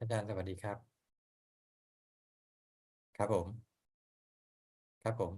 อาจารย์สวัสดีครับครับผมครับผม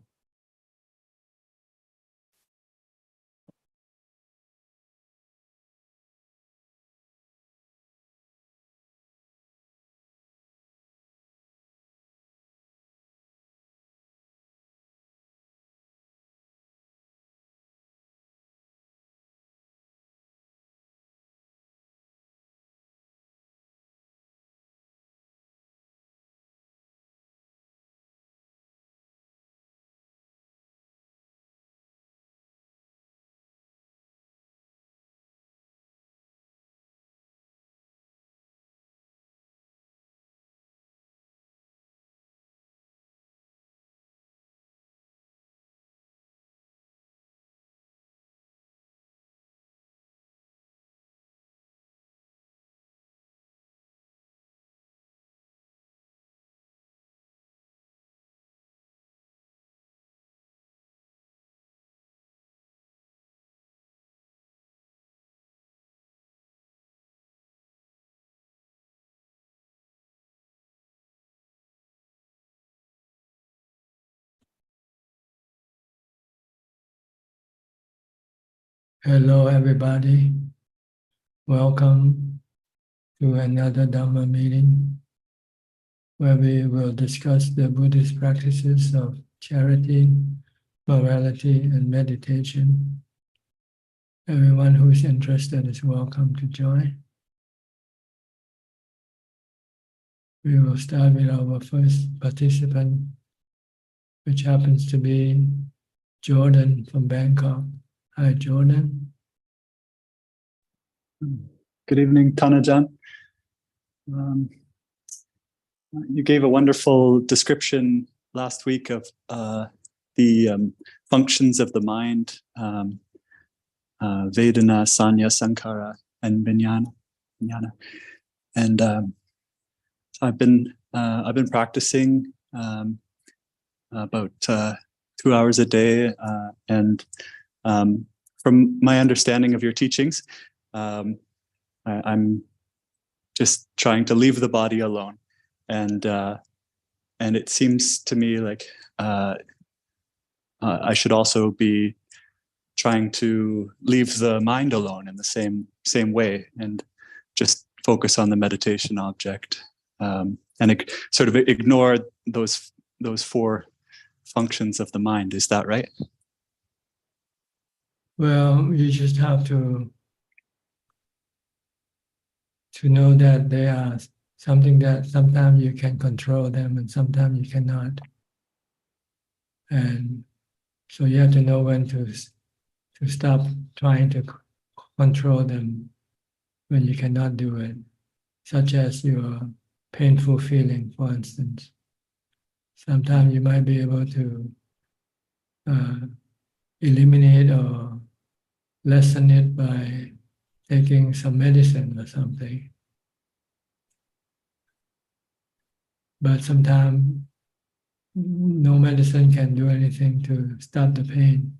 Hello, everybody. Welcome to another Dhamma meeting where we will discuss the Buddhist practices of charity, morality, and meditation. Everyone who is interested is welcome to join. We will start with our first participant, which happens to be Jordan from Bangkok. Hi, Jordan. Good evening, Tanajan. You gave a wonderful description last week of the functions of the mind, Vedana, Sanya, Sankara, and Vijnana. And I've been practicing about 2 hours a day, and from my understanding of your teachings, I'm just trying to leave the body alone, and it seems to me like I should also be trying to leave the mind alone in the same way, and just focus on the meditation object, and sort of ignore those 4 functions of the mind. Is that right? Well, you just have to know that they are something that sometimes you can control them and sometimes you cannot. And so you have to know when to stop trying to control them when you cannot do it, such as your painful feeling, for instance. Sometimes you might be able to eliminate or lessen it by taking some medicine or something. But sometimes no medicine can do anything to stop the pain.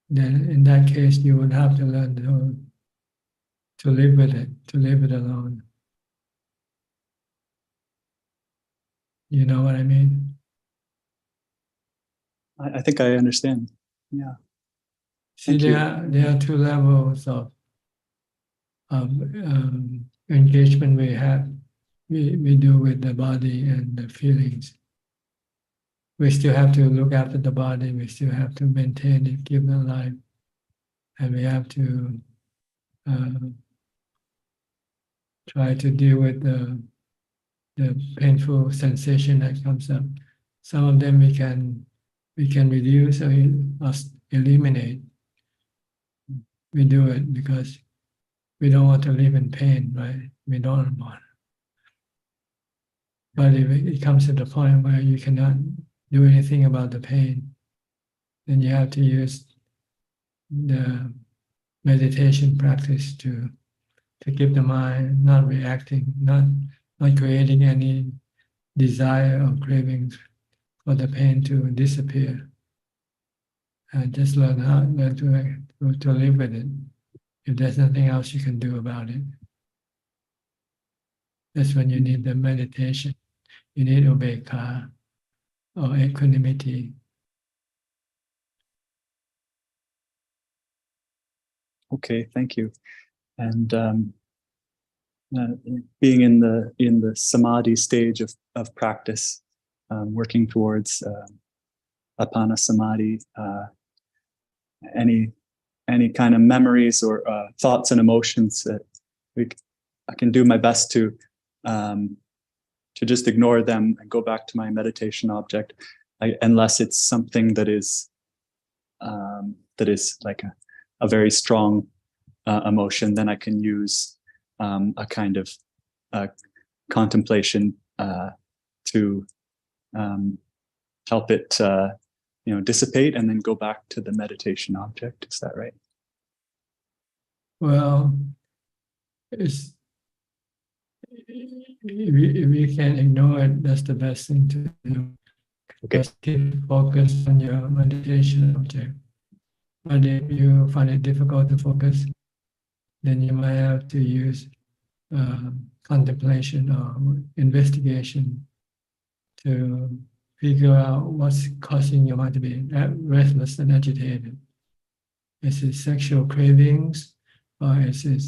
Then in that case, you would have to learn to live with it, to live it alone. You know what I mean? I think I understand. Yeah. See, there are 2 levels of engagement we do with the body and the feelings. We still have to look after the body. We still have to maintain it, keep it alive, and we have to try to deal with the painful sensation that comes up. Some of them we can reduce or eliminate. We do it because we don't want to live in pain, right? We don't want. But if it comes to the point where you cannot do anything about the pain, then you have to use the meditation practice to keep the mind not reacting, not creating any desire or cravings for the pain to disappear. And just learn to live with it if there's nothing else you can do about it. That's when you need the meditation. You need upekkha or equanimity. Okay, thank you. And being in the samadhi stage of practice, working towards apana samadhi, any kind of memories or thoughts and emotions that I can do my best to just ignore them and go back to my meditation object, unless it's something that is like a very strong emotion. Then I can use a kind of contemplation to help it dissipate and then go back to the meditation object. Is that right? Well, if you can ignore it, that's the best thing to do. Okay. Just keep focused on your meditation object. But if you find it difficult to focus, then you might have to use contemplation or investigation to figure out what's causing your mind to be restless and agitated. Is it sexual cravings, or is it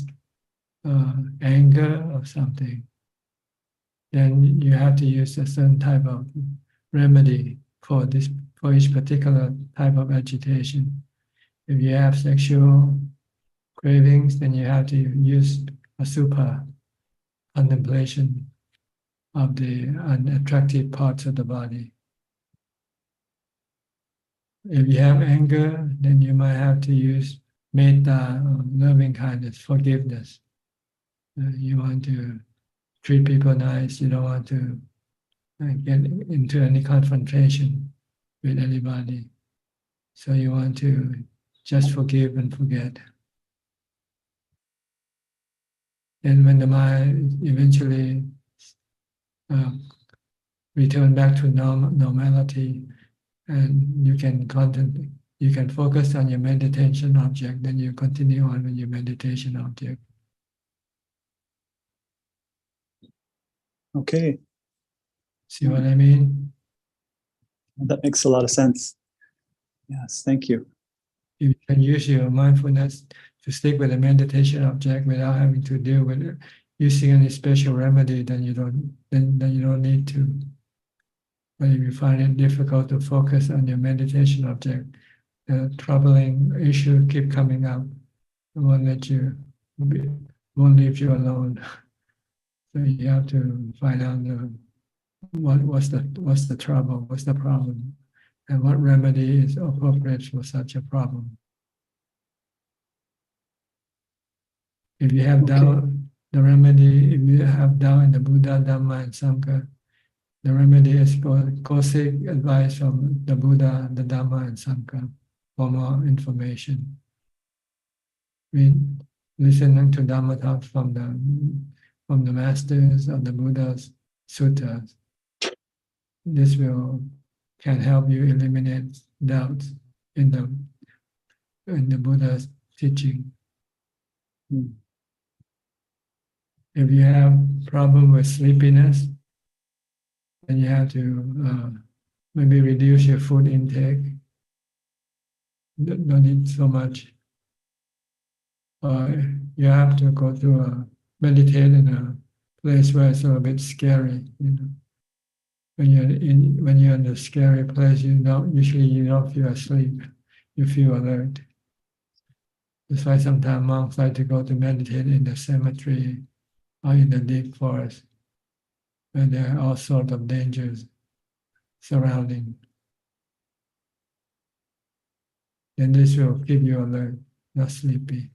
anger or something? Then you have to use a certain type of remedy for each particular type of agitation. If you have sexual cravings, then you have to use a super contemplation of the unattractive parts of the body. If you have anger, then you might have to use metta, loving kindness, forgiveness. You want to treat people nice. You don't want to get into any confrontation with anybody. So you want to just forgive and forget. And when the mind eventually return back to normality, and you can focus on your meditation object, then you continue on with your meditation object. Okay. See what I mean? That makes a lot of sense. Yes, thank you. You can use your mindfulness to stick with the meditation object without having to deal with it. Using any special remedy, then you don't need to. But if you find it difficult to focus on your meditation object, the troubling issue keep coming up. It won't leave you alone. So you have to find out what's the trouble, what's the problem, and what remedy is appropriate for such a problem. If you have doubt, the remedy, if you have doubt in the Buddha, Dhamma, and Sangha, the remedy is go seek advice from the Buddha, the Dhamma, and Sangha for more information. Listening to Dhamma talks from the masters of the Buddha's suttas. This can help you eliminate doubts in the Buddha's teaching. If you have problem with sleepiness, then you have to maybe reduce your food intake. Don't eat so much. You have to go to meditate in a place where it's a little bit scary. When you're in a scary place, you don't feel asleep. You feel alert. That's why sometimes monks like to go to meditate in the cemetery or in the deep forest, where there are all sorts of dangers surrounding. Then this will keep you alert, not sleepy.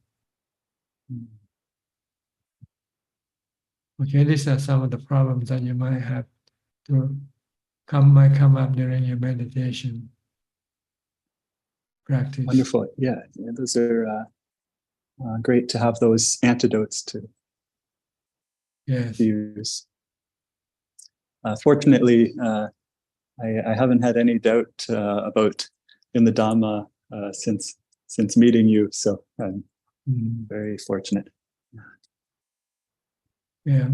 Okay, these are some of the problems that you might have to come up during your meditation practice. Wonderful. Yeah, those are great to have those antidotes to use. Fortunately, I haven't had any doubt about in the Dhamma since meeting you, so I'm very fortunate. Yeah,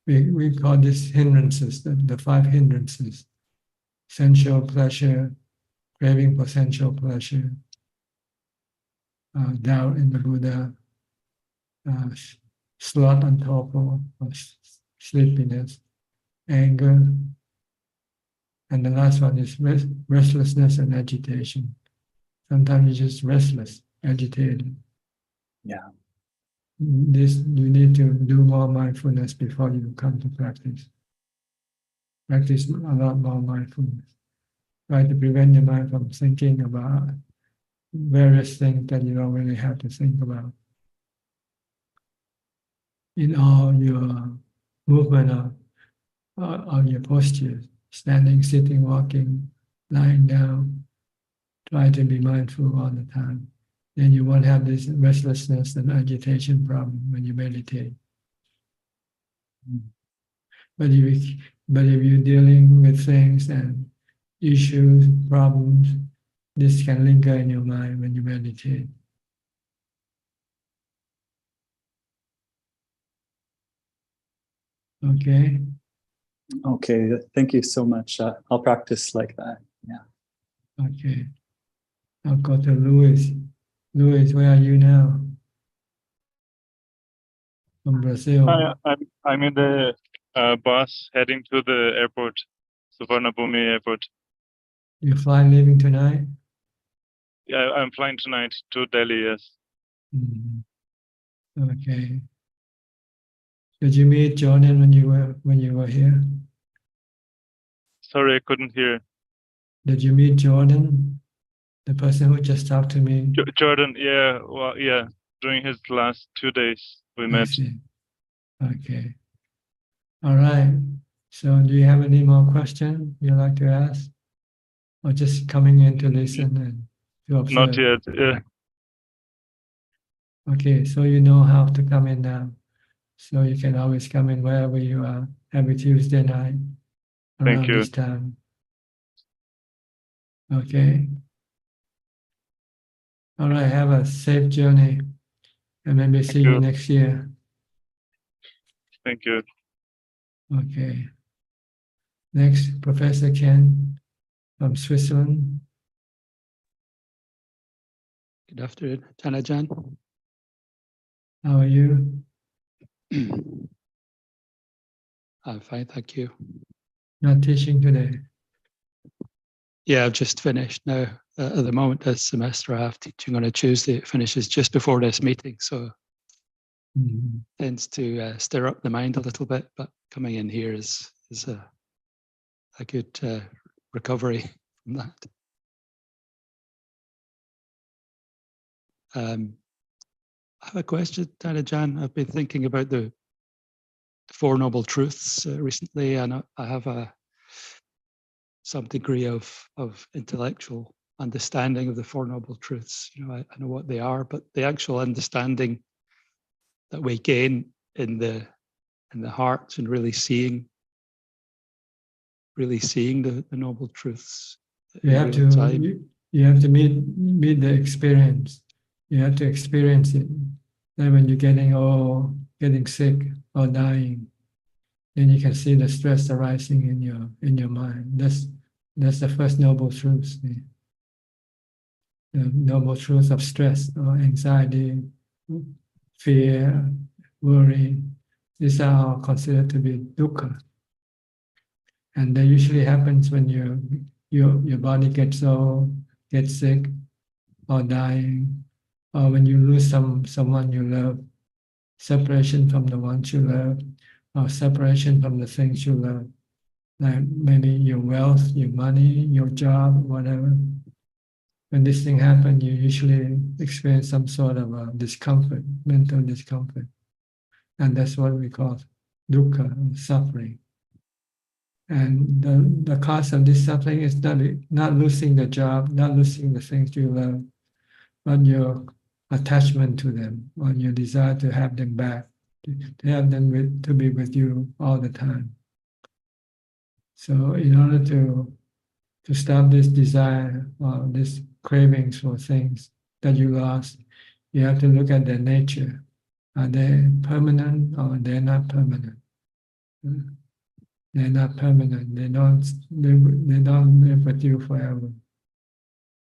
we call this hindrances, the 5 hindrances: sensual pleasure, craving for sensual pleasure, doubt in the Buddha, sloth and torpor, or sleepiness, anger, and the last one is restlessness and agitation. Sometimes you're just restless, agitated. Yeah. This you need to do more mindfulness before you come to practice. Practice a lot more mindfulness. Try to prevent your mind from thinking about various things that you don't really have to think about. In all your movement of your postures, standing, sitting, walking, lying down, try to be mindful all the time. Then you won't have this restlessness and agitation problem when you meditate. But if you're dealing with things and issues, problems, this can linger in your mind when you meditate. Okay? Okay, thank you so much. I'll practice like that. Yeah. Okay. I'll go to Louis. Louis, where are you now? From Brazil. Hi, I'm in the bus heading to the airport, Suvarnabhumi Airport. You fly leaving tonight? Yeah, I'm flying tonight to Delhi. Yes. Mhm. Okay. Did you meet Jordan when you were here? Sorry, I couldn't hear. Did you meet Jordan, the person who just talked to me? Jordan, yeah, well, yeah. During his last 2 days, we I met. see. Okay. All right. So do you have any more questions you'd like to ask? Or just coming in to listen and to observe? Not yet. Yeah. Okay, so you know how to come in now. So you can always come in wherever you are, every Tuesday night around you. this time. Okay. All right, have a safe journey and maybe see you you. next year. Thank you. Okay. Next, Professor Ken from Switzerland. Good afternoon, Ajaan. How are you? I'm fine, thank you. Not teaching today. Yeah, I've just finished now. At the moment, this semester, I have teaching on a Tuesday. It finishes just before this meeting, so tends to stir up the mind a little bit. But coming in here is a good recovery from that. I have a question, Ajaan. I've been thinking about the Four Noble Truths recently, and I have some degree of intellectual understanding of the Four Noble Truths. You know, I know what they are, but the actual understanding that we gain in the hearts and really seeing the Noble Truths. You have to you have to meet the experience. You have to experience it. Then when you're getting sick or dying, then you can see the stress arising in your mind. That's the first noble truth. The noble truth of stress or anxiety, fear, worry. These are all considered to be dukkha. And that usually happens when your body gets old, gets sick, or dying, or when you lose someone you love, separation from the ones you love, or separation from the things you love, like maybe your wealth, your money, your job, whatever. When this thing happens, you usually experience some sort of discomfort, mental discomfort. And that's what we call dukkha, suffering. And the cause of this suffering is not losing the job, not losing the things you love, but your attachment to them, or your desire to have them back, to have them to be with you all the time. So in order to stop this desire or this cravings for things that you lost, you have to look at their nature. Are they permanent or they're not permanent? They're not permanent. They don't live with you forever.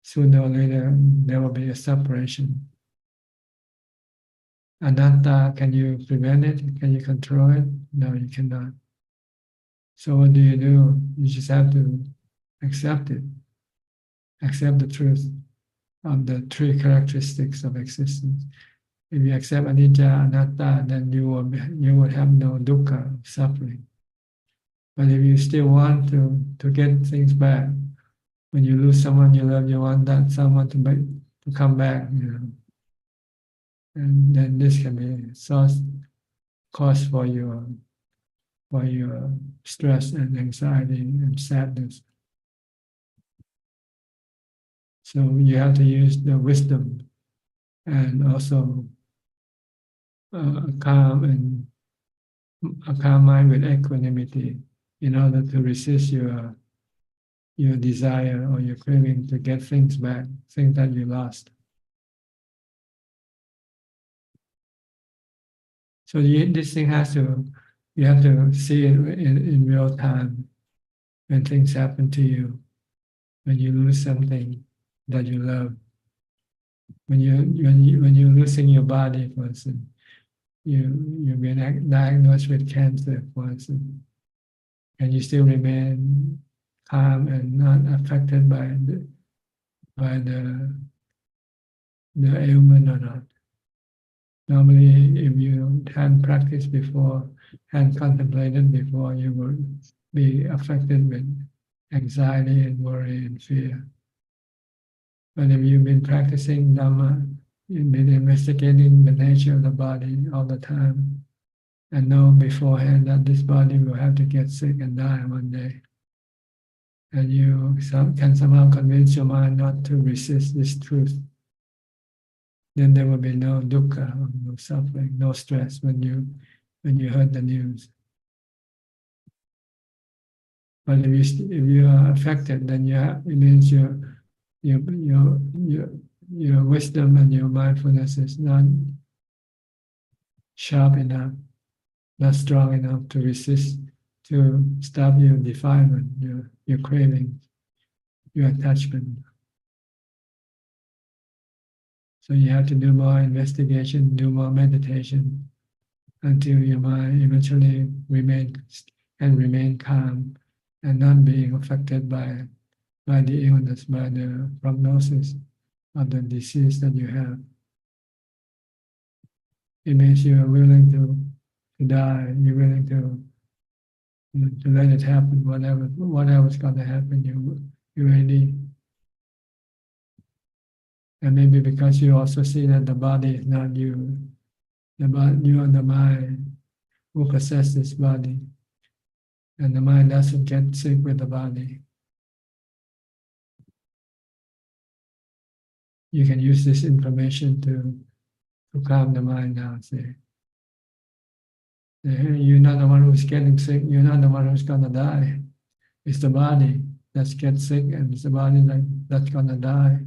Sooner or later, there will be a separation. Anatta, can you prevent it? Can you control it? No, you cannot. So what do? You just have to accept it. Accept the truth of the three characteristics of existence. If you accept anicca, anatta, then you will have no dukkha, suffering. But if you still want to get things back, when you lose someone you love, you want that someone to come back, and then this can be cause for your stress and anxiety and sadness. So you have to use the wisdom and also a calm mind with equanimity in order to resist your desire or your craving to get things back, things that you lost. So this thing you have to see it in real time when things happen to you, when you lose something that you love, when you're losing your body, for instance, you've been diagnosed with cancer, for instance, and you still remain calm and not affected by the ailment or not. Normally, if you hadn't practiced before, hadn't contemplated before, you would be affected with anxiety and worry and fear. But if you've been practicing Dhamma, you've been investigating the nature of the body all the time, and know beforehand that this body will have to get sick and die one day, and you can somehow convince your mind not to resist this truth, then there will be no dukkha, no suffering, no stress when you heard the news. But if you are affected, then it means your wisdom and your mindfulness is not sharp enough, not strong enough to resist, to stop your defilement, your craving, your attachment. So you have to do more investigation, do more meditation, until your mind eventually remain calm and not being affected by the illness, by the prognosis of the disease that you have. It means you are willing to die, you're willing to let it happen, whatever's going to happen, you're ready. And maybe because you also see that the body is not you, you and the mind who possess this body, and the mind doesn't get sick with the body. You can use this information to calm the mind down. Say, hey, you're not the one who's getting sick, you're not the one who's going to die. It's the body that gets sick, and it's the body that's going to die.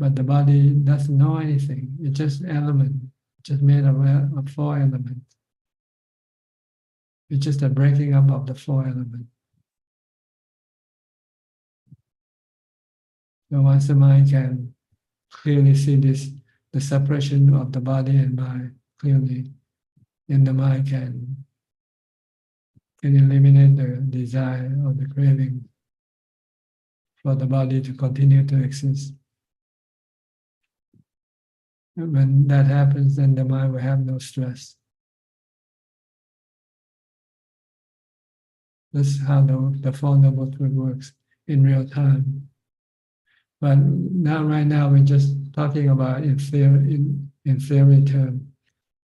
But the body doesn't know anything. It's just element, just made of four elements. It's just a breaking up of the four elements. So once the mind can clearly see the separation of the body and mind clearly, then the mind can eliminate the desire or the craving for the body to continue to exist. And when that happens, then the mind will have no stress. That's how the Four Noble Truths works in real time. But right now we're just talking about in theory terms.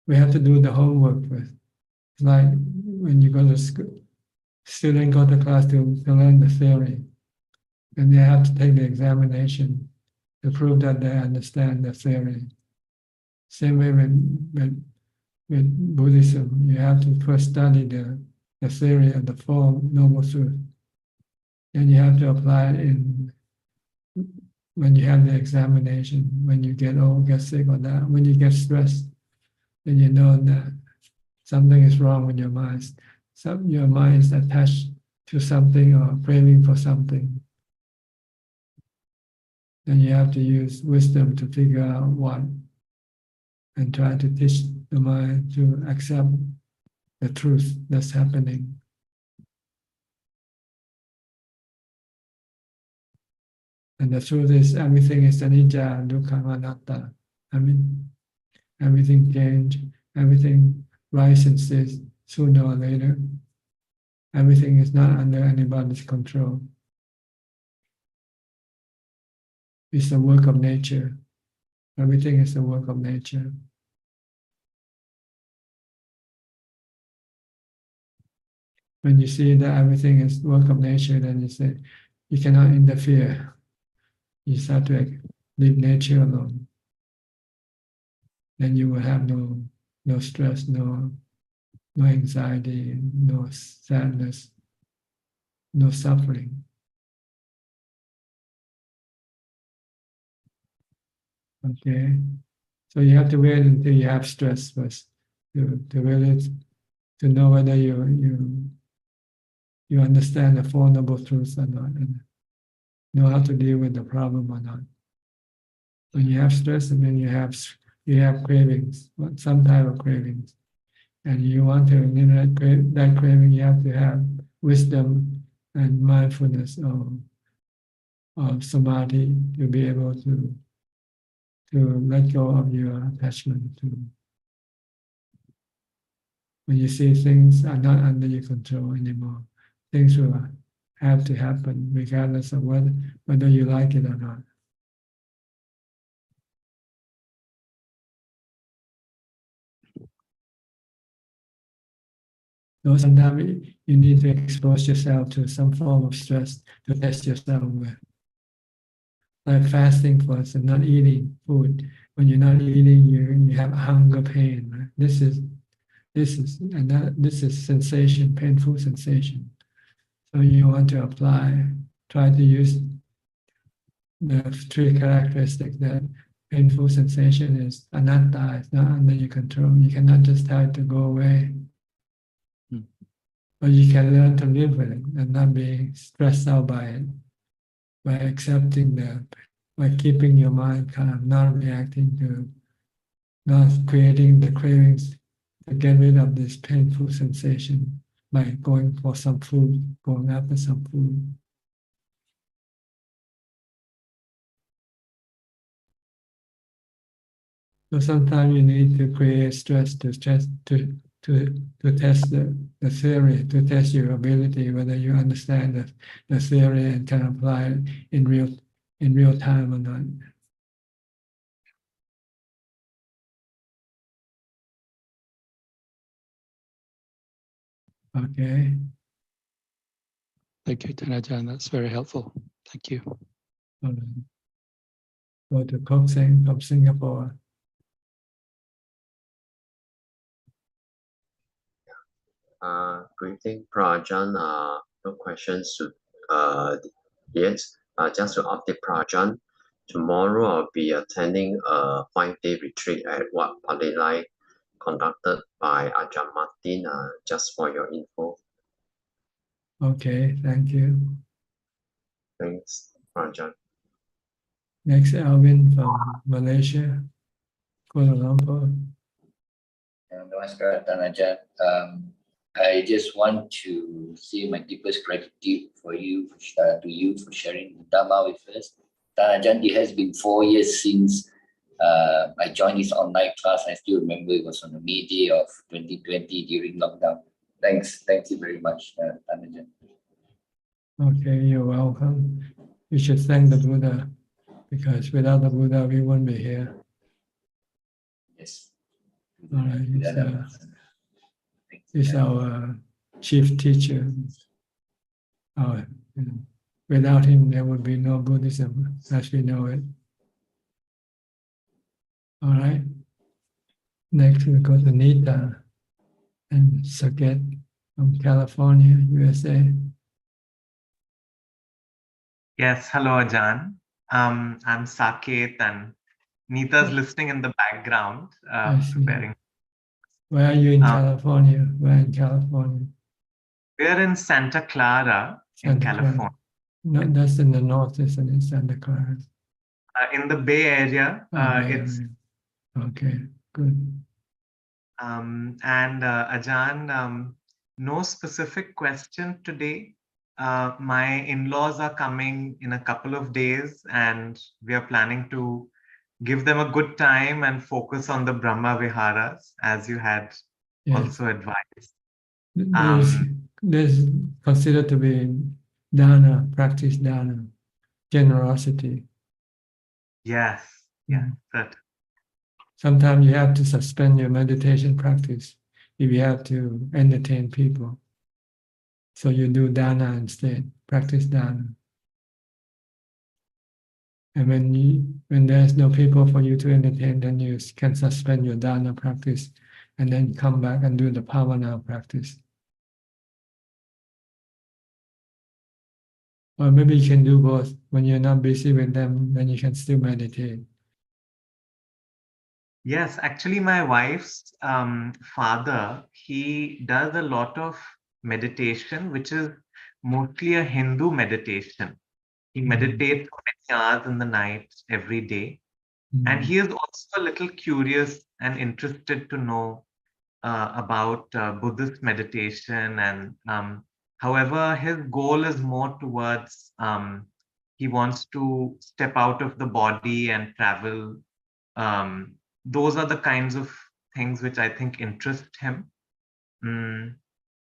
We have to do the homework first. It's like when you go to school, students go to class to learn the theory, and they have to take the examination to prove that they understand the theory. Same way with Buddhism, you have to first study the theory of the Four Noble Truths. Then you have to apply it when you have the examination, when you get old, get sick or die, when you get stressed, then you know that something is wrong with your mind. your mind is attached to something or craving for something, then you have to use wisdom to figure out what, and try to teach the mind to accept the truth that's happening. And the truth is, everything is anicca, dukkha, anatta. I mean, everything change, everything rises and stays sooner or later. Everything is not under anybody's control. It's the work of nature. Everything is the work of nature. When you see that everything is work of nature, then you say, you cannot interfere. You start to leave nature alone. Then you will have no stress, no anxiety, no sadness, no suffering. Okay, so you have to wait until you have stress first to really to know whether you understand the Four Noble Truths or not, and know how to deal with the problem or not. When you have stress, and then you have cravings, some type of cravings, and you want to eliminate that craving, you have to have wisdom and mindfulness of samadhi to be able to let go of your attachment to. When you see things are not under your control anymore, things will have to happen regardless of whether you like it or not. So sometimes you need to expose yourself to some form of stress to test yourself with. Like fasting, for instance, not eating food. When you're not eating, you have hunger pain. Right? This is sensation, painful sensation. So you want to try to use the three characteristics that painful sensation is anatta, it's not under your control. You cannot just tell it to go away. But you can learn to live with it and not be stressed out by it, by accepting by keeping your mind calm, not reacting to, not creating the cravings to get rid of this painful sensation by going for some food, going after some food. So sometimes you need to create stress to test the theory, to test your ability, whether you understand the theory and can apply it in real time or not. Okay. Thank you, Ajaan. That's very helpful. Thank you. All right. Go to Kok Seng from Singapore. Greeting, Prajan. No questions yet. Just to update Prajan, tomorrow I'll be attending a 5-day retreat at Wat Palelai, conducted by Ajaan Martin. Just for your info. Okay, thank you. Thanks, Prajan. Next, Alvin from Malaysia, Kuala Lumpur. Namaskar, Ajaan. I just want to say my deepest gratitude to you for sharing the Dharma with us. Ajaan, it has been 4 years since I joined this online class. I still remember it was on the May day of 2020 during lockdown. Thank you very much, Ajaan. Okay, you're welcome. You should thank the Buddha, because without the Buddha, we wouldn't be here. Yes. All right, he's our chief teacher. Without him, there would be no Buddhism as we know it. All right. Next, we go to Nita and Saket from California, USA. Yes, hello, Ajaan. I'm Saket, and Nita's listening in the background, I see. preparing. Where are you in California? Where in California? We're in Santa Clara in Santa Clara. California. No, that's in the north, isn't it? Santa Clara. In the Bay Area. Oh, Bay It's Area. Okay, good. and Ajaan, no specific question today. My in-laws are coming in a couple of days, and we are planning to give them a good time and focus on the Brahma-viharas, as you had Yes. also advised. There's considered to be dana, practice dana, generosity. Yes, yeah, certainly. Sometimes you have to suspend your meditation practice if you have to entertain people. So you do dana instead, practice dana. And when there's no people for you to entertain, then you can suspend your dana practice and then come back and do the pavana practice. Or maybe you can do both. When you're not busy with them, then you can still meditate. Yes, actually, my wife's father, he does a lot of meditation, which is mostly a Hindu meditation. He meditates for many hours in the night every day. And he is also a little curious and interested to know about Buddhist meditation. And however, his goal is more towards he wants to step out of the body and travel. Those are the kinds of things which I think interest him.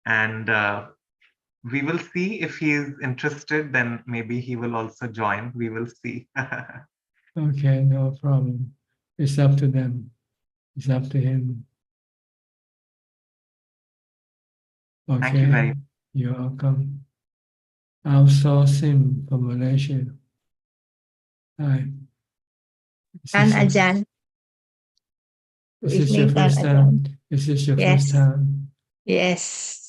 And we will see if he is interested, then maybe he will also join. We will see. Okay, no problem. It's up to them. It's up to him. Okay. Thank you very much. You're welcome. Outsourcing from Malaysia. Hi. And Ajaan. Is this your first time? Is this your first time? Yes.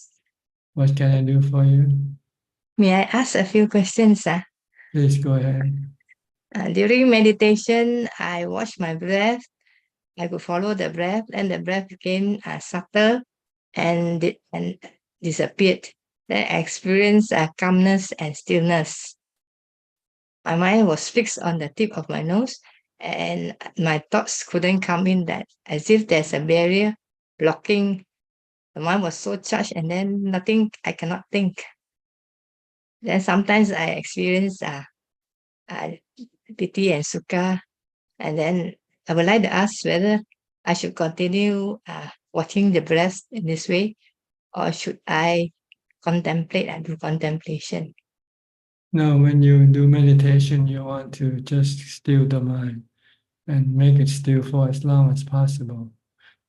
What can I do for you? May I ask a few questions? Please go ahead. During meditation, I watch my breath. I could follow the breath, and the breath became subtle and disappeared. Then I experienced calmness and stillness. My mind was fixed on the tip of my nose, and my thoughts couldn't come in, that as if there's a barrier blocking. The mind was so charged, and then nothing, I cannot think. Then sometimes I experience piti and sukha, and then I would like to ask whether I should continue watching the breath in this way, or should I contemplate and do contemplation? No, when you do meditation, you want to just still the mind and make it still for as long as possible.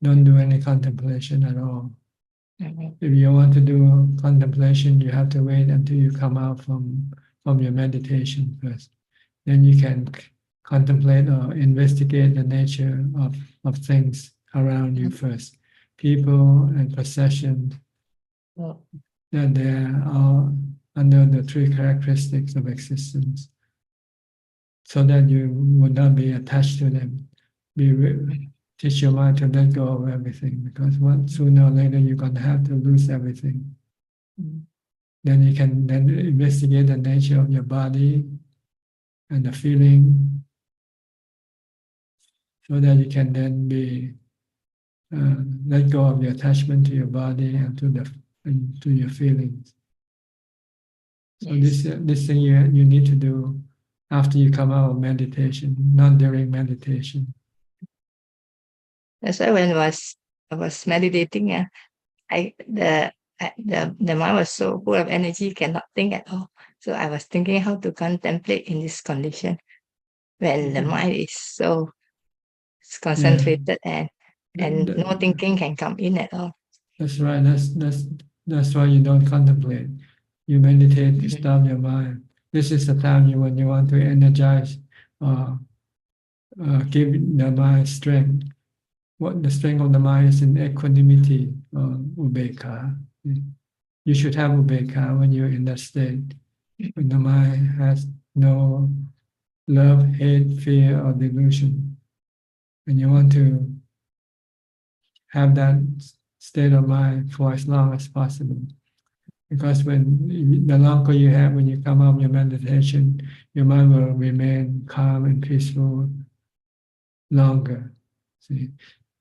Don't do any contemplation at all. If you want to do contemplation, you have to wait until you come out from your meditation first. Then you can contemplate or investigate the nature of things around you first. People and possessions, that they are under the three characteristics of existence, so that you would not be attached to them. Teach your mind to let go of everything, because sooner or later you're going to have to lose everything. Then you can then investigate the nature of your body and the feeling, so that you can then be let go of the attachment to your body and to your feelings. So this thing you need to do after you come out of meditation, not during meditation. That's why when I was meditating, the mind was so full of energy, cannot think at all. So I was thinking how to contemplate in this condition when the mind is so concentrated and no thinking can come in at all. That's right. That's why you don't contemplate. You meditate to stop your mind. This is the time when you want to energize, give the mind strength. What the strength of the mind is in equanimity, ubeka. You should have ubeka when you're in that state, when the mind has no love, hate, fear, or delusion. And you want to have that state of mind for as long as possible. Because the longer you have, when you come out of your meditation, your mind will remain calm and peaceful longer. See,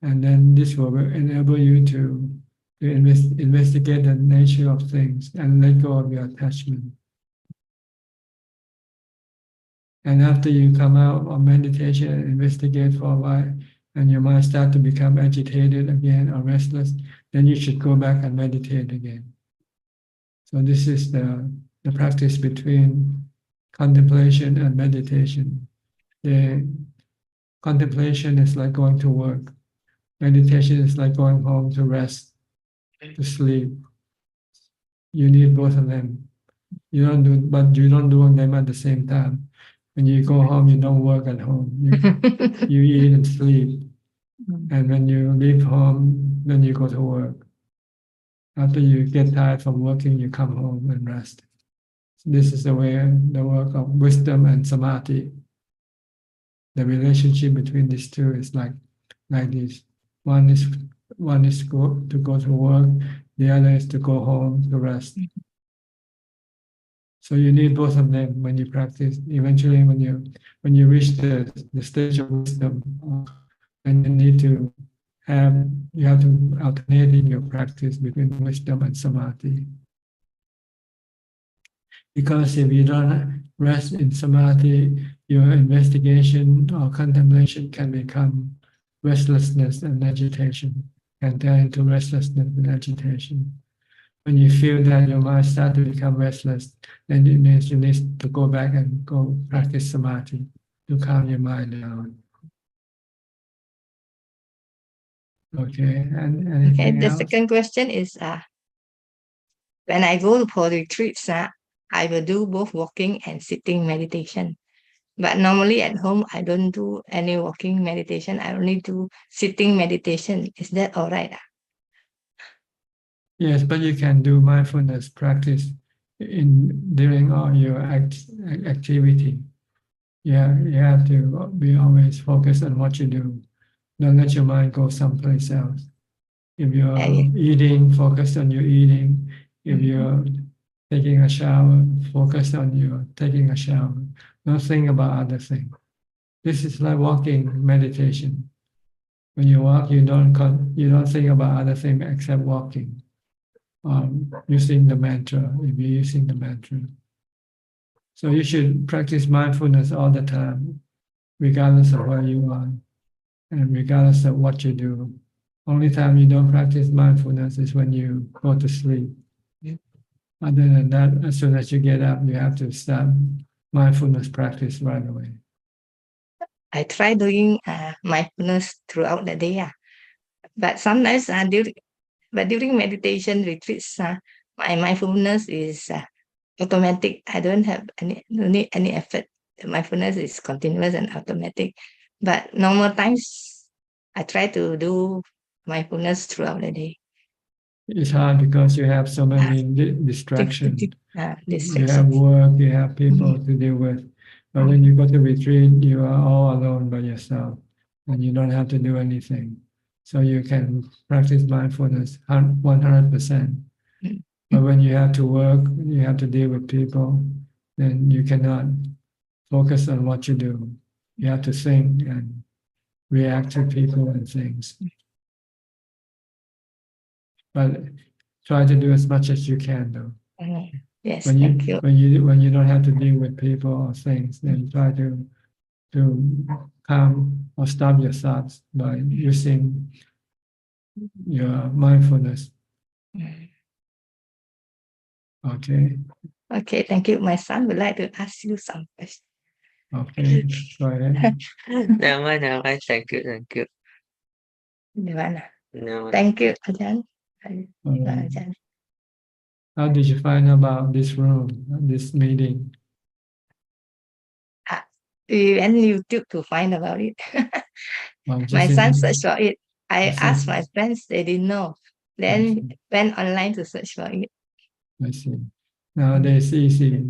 and then this will enable you to investigate the nature of things and let go of your attachment. And after you come out of meditation and investigate for a while, and your mind start to become agitated again or restless, then you should go back and meditate again. So this is the practice between contemplation and meditation. The contemplation is like going to work. Meditation is like going home to rest, to sleep. You need both of them. You don't do them at the same time. When you go home, you don't work at home. You eat and sleep. And when you leave home, then you go to work. After you get tired from working, you come home and rest. So this is the work of wisdom and samadhi. The relationship between these two is like this. One is to go to work, the other is to go home to rest. So you need both of them when you practice. Eventually, when you reach the stage of wisdom, then you have to alternate in your practice between wisdom and samadhi. Because if you don't rest in samadhi, your investigation or contemplation can become restlessness and agitation, can turn into restlessness and agitation. When you feel that your mind starts to become restless, then it means you need to go back and go practice samadhi to calm your mind down. Okay, and anything the else? second question is when I go for retreats, I will do both walking and sitting meditation. But normally at home, I don't do any walking meditation. I only do sitting meditation. Is that all right? Yes, but you can do mindfulness practice during all your activity. Yeah, you have to be always focused on what you do. Don't let your mind go someplace else. If you're eating, focus on your eating. If you're taking a shower, focus on your taking a shower. Don't think about other things. This is like walking meditation. When you walk, you don't think about other things except walking. Using the mantra, if you're using the mantra. So you should practice mindfulness all the time, regardless of where you are and regardless of what you do. Only time you don't practice mindfulness is when you go to sleep. Other than that, as soon as you get up, you have to start mindfulness practice right away. I try doing mindfulness throughout the day, but sometimes during meditation retreats, my mindfulness is automatic. I don't need any effort. The mindfulness is continuous and automatic. But normal times, I try to do mindfulness throughout the day. It's hard because you have so many distractions. You have work, you have people to deal with. But when you go to retreat, you are all alone by yourself and you don't have to do anything. So you can practice mindfulness 100%. But when you have to work, you have to deal with people, then you cannot focus on what you do. You have to think and react to people and things. But try to do as much as you can, though. Yes, thank you. When you don't have to deal with people or things, then try to calm or stop your thoughts by using your mindfulness. Okay. Okay, thank you. My son would like to ask you some questions. Okay, go ahead. No, thank you. No. Thank you, Ajaan. Ajaan. How did you find about this room, this meeting? We went YouTube to find about it. My son searched for it. I asked my friends, they didn't know. Then went online to search for it. I see. Nowadays, easy.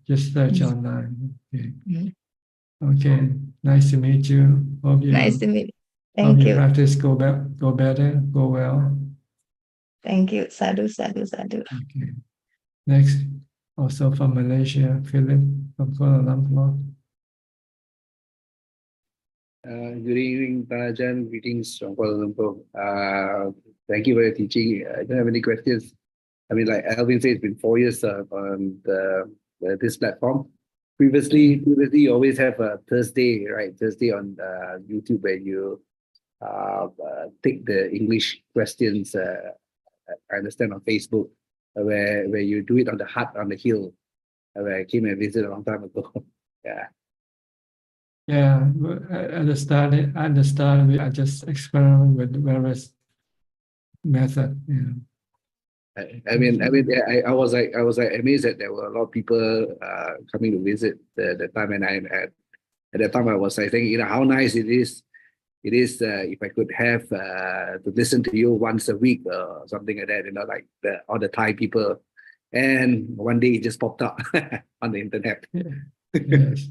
Just search online. Okay. Okay. Nice to meet you. Nice to meet you. Thank you. Practice go better, go well. Thank you. Sadhu, sadhu, sadhu. Okay. Next, also from Malaysia, Philip from Kuala Lumpur. Good evening, Ajaan. Greetings from Kuala Lumpur. Thank you for your teaching. I don't have any questions. I mean, like Alvin said, it's been 4 years on this platform. Previously, you always have a Thursday, right? Thursday on YouTube where you take the English questions. I understand on Facebook, where you do it on the hut on the hill, where I came and visited a long time ago. Yeah. Yeah, at the start, I just experiment with various methods. I was like amazed that there were a lot of people coming to visit the time, and at that time I was like thinking, how nice it is if I could have to listen to you once a week or something like that, like all the Thai people, and one day it just popped up on the internet. Yes.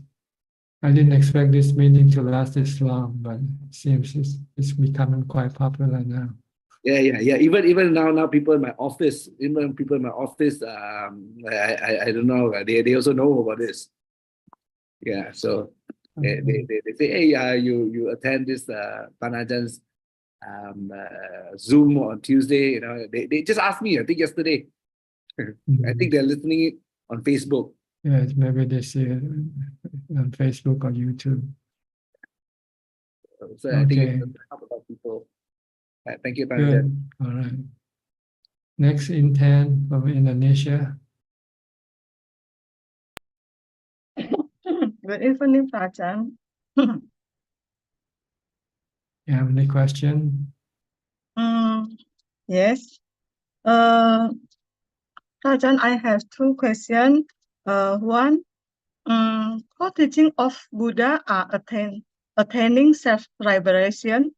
I didn't expect this meeting to last this long, but it seems it's becoming quite popular now. Yeah. Even now, people in my office, I don't know. They also know about this. Yeah, so they say, hey, you attend this Panajan's Zoom on Tuesday. They just asked me. I think yesterday. I think they're listening on Facebook. Yes, maybe they see it on Facebook or YouTube. So I think it's help a lot of people. Thank you, Panajan. Good. All right. Next, Intan from Indonesia. Good evening, Ajaan. You have any question? Yes. Ajaan, I have two questions. One, all teaching of Buddha are attaining self-liberation,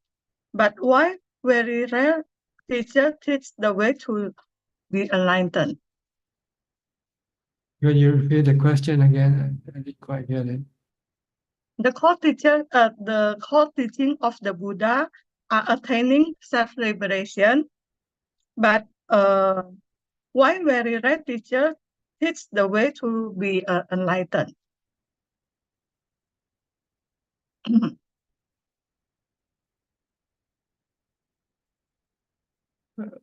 but why very rare teacher teach the way to be enlightened? Could you repeat the question again? I didn't quite get it. The core teaching of the Buddha are attaining self-liberation, but why very rare teacher teach the way to be enlightened?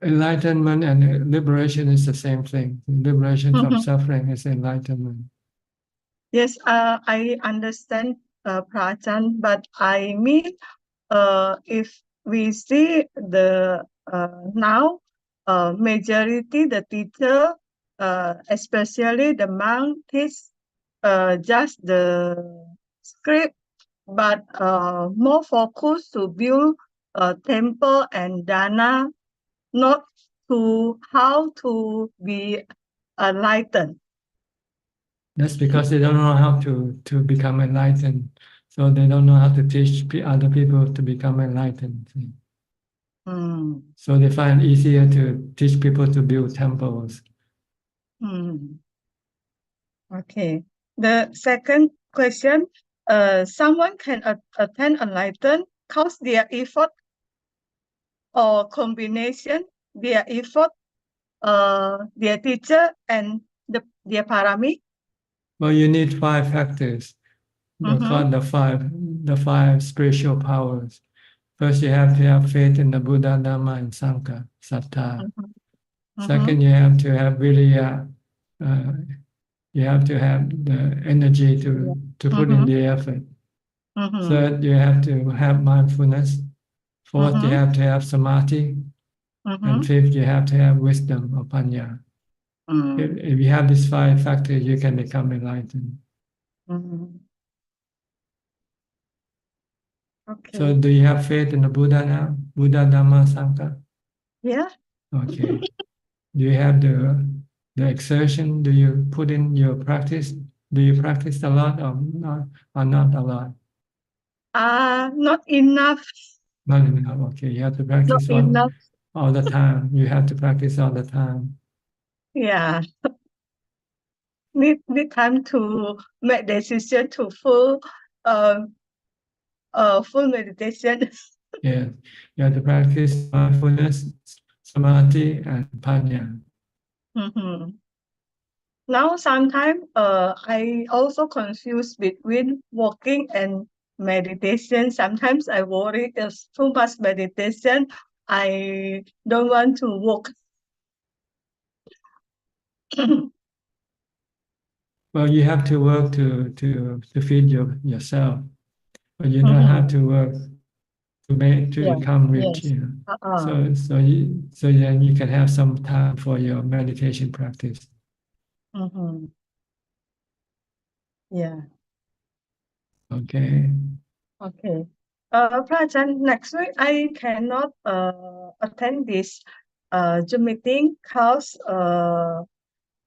Enlightenment and liberation is the same thing. Liberation from suffering is enlightenment. Yes, I understand, Prachan, but I mean, if we see the now majority the teacher, especially the monk, teach just the script, but more focused to build a temple and dana, not to how to be enlightened. That's because they don't know how to become enlightened. So they don't know how to teach other people to become enlightened. So they find it easier to teach people to build temples. Okay. The second question, someone can attain enlightenment cause their effort or combination, their effort, their teacher and their parami? Well, you need 5 factors. They're called the five spiritual powers. First, you have to have faith in the Buddha, Dhamma, and Sangha, Sattha. Second, you have to have virya. You have to have the energy to put in the effort. Third, you have to have mindfulness. Fourth, you have to have samadhi. And fifth, you have to have wisdom or panya. If you have these 5 factors, you can become enlightened. Okay. So do you have faith in the Buddha now? Buddha, Dhamma, Sangha? Yeah. Okay. Do you have the exertion? Do you put in your practice? Do you practice a lot or not a lot? Not enough. Not enough. Okay. You have to practice all the time. You have to practice all the time. Yeah. Need time to make decision to full meditation. Yeah. You have to practice mindfulness, samadhi, and panya. now sometimes I also confuse between walking and meditation. Sometimes I worry if too much meditation, I don't want to walk. Well, you have to work to feed yourself, but you don't have to work to Yeah, become rich. yes. You know, so then you can have some time for your meditation practice. Mhm. Yeah. Okay. Okay. Prajan, next week I cannot attend this Zoom meeting because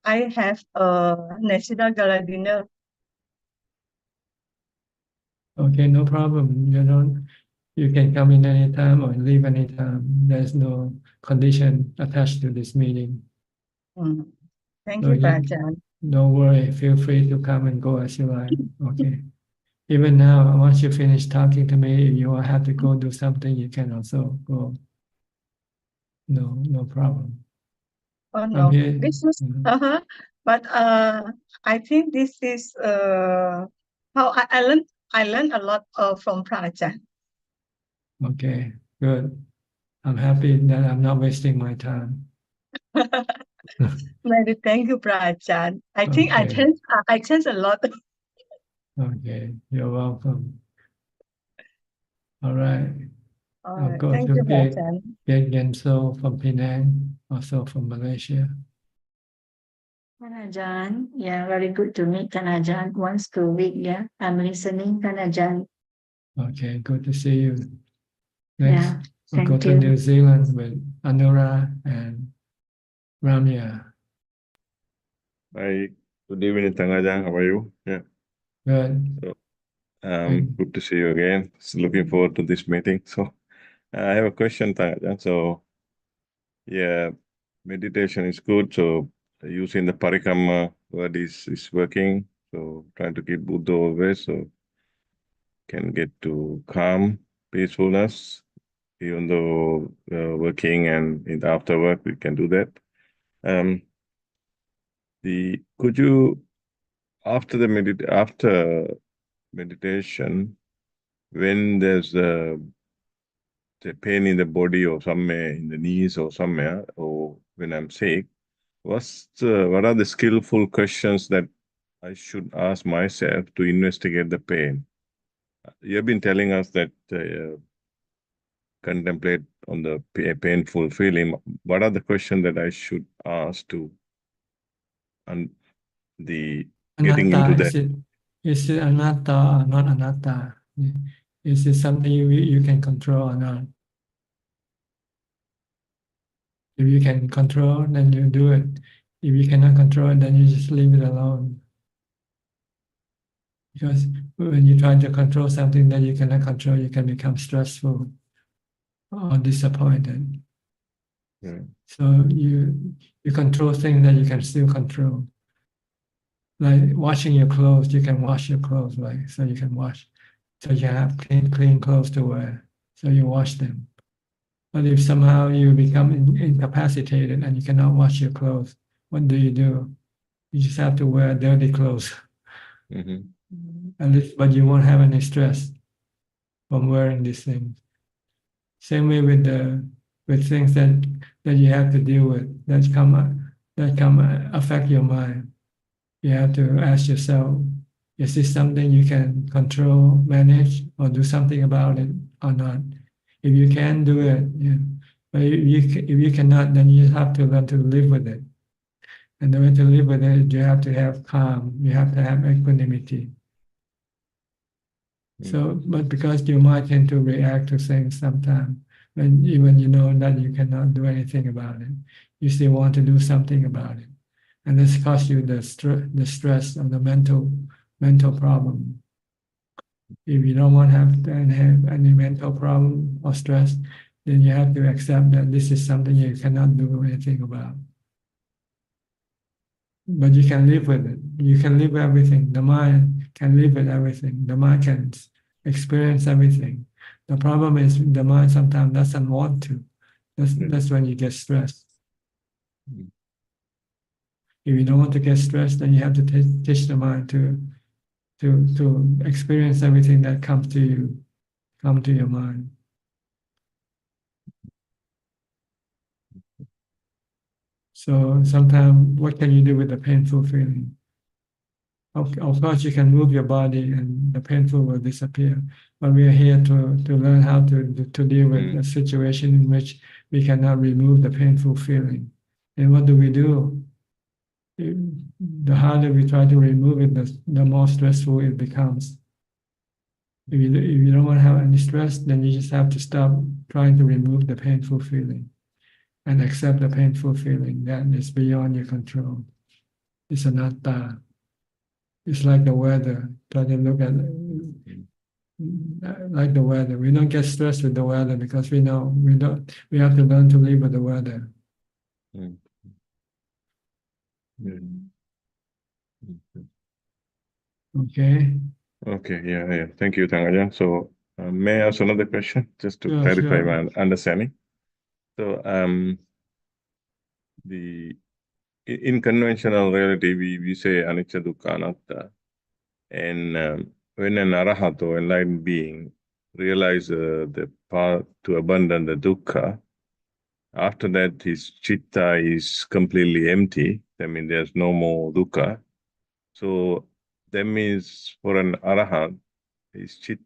I have a National Gala dinner. Okay, no problem. You can come in anytime or leave anytime. There's no condition attached to this meeting. Thank So you, Prajan. don't worry. Feel free to come and go as you like. Okay. Even now, once you finish talking to me, if you have to go do something, you can also go. No problem. Oh I'm no, here. this is but I think this is how I learned a lot from Prajan. Okay, good. I'm happy that I'm not wasting my time. Very thank you, Prajan. I think Okay. I changed a lot. Okay, you're welcome. All right. All I'll right, go thank to you, Geg Prajan. Genso from Penang, also from Malaysia. Ajaan, yeah, very good to meet Ajaan once per week. Yeah, I'm listening, Ajaan. Okay, good to see you. Next, Yeah, we'll go thank to you. New Zealand with Anura and Ramya. Hi, good evening, Ajaan. How are you? Yeah. Good. So, good to see you again. Looking forward to this meeting. So, I have a question, Ajaan. So, yeah, meditation is good. So, using the parikama word is working. So, trying to keep Buddha always. So, can get to calm, peacefulness, even though working and in the after work, we can do that. Could you after meditation, when there's the pain in the body or somewhere in the knees or somewhere, or when I'm sick, what are the skillful questions that I should ask myself to investigate the pain? You've been telling us that contemplate on the painful feeling. What are the questions that I should ask to and getting into Anatta, that? is it anatta or not anatta? Is it something you can control or not? If you can control, then you do it. If you cannot control it, then you just leave it alone. Because when you try to control something that you cannot control, you can become stressful or disappointed. Yeah. So you control things that you can still control. Like washing your clothes, you can wash your clothes, right? So you can wash. So you have clean clothes to wear. So you wash them. But if somehow you become incapacitated and you cannot wash your clothes, what do? You just have to wear dirty clothes. At least, but you won't have any stress from wearing these things. Same way with things that you have to deal with that come affect your mind. You have to ask yourself, is this something you can control, manage, or do something about it or not? If you can, do it. Yeah. But if you cannot, then you have to learn to live with it. And the way to live with it, you have to have calm. You have to have equanimity. So, but because you might tend to react to things sometimes, when even you know that you cannot do anything about it, you still want to do something about it, and this causes you the stress of the mental problem. If you don't want to have any mental problem or stress, then you have to accept that this is something you cannot do anything about. But you can live with it. You can live everything. The mind can live with everything. The mind can experience everything. The problem is the mind sometimes doesn't want to. That's when you get stressed. If you don't want to get stressed, then you have to teach the mind to experience everything that comes to you, come to your mind. So sometimes, what can you do with the painful feeling? Of course, you can move your body and the painful will disappear. But we are here to learn how to deal with a situation in which we cannot remove the painful feeling. And what do? The harder we try to remove it, the more stressful it becomes. If you don't want to have any stress, then you just have to stop trying to remove the painful feeling and accept the painful feeling that is beyond your control. It's anatta. It's like the weather. Try to look at like the weather. We don't get stressed with the weather because we know we have to learn to live with the weather. Okay. Okay, yeah. Thank you, Ajaan. So, may I ask another question just to Sure, clarify sure. my understanding? So, in conventional reality, we say anicca, dukkha, anatta, and when an arahat or enlightened being realizes the path to abandon the dukkha, after that his chitta is completely empty. I mean, there's no more dukkha. So that means for an arahat, his chitta,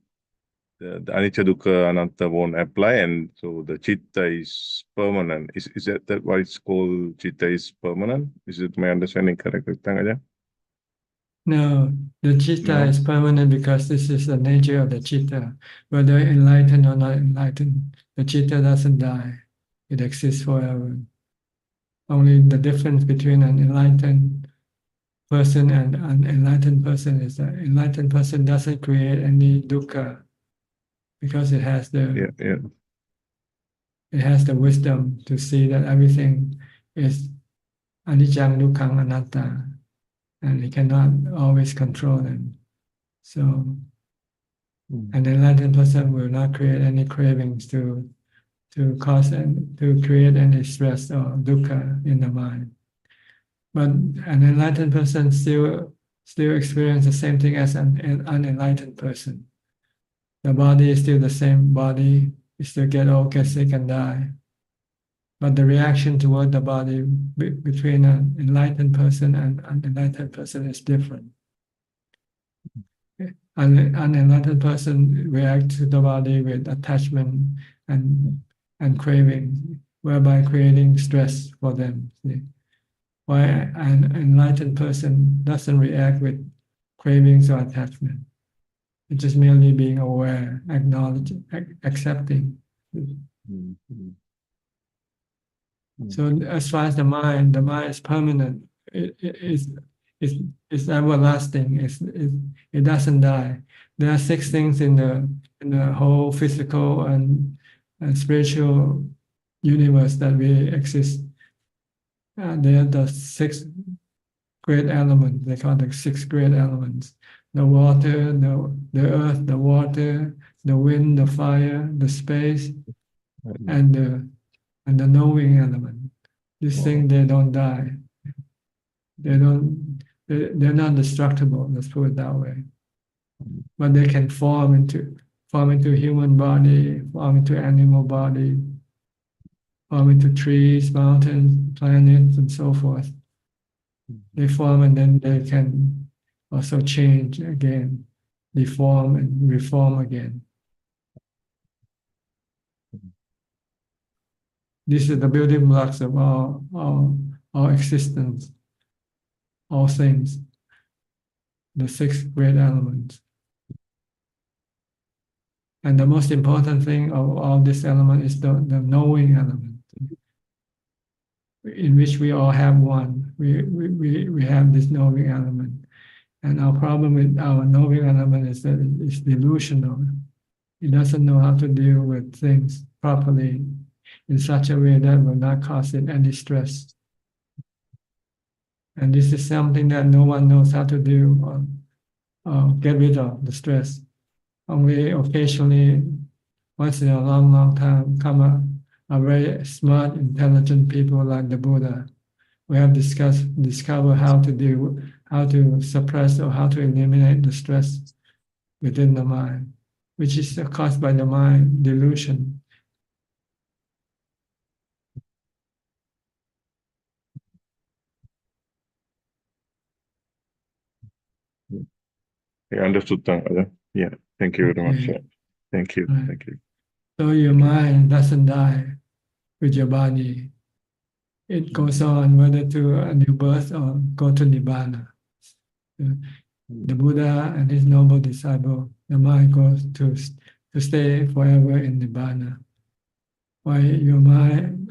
the anicca, dukkha, anatta won't apply, and so the chitta is permanent. Is that why it's called chitta is permanent? Is it my understanding correct, Ajaan? No, the chitta No? is permanent because this is the nature of the chitta. Whether enlightened or not enlightened, the chitta doesn't die. It exists forever. Only the difference between an enlightened person and an unenlightened person is that enlightened person doesn't create any dukkha because it has the it has the wisdom to see that everything is anicca, dukkha, anatta, and it cannot always control them. So an enlightened person will not create any cravings to cause and to create any stress or dukkha in the mind. But an enlightened person still experience the same thing as an unenlightened person. The body is still the same body, you still get old, get sick, and die. But the reaction toward the body between an enlightened person and an unenlightened person is different. An unenlightened person reacts to the body with attachment and craving, whereby creating stress for them. See? Why an enlightened person doesn't react with cravings or attachment. It's just merely being aware, acknowledging, accepting. So as far as the mind is permanent. It's everlasting. It doesn't die. There are 6 things in the whole physical and spiritual universe that we exist. They are the 6 great elements. They call the 6 great elements: the water, the earth, the water, the wind, the fire, the space, and the knowing element. These things, they don't die. They're not destructible. Let's put it that way. But they can form into human body, form into animal body, form into trees, mountains, planets, and so forth. They form and then they can also change again, deform and reform again. These are the building blocks of our existence, all things, the 6 great elements. And the most important thing of all this element is the knowing element, in which we all have one. We have this knowing element. And our problem with our knowing element is that it's delusional. It doesn't know how to deal with things properly in such a way that will not cause it any stress. And this is something that no one knows how to do or get rid of, the stress. Only occasionally, once in a long time, come a very smart, intelligent people like the Buddha we have discover how to suppress or how to eliminate the stress within the mind, which is caused by the mind delusion. I understood. Yeah, thank you very much. Okay. Thank you. Right. Thank you. So your mind doesn't die with your body. It goes on whether to a new birth or go to Nibbana. The Buddha and his noble disciple, the mind goes to stay forever in Nibbana. Why your mind,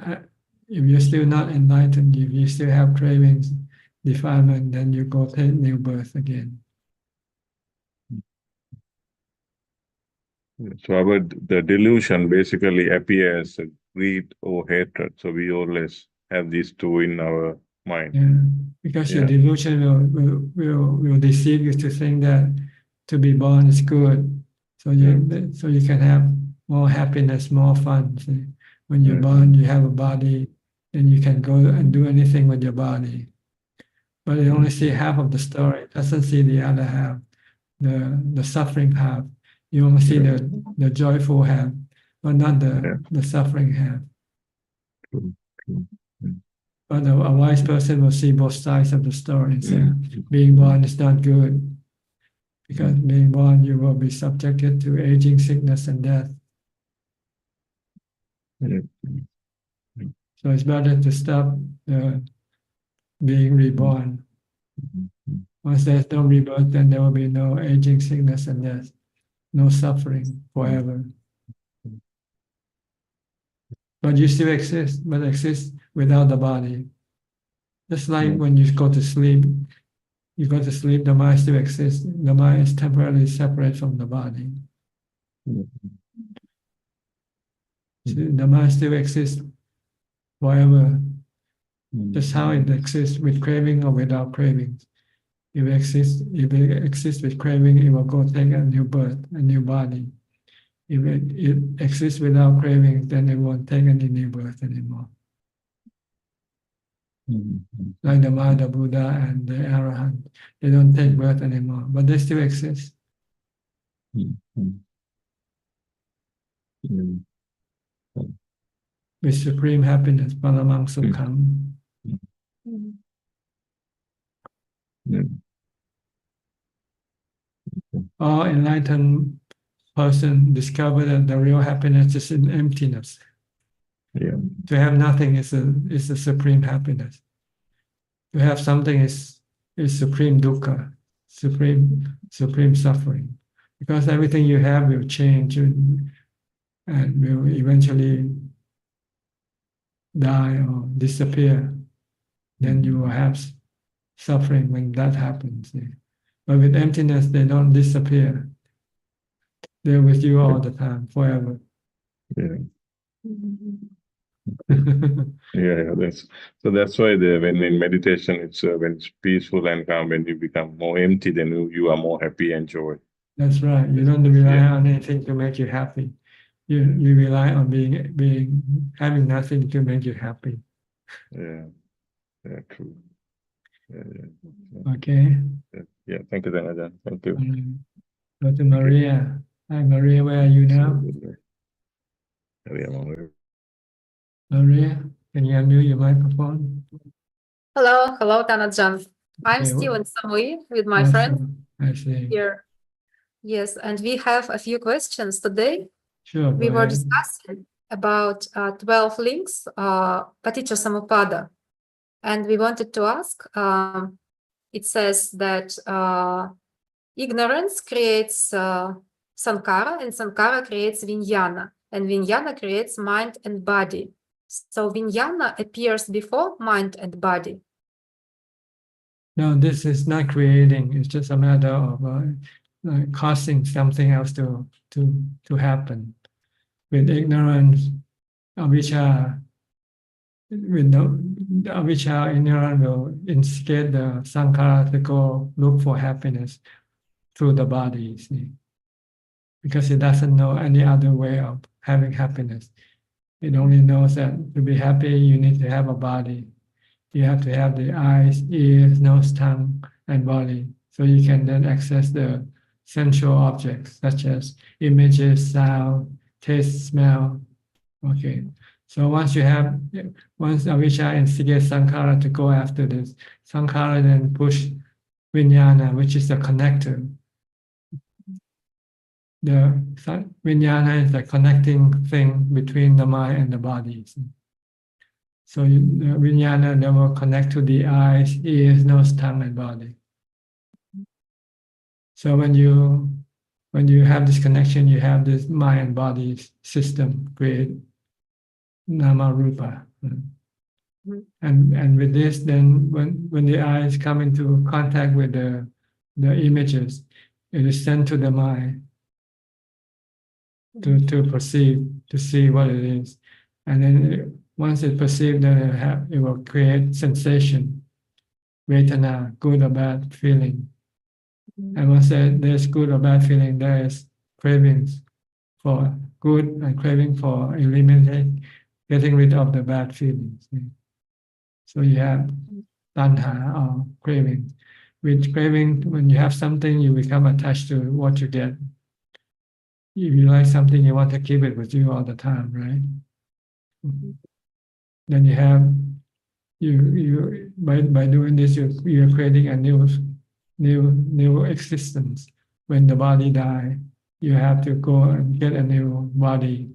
if you're still not enlightened, if you still have cravings, defilement, then you go take new birth again. So the delusion basically appears greed or hatred. So we always have these two in our mind. Yeah, because your delusion will deceive you to think that to be born is good. So you can have more happiness, more fun. See? When you're born, you have a body, and you can go and do anything with your body. But it only see half of the story. It doesn't see the other half, the suffering half. You only see the joyful half, but not the suffering half. But a wise person will see both sides of the story and say, being born is not good. Because being born, you will be subjected to aging, sickness, and death. So it's better to stop being reborn. Once there's no rebirth, then there will be no aging, sickness, and death, no suffering forever. But you still exist, but exist without the body. Just like when you go to sleep, the mind still exists. The mind is temporarily separate from the body. So the mind still exists forever. Just how it exists with craving or without cravings. If it exists with craving, it will go take a new birth, a new body. If it exists without craving, then it won't take any new birth anymore. Like the Mother Buddha and the Arahant, they don't take birth anymore, but they still exist. With supreme happiness, paramang sukham. All enlightened person discover that the real happiness is in emptiness. To have nothing is a supreme happiness. To have something is supreme dukkha, supreme suffering. Because everything you have will change and will eventually die or disappear. Then you will have suffering when that happens. But with emptiness, they don't disappear. They're with you all the time, forever. That's why when in meditation, it's when it's peaceful and calm. When you become more empty, then you are more happy and joy. That's right. You don't rely on anything to make you happy. You rely on having nothing to make you happy. True. Okay. Thank you, Ajaan. Thank you. Go to Maria. Hi, Maria. Where are you now? Maria, can you unmute your microphone? Hello, Ajaan. I'm Okay, still in Samui with my friend I see. here. Yes, and we have a few questions today. Sure. We were discussing about 12 links, Paticca Samuppada, and we wanted to ask. It says that ignorance creates sankhara, and sankhara creates vijnana, and vijnana creates mind and body. So vijnana appears before mind and body. No, this is not creating. It's just a matter of causing something else to happen. With ignorance, avijja, ignorance will instigate the sankhara to go look for happiness through the body, you see. Because it doesn't know any other way of having happiness. It only knows that to be happy, you need to have a body. you have to have the eyes, ears, nose, tongue, and body. So you can then access the sensual objects such as images, sound, taste, smell. Okay. So once avijja instigates sankhara to go after this, sankhara then push vijnana, which is the connector. The vijnana is the connecting thing between the mind and the body. So the vijnana then will connect to the eyes, ears, nose, tongue, and body. So when you have this connection, you have this mind and body system create nama rupa. And with this, then when the eyes come into contact with the images, it is sent to the mind to perceive, to see what it is. And then once it perceives, then it will create sensation, vedana, good or bad feeling. And once there's good or bad feeling, there is cravings for good and craving for eliminating, getting rid of the bad feelings. So you have tanha or craving. With craving, when you have something, you become attached to what you get. If you like something, you want to keep it with you all the time, right? Then you have by doing this, you're creating a new existence. When the body dies, you have to go and get a new body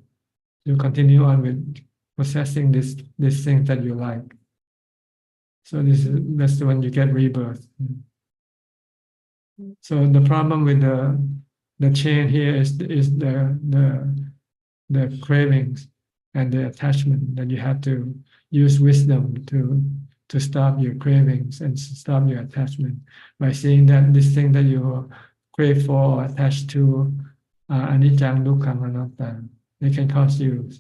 to continue on with possessing this thing that you like. So that's when you get rebirth. So the problem with the chain here is the cravings and the attachment, that you have to use wisdom to stop your cravings and stop your attachment by seeing that this thing that you crave for or attached to, anicca, dukkha, anatta, they can cause you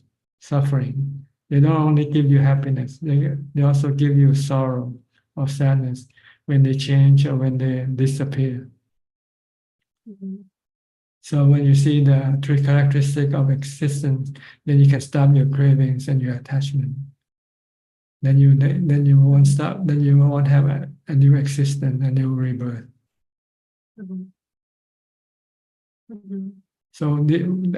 suffering. They don't only give you happiness, they also give you sorrow or sadness when they change or when they disappear. So when you see the three characteristics of existence, then you can stop your cravings and your attachment. Then you won't stop. Then you won't have a new existence, a new rebirth. So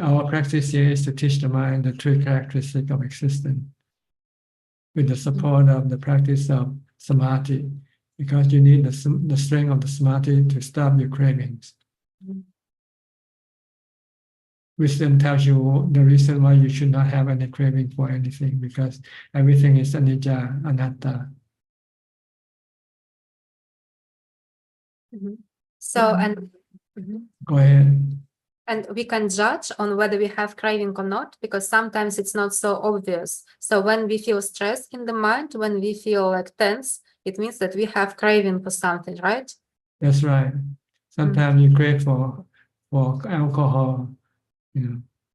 our practice here is to teach the mind the three characteristics of existence, with the support of the practice of samadhi, because you need the strength of the samadhi to stop your cravings. Wisdom tells you the reason why you should not have any craving for anything, because everything is anicca, anatta. So, Go ahead. And we can judge on whether we have craving or not, because sometimes it's not so obvious. So when we feel stress in the mind, when we feel like tense, it means that we have craving for something, right? That's right. Sometimes you crave for alcohol,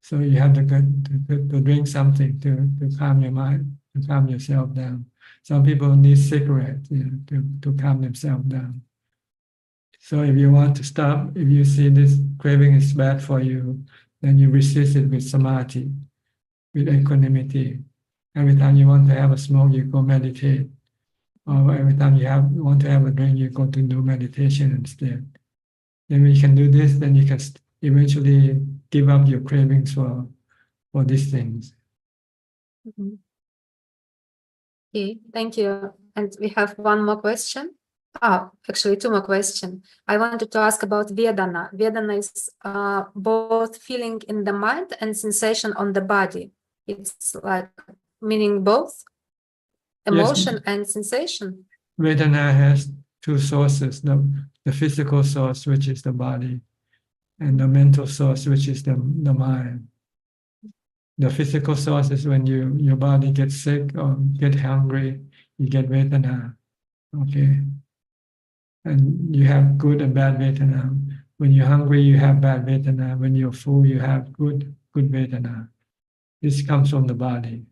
so you have to drink something to calm your mind, to calm yourself down. Some people need cigarettes, to calm themselves down. So if you want to stop, if you see this craving is bad for you, then you resist it with samadhi, with equanimity. Every time you want to have a smoke, you go meditate. Or every time you want to have a drink, you go to do meditation instead. Then when you can do this, then you can eventually give up your cravings for these things. Okay, thank you. And we have one more question. Actually, two more questions. I wanted to ask about Vedana. Vedana is both feeling in the mind and sensation on the body. It's like meaning both emotion and sensation. Vedana has two sources, the physical source, which is the body, and the mental source, which is the mind. The physical source is when your body gets sick or get hungry, you get Vedana. Okay. And you have good and bad Vedana. When you're hungry, you have bad Vedana. When you're full, you have good Vedana. This comes from the body.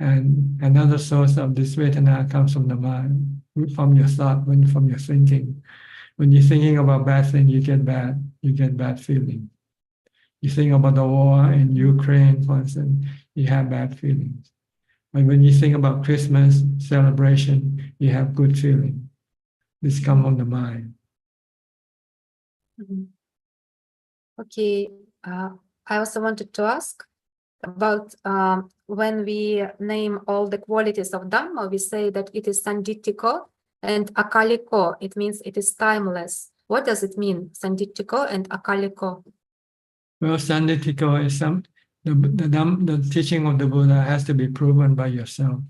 And another source of this Vedana comes from the mind, from your thought, from your thinking. When you're thinking about bad things, you get bad feelings. You think about the war in Ukraine, for instance, you have bad feelings. But when you think about Christmas celebration, you have good feeling. This come on the mind. Okay, I also wanted to ask about when we name all the qualities of Dhamma, we say that it is sanditiko and akaliko. It means it is timeless. What does it mean, sanditiko and akaliko? Well, sanditiko is the teaching of the Buddha has to be proven by yourself.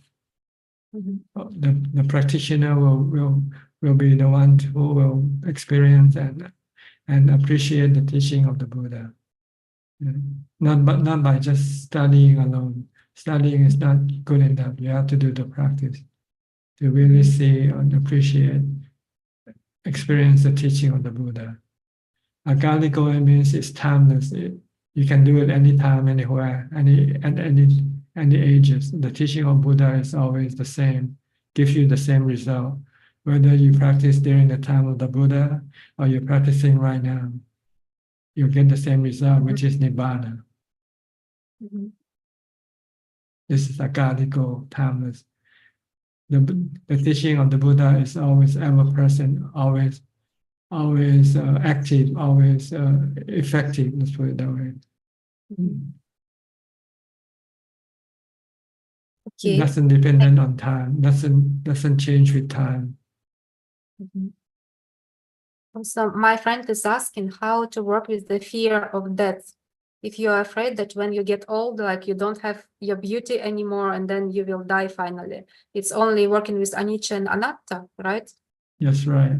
The practitioner will be the one who will experience and appreciate the teaching of the Buddha. Not by just studying alone. Studying is not good enough. You have to do the practice to really see and appreciate, experience the teaching of the Buddha. Akaliko means it's timeless. You can do it anytime, anywhere, any ages. The teaching of Buddha is always the same, gives you the same result. Whether you practice during the time of the Buddha or you're practicing right now, you'll get the same result, which is Nibbana. This is akaliko, timeless. The teaching of the Buddha is always ever present, always active, always effective. Let's put it that way. Okay. It doesn't depend on time. Doesn't change with time. Also, my friend is asking how to work with the fear of death. If you are afraid that when you get old, like you don't have your beauty anymore and then you will die finally. It's only working with anicca and anatta, right? That's right.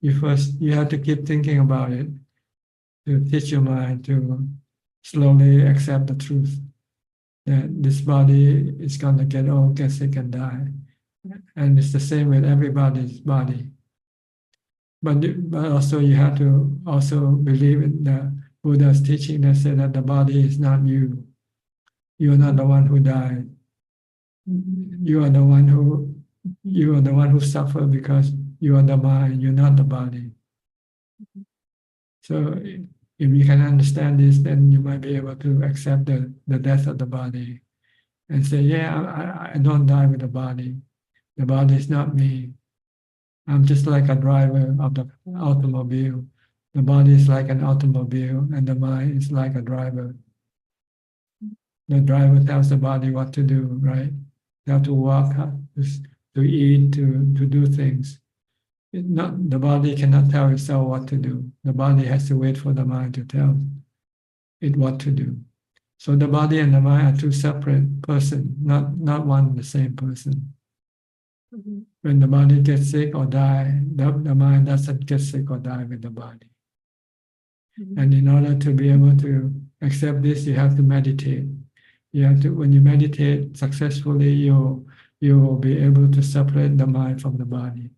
You have to keep thinking about it to teach your mind to slowly accept the truth that this body is gonna get old, get sick, and die. And it's the same with everybody's body. But also you have to also believe in the Buddha's teaching that said that the body is not you. You are not the one who died. You are the one who suffered because you are the mind, you're not the body. So if you can understand this, then you might be able to accept the death of the body and say, yeah, I don't die with the body. The body is not me. I'm just like a driver of the automobile. The body is like an automobile and the mind is like a driver. The driver tells the body what to do, right? You have to walk, to eat, to do things. The body cannot tell itself what to do. The body has to wait for the mind to tell it what to do. So the body and the mind are two separate persons, not one and the same person. When the body gets sick or die, the mind doesn't get sick or die with the body. And in order to be able to accept this, you have to meditate. You have to, when you meditate successfully, you will be able to separate the mind from the body.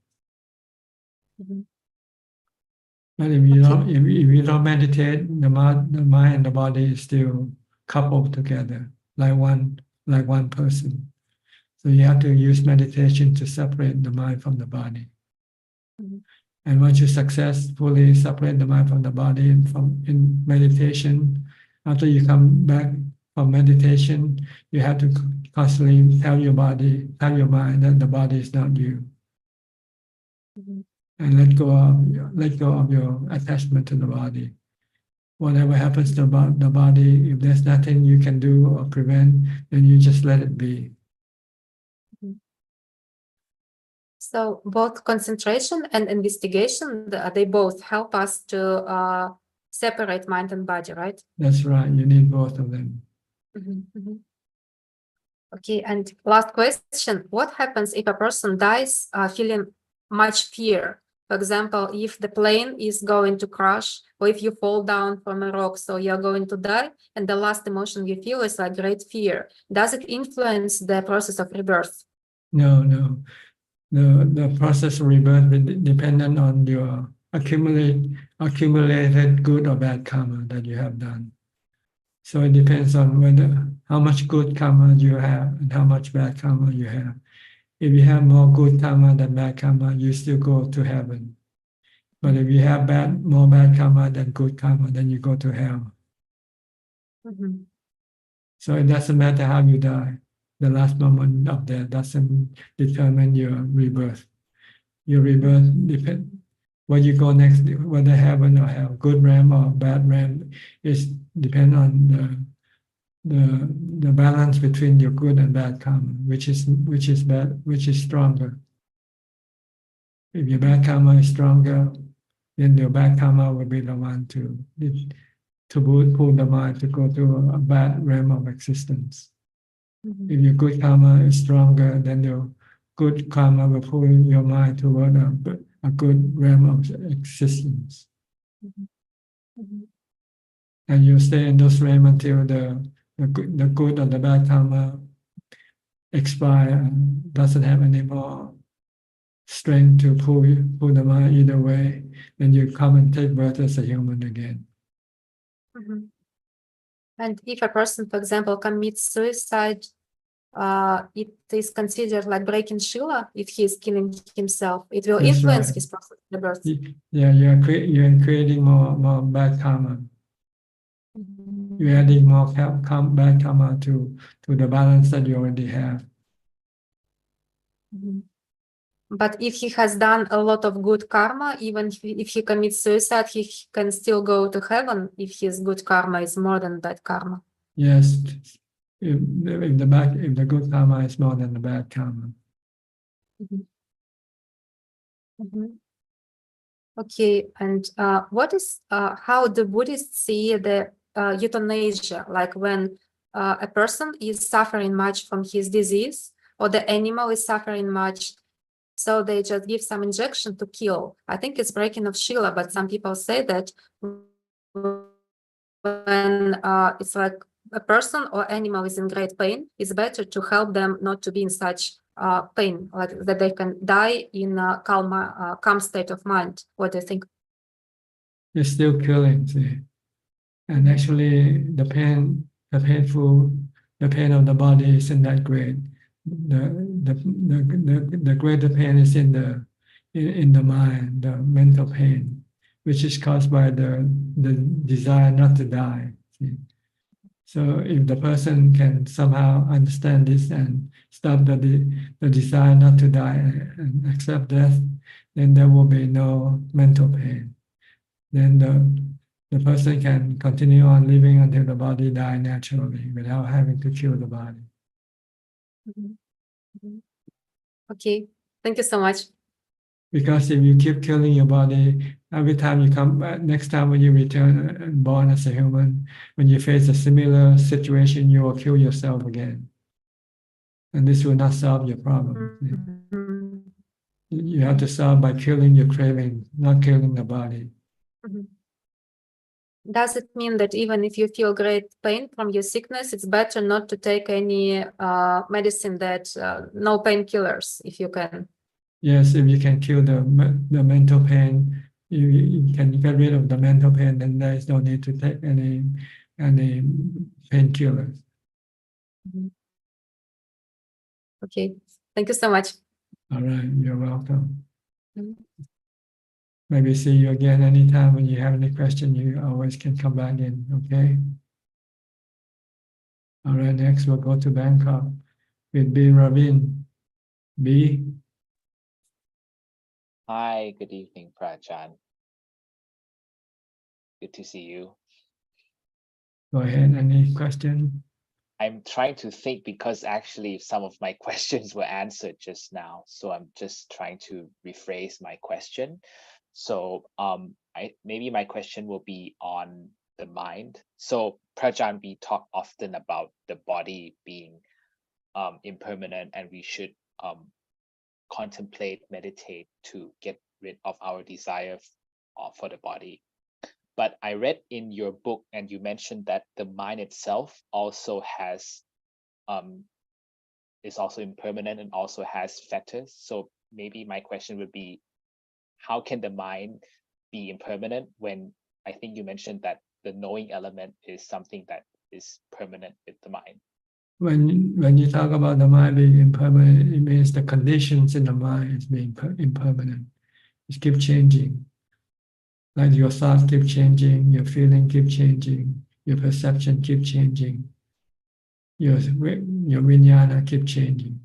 But if you don't meditate, the mind and the body is still coupled together, like one person. So you have to use meditation to separate the mind from the body. And once you successfully separate the mind from the body in meditation, after you come back from meditation, you have to constantly tell your mind that the body is not you. And let go of your attachment to the body. Whatever happens to the body, if there's nothing you can do or prevent, then you just let it be. So both concentration and investigation, they both help us to separate mind and body, right? That's right. You need both of them. Okay, and last question. What happens if a person dies feeling much fear? For example, if the plane is going to crash, or if you fall down from a rock, so you're going to die, and the last emotion you feel is like great fear. Does it influence the process of rebirth? No. The process of rebirth is dependent on your accumulated good or bad karma that you have done. So it depends on how much good karma you have and how much bad karma you have. If you have more good karma than bad karma, you still go to heaven. But if you have more bad karma than good karma, then you go to hell. So it doesn't matter how you die. the last moment of death doesn't determine your rebirth. Your rebirth depend where you go next, whether heaven or hell, good realm or bad realm, is depend on the balance between your good and bad karma, which is stronger. If your bad karma is stronger, then your bad karma will be the one to pull the mind to go to a bad realm of existence. If your good karma is stronger, then your good karma will pull your mind toward a good realm of existence. And you stay in those realms until the good or the bad karma expire and doesn't have any more strength to pull the mind either way. Then you come and take birth as a human again. And if a person, for example, commits suicide, it is considered like breaking Shila if he is killing himself. It will That's influence right. his process of the birth. Yeah, you're creating more bad karma. You're adding more bad karma to the balance that you already have. But if he has done a lot of good karma, even if he commits suicide, he can still go to heaven if his good karma is more than bad karma. Yes, if the good karma is more than the bad karma. Okay, and what is how the Buddhists see the euthanasia, like when a person is suffering much from his disease or the animal is suffering much, so they just give some injection to kill. I think it's breaking of Shila, but some people say that when it's like a person or animal is in great pain, it's better to help them not to be in such pain, like that they can die in a calm state of mind. What do you think? You're still killing, see. And actually the pain of the body isn't that great. The greater pain is in the mind, the mental pain, which is caused by the desire not to die. See? So if the person can somehow understand this and stop the desire not to die and accept death, then there will be no mental pain. Then the person can continue on living until the body dies naturally without having to kill the body. Okay, thank you so much. Because if you keep killing your body, every time you come back, next time when you return and born as a human, when you face a similar situation, you will kill yourself again. And this will not solve your problem. You have to solve by killing your craving, not killing the body. Does it mean that even if you feel great pain from your sickness, it's better not to take any medicine that no painkillers, if you can? Yes, if you can kill the mental pain, you can get rid of the mental pain, then there is no need to take any painkillers. Okay, thank you so much. All right, you're welcome. Maybe see you again anytime when you have any question. You always can come back in. Okay. All right. Next, we'll go to Bangkok with B. Ravin. B. Hi, good evening, Ajaan. Good to see you. Go ahead. Any question? I'm trying to think because actually some of my questions were answered just now. So I'm just trying to rephrase my question. So maybe my question will be on the mind. So Ajaan, we talk often about the body being impermanent, and we should contemplate, meditate to get rid of our desire for the body. But I read in your book, and you mentioned that the mind itself also has is also impermanent and also has fetters. So maybe my question would be, how can the mind be impermanent when I think you mentioned that the knowing element is something that is permanent with the mind? When you talk about the mind being impermanent, it means the conditions in the mind is being impermanent. It keeps changing. Like your thoughts keep changing, your feeling keep changing, your perception keep changing. your vijnana keep changing,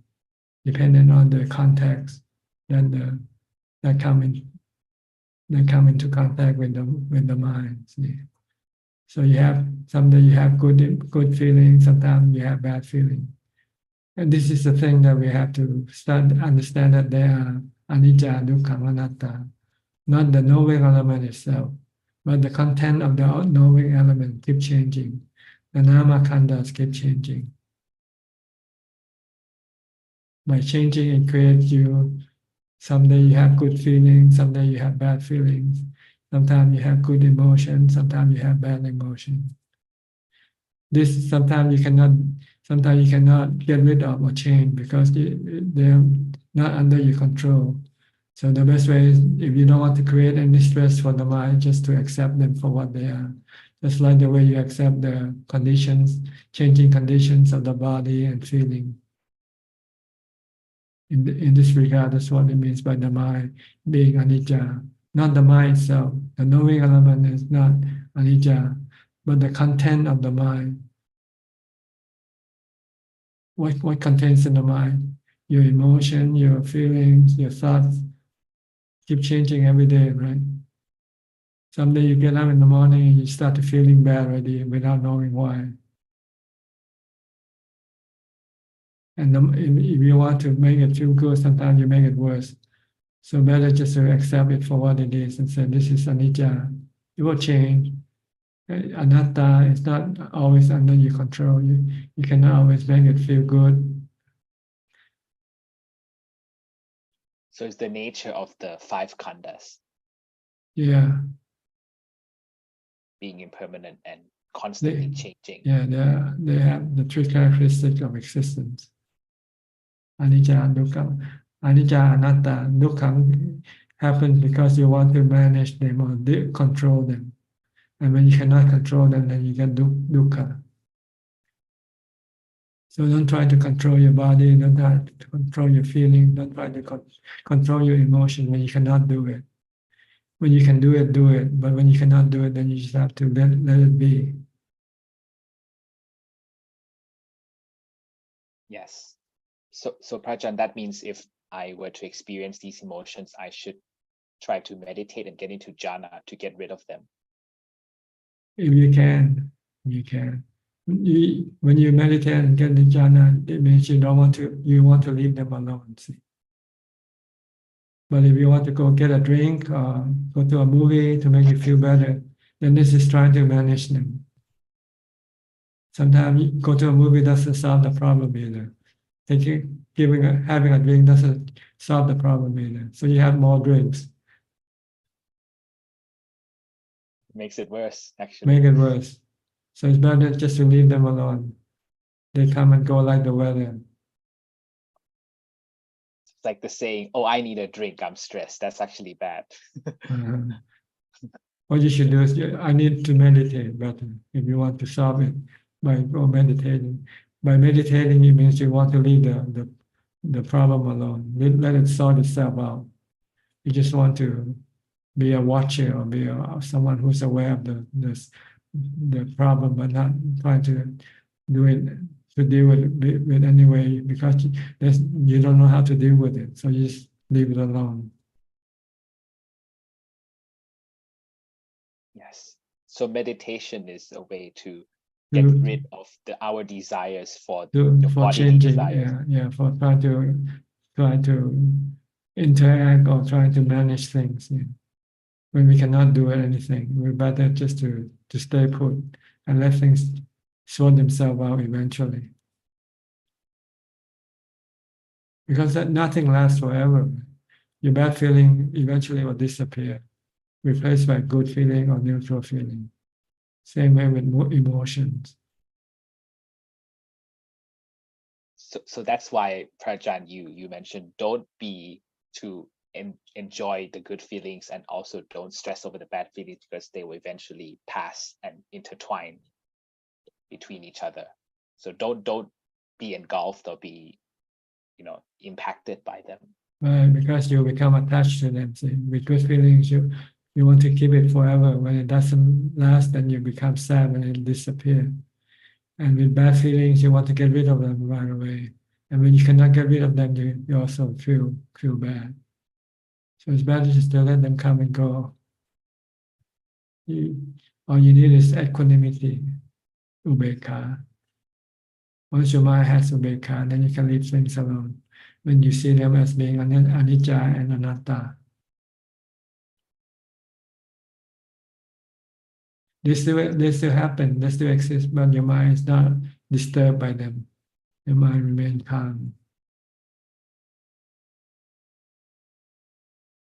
depending on the context that come into contact with the mind. See? So someday you have good feeling, sometimes you have bad feeling. And this is the thing that we have to understand, that they are anicca, dukkha, anatta, not the knowing element itself, but the content of the knowing element keep changing. The nama khandas keep changing. By changing, it creates you. Someday you have good feelings, someday you have bad feelings. Sometimes you have good emotion, sometimes you have bad emotion. This sometimes you cannot get rid of or change because they're not under your control. So the best way is, if you don't want to create any stress for the mind, just to accept them for what they are. Just like the way you accept the conditions, changing conditions of the body and feeling. In this regard, that's what it means by the mind being anicca. Not the mind itself. The knowing element is not anicca, but the content of the mind. What contains in the mind? Your emotion, your feelings, your thoughts keep changing every day, right? Someday you get up in the morning and you start to feeling bad already without knowing why. And if you want to make it feel good, sometimes you make it worse. So better just to accept it for what it is and say, this is anicca. It will change. Anatta is not always under your control. You cannot always make it feel good. So it's the nature of the 5 khandas Yeah. being impermanent and constantly changing. Yeah, they have the 3 characteristics of existence. Anicca, dukkha. Anicca, anatta, dukkha happens because you want to manage them or control them. And when you cannot control them, then you get dukkha. So don't try to control your body, don't try to control your feeling, don't try to control your emotion when you cannot do it. When you can do it, do it. But when you cannot do it, then you just have to let it be. Yes. So Prajan, that means if I were to experience these emotions, I should try to meditate and get into jhana to get rid of them. If you can, you can. When you meditate and get the jhana, it means you want to leave them alone. See? But if you want to go get a drink or go to a movie to make you feel better, then this is trying to manage them. Sometimes go to a movie doesn't solve the problem either. Having a drink doesn't solve the problem either. So you have more drinks. Makes it worse, actually. Make it worse. So it's better just to leave them alone. They come and go like the weather. It's like the saying, oh, I need a drink, I'm stressed. That's actually bad. What you should do is, I need to meditate better if you want to solve it by meditating. By meditating, it means you want to leave the problem alone. Let it sort itself out. You just want to be a watcher or be someone who's aware of the problem, but not trying to do it to deal with it anyway, because you don't know how to deal with it. So you just leave it alone. Yes. So meditation is a way to get rid of our desires for bodily changing, desires. for trying to interact or trying to manage things. Yeah. When we cannot do anything, we're better just to stay put and let things sort themselves out eventually. Because nothing lasts forever. Your bad feeling eventually will disappear, replaced by good feeling or neutral feeling. Same way with emotions. So that's why, Prajan, you mentioned don't be to enjoy the good feelings, and also don't stress over the bad feelings, because they will eventually pass and intertwine between each other. So don't be engulfed or be impacted by them. Right, because you become attached to them. See, with good feelings, you want to keep it forever. When it doesn't last, then you become sad when it disappears. And with bad feelings, you want to get rid of them right away. And when you cannot get rid of them, you also feel bad. So it's better just to let them come and go. All you need is equanimity, ubeka. Once your mind has ubeka, then you can leave things alone. When you see them as being anicca and anatta. They still happen, they still exist, but your mind is not disturbed by them. Your mind remains calm.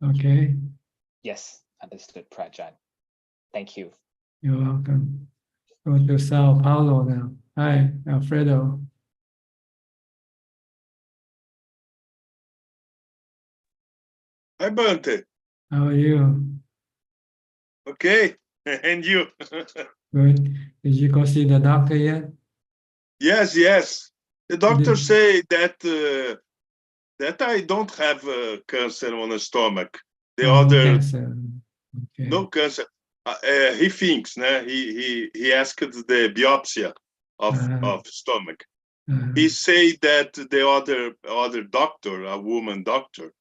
Okay, Yes, understood, Prajan. Thank you. you're welcome. Go to Sao Paulo now. Hi, Alfredo. Hi, Bante. How are you? Okay, and you? Good. Did you go see the doctor yet? Yes, yes. The doctor say that I don't have cancer on the stomach. The Oh, no other cancer. Okay. no cancer. He thinks, he asked the biopsy of stomach. He say that the other doctor, a woman doctor,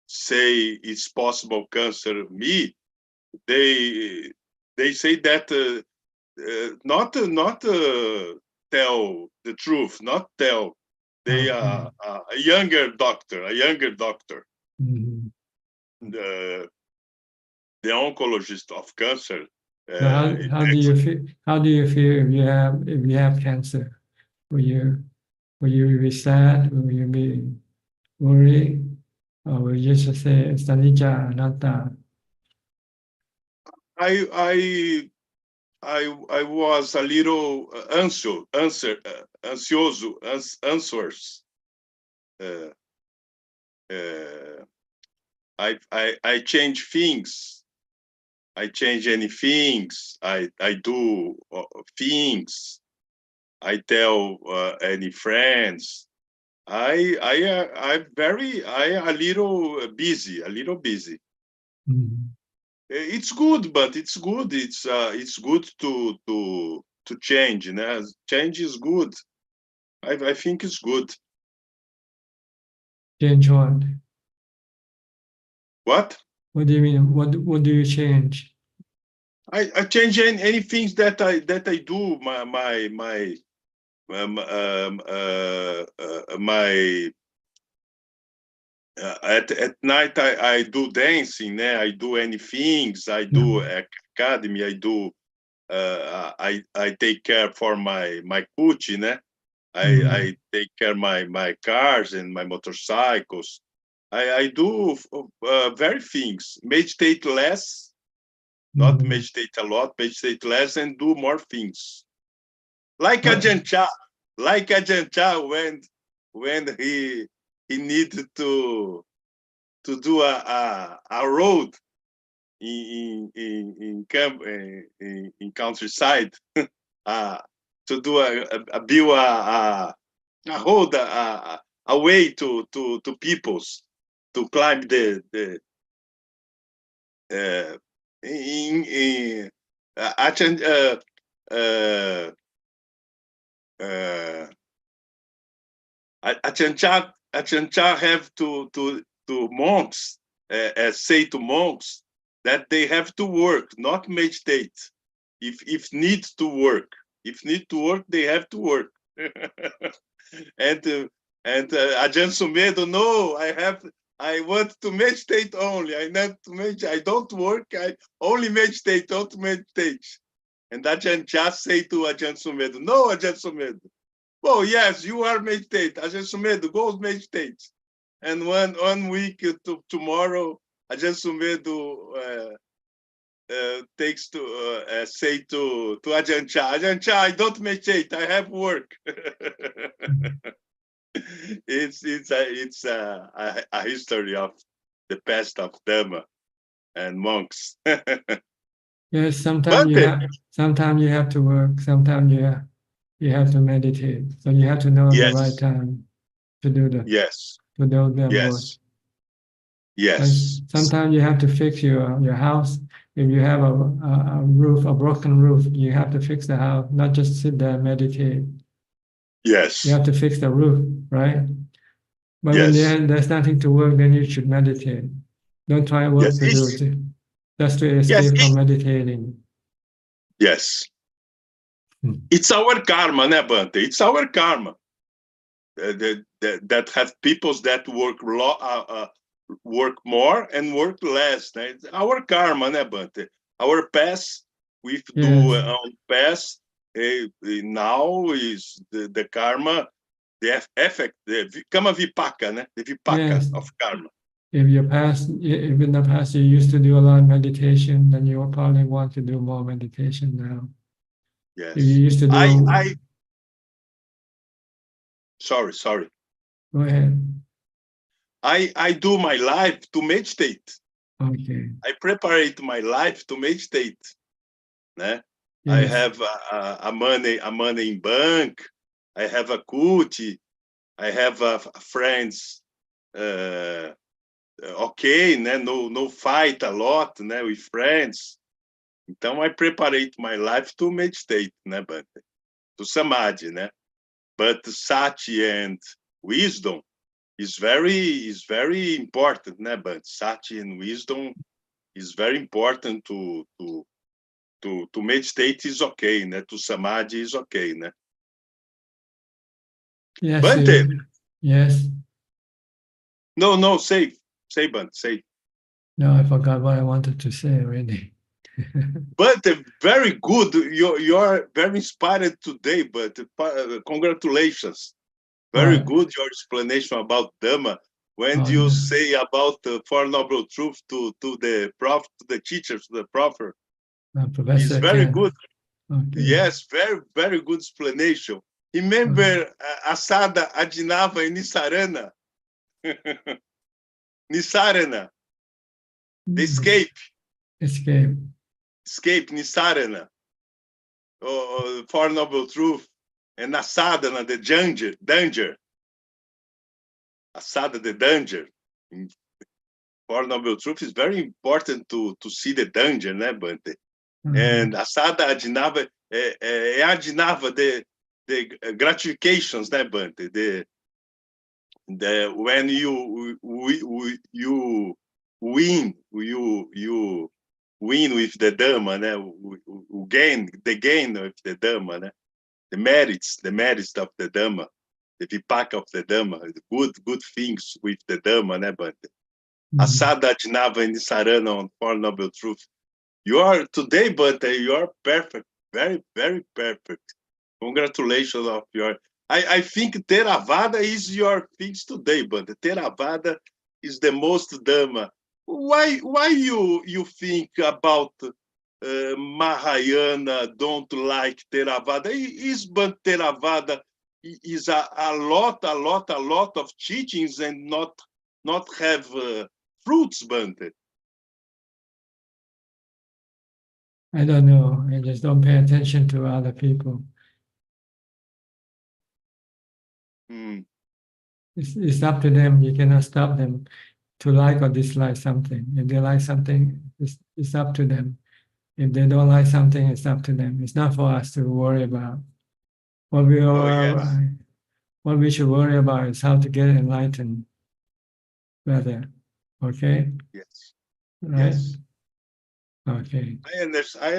say it's possible cancer. Me, they say that not tell the truth, not tell. They are a younger doctor, Mhm. The oncologist of cancer. So how do you feel? How do you feel if you have cancer? Will you be sad? Will you be worried? Or will you just say it's anicca, anatta? I was a little answers. I change things. I change any things. I do things. I tell any friends. I'm a little busy. It's good, but it's good. It's good to change. Change is good. I think it's good. Change what? What? What do you mean? What do you change? I change any things that I do. At night I do dancing. I do any things. I do academy. I do. I take care for my cutie. I take care my cars and my motorcycles. I do very things. Meditate less. Not meditate a lot, meditate less, and do more things. Like Ajaan Chah, when he needed to do a road in countryside, to do build a road, a way to peoples to climb the Ajaan Chah have to monks say to monks that they have to work, not meditate. If need to work, they have to work. and Ajahn Sumedho, no, I want to meditate only. I not to meditate. I don't work. I only meditate. Don't meditate. And Ajahn just say to Ajahn Sumedho, no, Ajahn Sumedho. Oh yes, you are meditate. Ajahn Sumedho, go meditate. And one week to tomorrow, Ajahn Sumedho takes to say to Ajahn Chah, I don't meditate. I have work. It's a history of the past of Dhamma and monks. Yes, sometimes you have to work. Sometimes you have to meditate. So you have to know the right time to do them. Yes. To do them both. Yes. Sometimes you have to fix your house. If you have a broken roof, you have to fix the house, not just sit there and meditate. Yes. You have to fix the roof, right? But when there's nothing to work, then you should meditate. Don't try work Yes, to do just to escape from meditating. Yes. It's our karma, né, Bante? It's our karma. That have peoples that work more and work less. Né? It's our karma, né, Bante? Our past, we do on past. Now is the karma, the effect, the kama vipaka, né? The vipaka of karma. If in the past you used to do a lot of meditation, then you will probably want to do more meditation now. Yes. If you used to do Sorry. Go ahead. I do my life to meditate. Okay. I preparate my life to meditate. Né? Yes. I have a money in bank. I have a kuti. I have friends. Okay, né? No fight a lot, né? With friends. Então I preparate my life to meditate, né, Bante? To samadhi, né? But sati and wisdom is very important, né, Bante? Sati and wisdom is very important to meditate is okay, né? To samadhi is okay, né? Yes. Bante. Yes. No, say, Bante, say. No, I forgot what I wanted to say already. But very good. You're very inspired today, but congratulations. Very good your explanation about Dhamma. When you say about the Four Noble Truth to the prophet, to the teacher, to the prophet, it's very good. Okay. Yes, very good explanation. Remember Asada, Adinava, and Nisarana. Nisarana. The escape. Escape, Nisarana. Four Noble Truth. And Asadana, the danger. Asada, the danger. Four Noble Truth is very important to see the danger, né, Bante? And Asada Adinava, Adinava, the gratifications, né, Bante? When you win with the Dhamma, né? Gain with the Dhamma, né? The merits of the Dhamma, the vipaka of the Dhamma, good things with the Dhamma, né, Bante? Asada Adinava and Sarana on Four Noble Truth. You are today, Bante, you are perfect, very perfect. Congratulations of your. I think Theravada is your things today, but Theravada is the most Dhamma. Why you think about Mahayana don't like Theravada? But Theravada is a lot of teachings and not have fruits, Bante. I don't know. I just don't pay attention to other people. It's up to them. You cannot stop them to like or dislike something. If they like something, it's up to them. If they don't like something, it's up to them. It's not for us to worry about. What we should worry about is how to get enlightened better. Okay? Yes. Right? Yes. Okay. I understand. I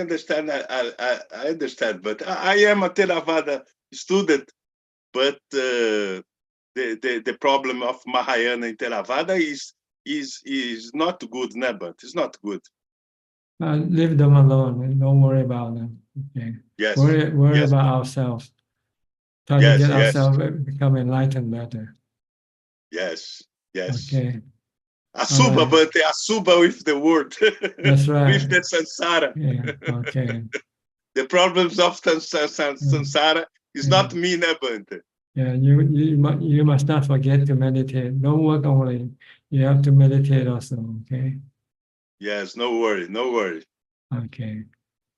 understand, but I am a Theravada student. But the problem of Mahayana and Theravada is not good, but it's not good. Leave them alone and don't worry about them. Okay. Yes. Worry yes. about ourselves. Try to get ourselves become enlightened better. Yes. Okay. Asuba, right. but Asuba with the word. That's right. With the samsara. Yeah. Okay. The problems of samsara is not me, Bante. Yeah, you must not forget to meditate. Don't work only. You have to meditate also, okay? Yes, no worry. Okay.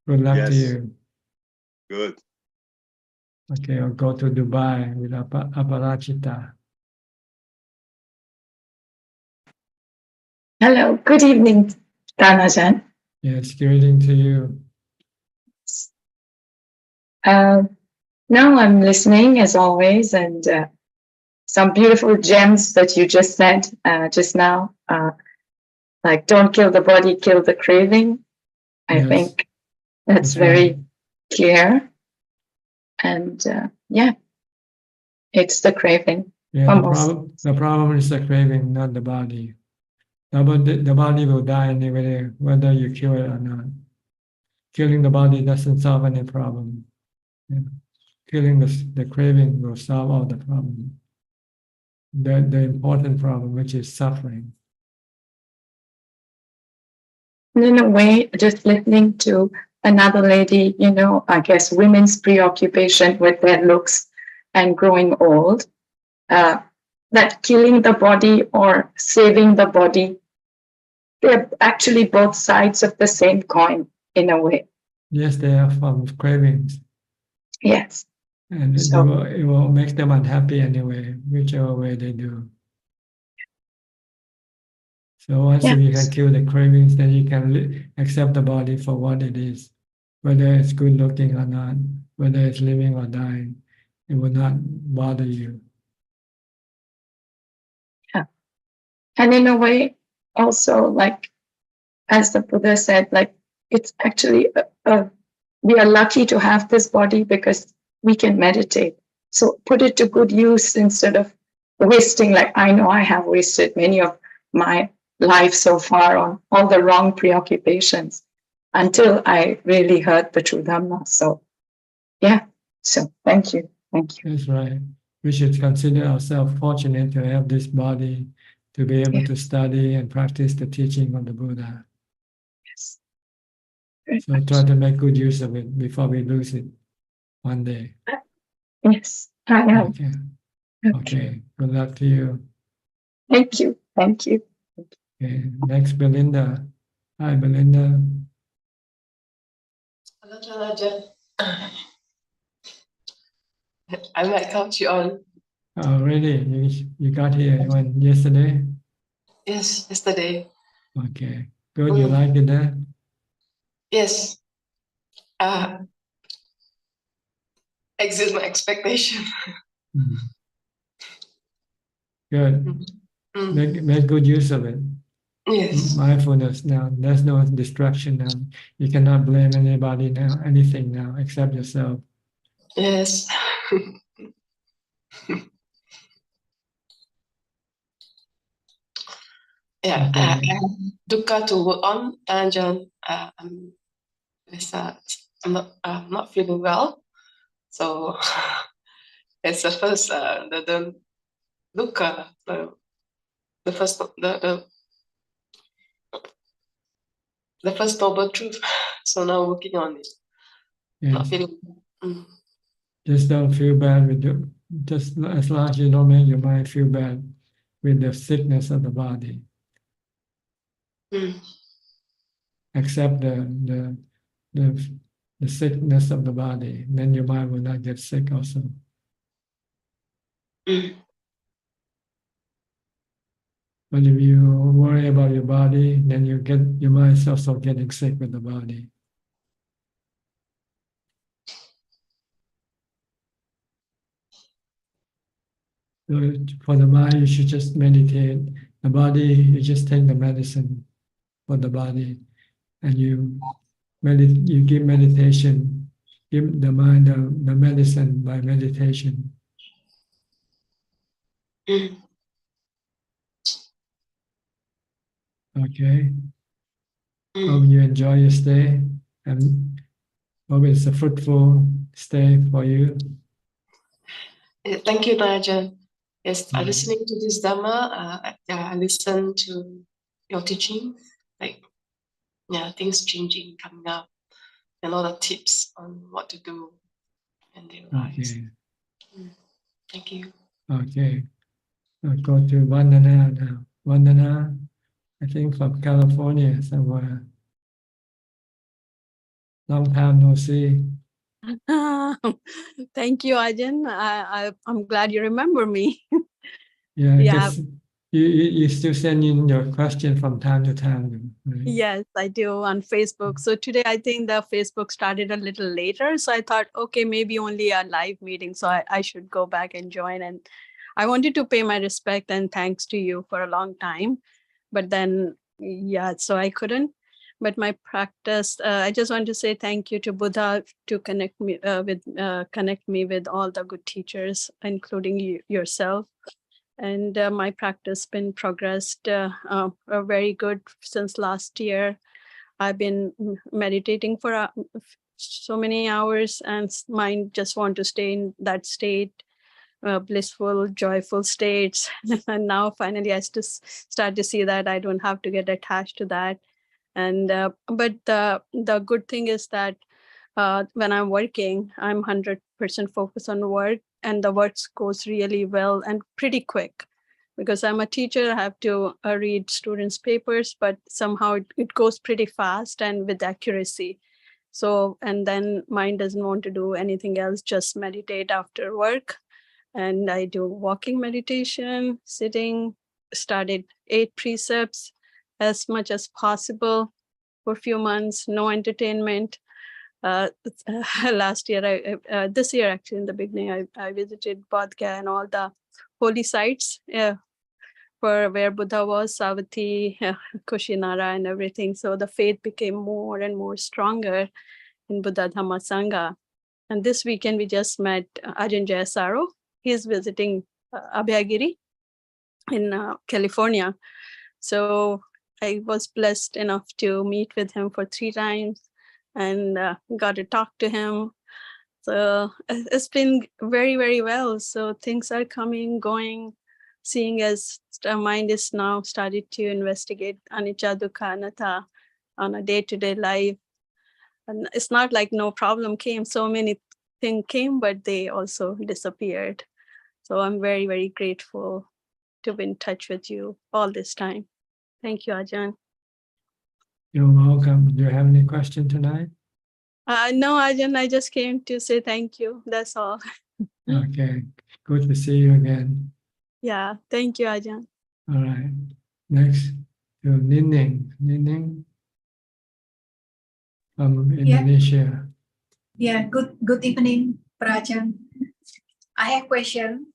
Good luck to you. Good. Okay, I'll go to Dubai with Aparachita. Hello, good evening, Ajaan. Yes, greeting to you. Now I'm listening as always, and some beautiful gems that you just said just now, like don't kill the body, kill the craving. I Yes, think that's very clear. And yeah, it's the craving. Yeah, Almost. the problem is the craving, not the body. The body will die anyway, whether you kill it or not. Killing the body doesn't solve any problem. Yeah. Killing the craving will solve all the problem. The important problem, which is suffering. And in a way, just listening to another lady, you know, I guess women's preoccupation with their looks and growing old, that killing the body or saving the body, they're actually both sides of the same coin in a way. Yes, they are from cravings. Yes. And it will make them unhappy anyway, whichever way they do. So once you can kill the cravings, then you can accept the body for what it is, whether it's good looking or not, whether it's living or dying, it will not bother you. Yeah. And in a way, also, like, as the Buddha said, like, it's actually, we are lucky to have this body because we can meditate. So put it to good use instead of wasting, like I know I have wasted many of my life so far on all the wrong preoccupations until I really heard the true Dhamma. So yeah, so thank you. Thank you. That's right. We should consider ourselves fortunate to have this body to be able to study and practice the teaching of the Buddha. Yes. So try to make good use of it before we lose it one day. Yes, I am. Okay. Okay. Good luck to you. Thank you. Thank you. Okay. Next, Belinda. Hi, Belinda. Hello, Ajaan. I might count you on. Oh, really? You got here when yesterday? Yes, yesterday. Okay. Good. You like it there? Yes. Exceed my expectation. Good. Make good use of it. Yes. Mindfulness now. There's no distraction now. You cannot blame anybody now, anything now, except yourself. Yes. Yeah, Okay. I have dukkha to work on, Ajaan. I'm not feeling well, so it's the first the dukkha, the first the first noble truth. So now working on it. Not Yes. feeling. Just don't feel bad with you. Just as long as you don't make your mind feel bad with the sickness of the body. Accept the sickness of the body, then your mind will not get sick also. But if you worry about your body, then your mind is also getting sick with the body. So for the mind, you should just meditate. The body, you just take the medicine for the body, and you give meditation, give the mind the medicine by meditation. Okay. Hope you enjoy your stay, and hope it's a fruitful stay for you. Thank you, Ajaan. Yes, I'm listening to this Dhamma. I listen to your teaching, like things changing, coming up, and all the tips on what to do in their lives. Okay. Thank you. Okay. I'll go to Vandana now. Vandana, I think from California somewhere. Long time no see. Thank you, Ajaan. I'm glad you remember me. Yeah, Yeah. You still send in your question from time to time, right? Yes, I do on Facebook. So today I think the Facebook started a little later. So I thought, okay, maybe only a live meeting. So I should go back and join. And I wanted to pay my respect and thanks to you for a long time. But then, yeah, so I couldn't. But my practice, I just want to say thank you to Buddha to connect me with all the good teachers, including yourself. And my practice been progressed very good since last year. I've been meditating for so many hours, and mind just want to stay in that state, blissful, joyful states. And now finally I just start to see that I don't have to get attached to that. And but the good thing is that when I'm working, I'm 100% focused on work, and the work goes really well and pretty quick. Because I'm a teacher, I have to read students' papers, but somehow it goes pretty fast and with accuracy. So, and then mind doesn't want to do anything else, just meditate after work. And I do walking meditation, sitting, started 8 precepts as much as possible for a few months, no entertainment. Last year, this year actually in the beginning, I visited Bodh Gaya and all the holy sites for where Buddha was, Savatthi, Kushinara and everything. So the faith became more and more stronger in Buddha Dhamma Sangha. And this weekend we just met Ajaan Jayasaro. He's visiting Abhayagiri in California. So I was blessed enough to meet with him for 3 times and got to talk to him. So it's been very, very well. So things are coming, going, seeing as our mind is now started to investigate anicca, dukkha, anatta on a day-to-day life. And it's not like no problem came. So many things came, but they also disappeared. So I'm very, very grateful to be in touch with you all this time. Thank you, Ajaan. You're welcome. Do you have any question tonight? No, Ajaan, I just came to say thank you. That's all. Okay, good to see you again. Yeah, thank you, Ajaan. All right, next to Nining. Nining from Indonesia. Yeah, good evening, Prajan. I have a question.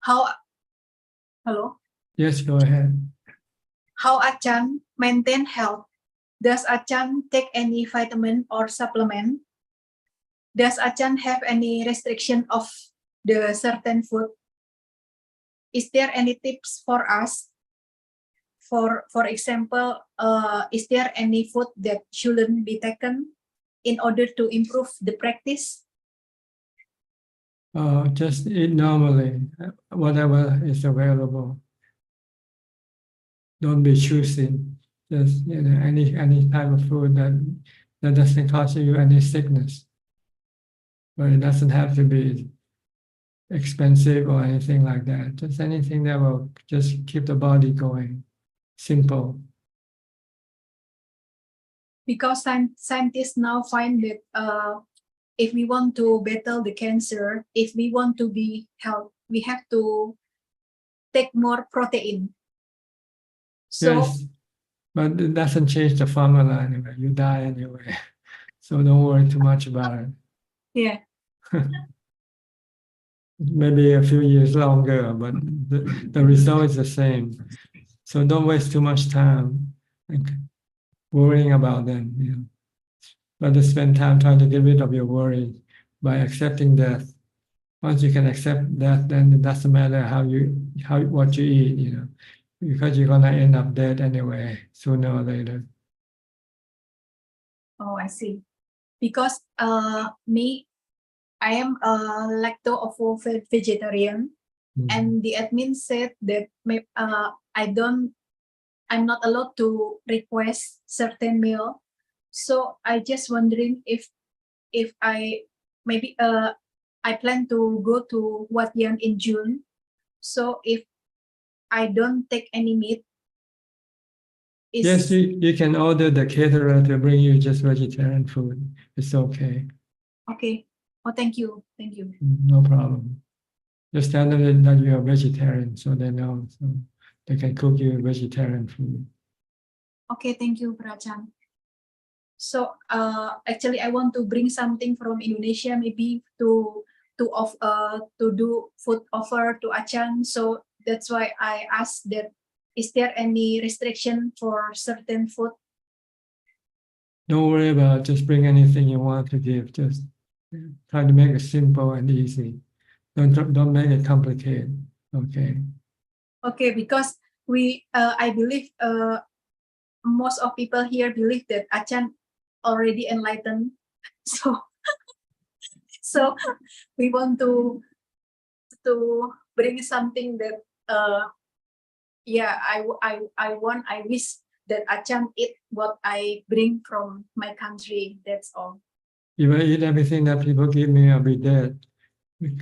Hello? Yes, go ahead. How Ajahn maintain health? Does Ajahn take any vitamin or supplement? Does Ajahn have any restriction of the certain food? Is there any tips for us? For example, is there any food that shouldn't be taken in order to improve the practice? Just eat normally, whatever is available. Don't be choosy. Just any type of food that doesn't cause you any sickness. But it doesn't have to be expensive or anything like that. Just anything that will just keep the body going. Simple. Because scientists now find that if we want to battle the cancer, if we want to be healthy, we have to take more protein. So, yes, but it doesn't change the formula anyway. You die anyway. So don't worry too much about it. yeah. Maybe a few years longer, but the result is the same. So don't waste too much time worrying about them. You know. But to spend time trying to get rid of your worry by accepting death. Once you can accept death, then it doesn't matter what you eat, you know, because you're gonna end up dead anyway, sooner or later. Oh, I see. Because I am a lacto-ovo vegetarian, and the admin said that I'm not allowed to request certain meal. So I just wondering if I plan to go to Wat Yan in June. So if I don't take any meat, yes, you can order the caterer to bring you just vegetarian food. It's okay. Okay. Oh, thank you. Thank you. No problem. Just tell them that you're a vegetarian, so they know. So they can cook you vegetarian food. Okay, thank you, Ajaan. So actually, I want to bring something from Indonesia, maybe to do food offer to Ajaan. So that's why I asked that: is there any restriction for certain food? Don't worry about it, just bring anything you want to give. Just try to make it simple and easy. Don't make it complicated. Okay. Okay, because I believe most of people here believe that Ajaan already enlightened. So we want to bring something that I wish that Ajaan eat what I bring from my country. That's all. If I eat everything that people give me, I'll be dead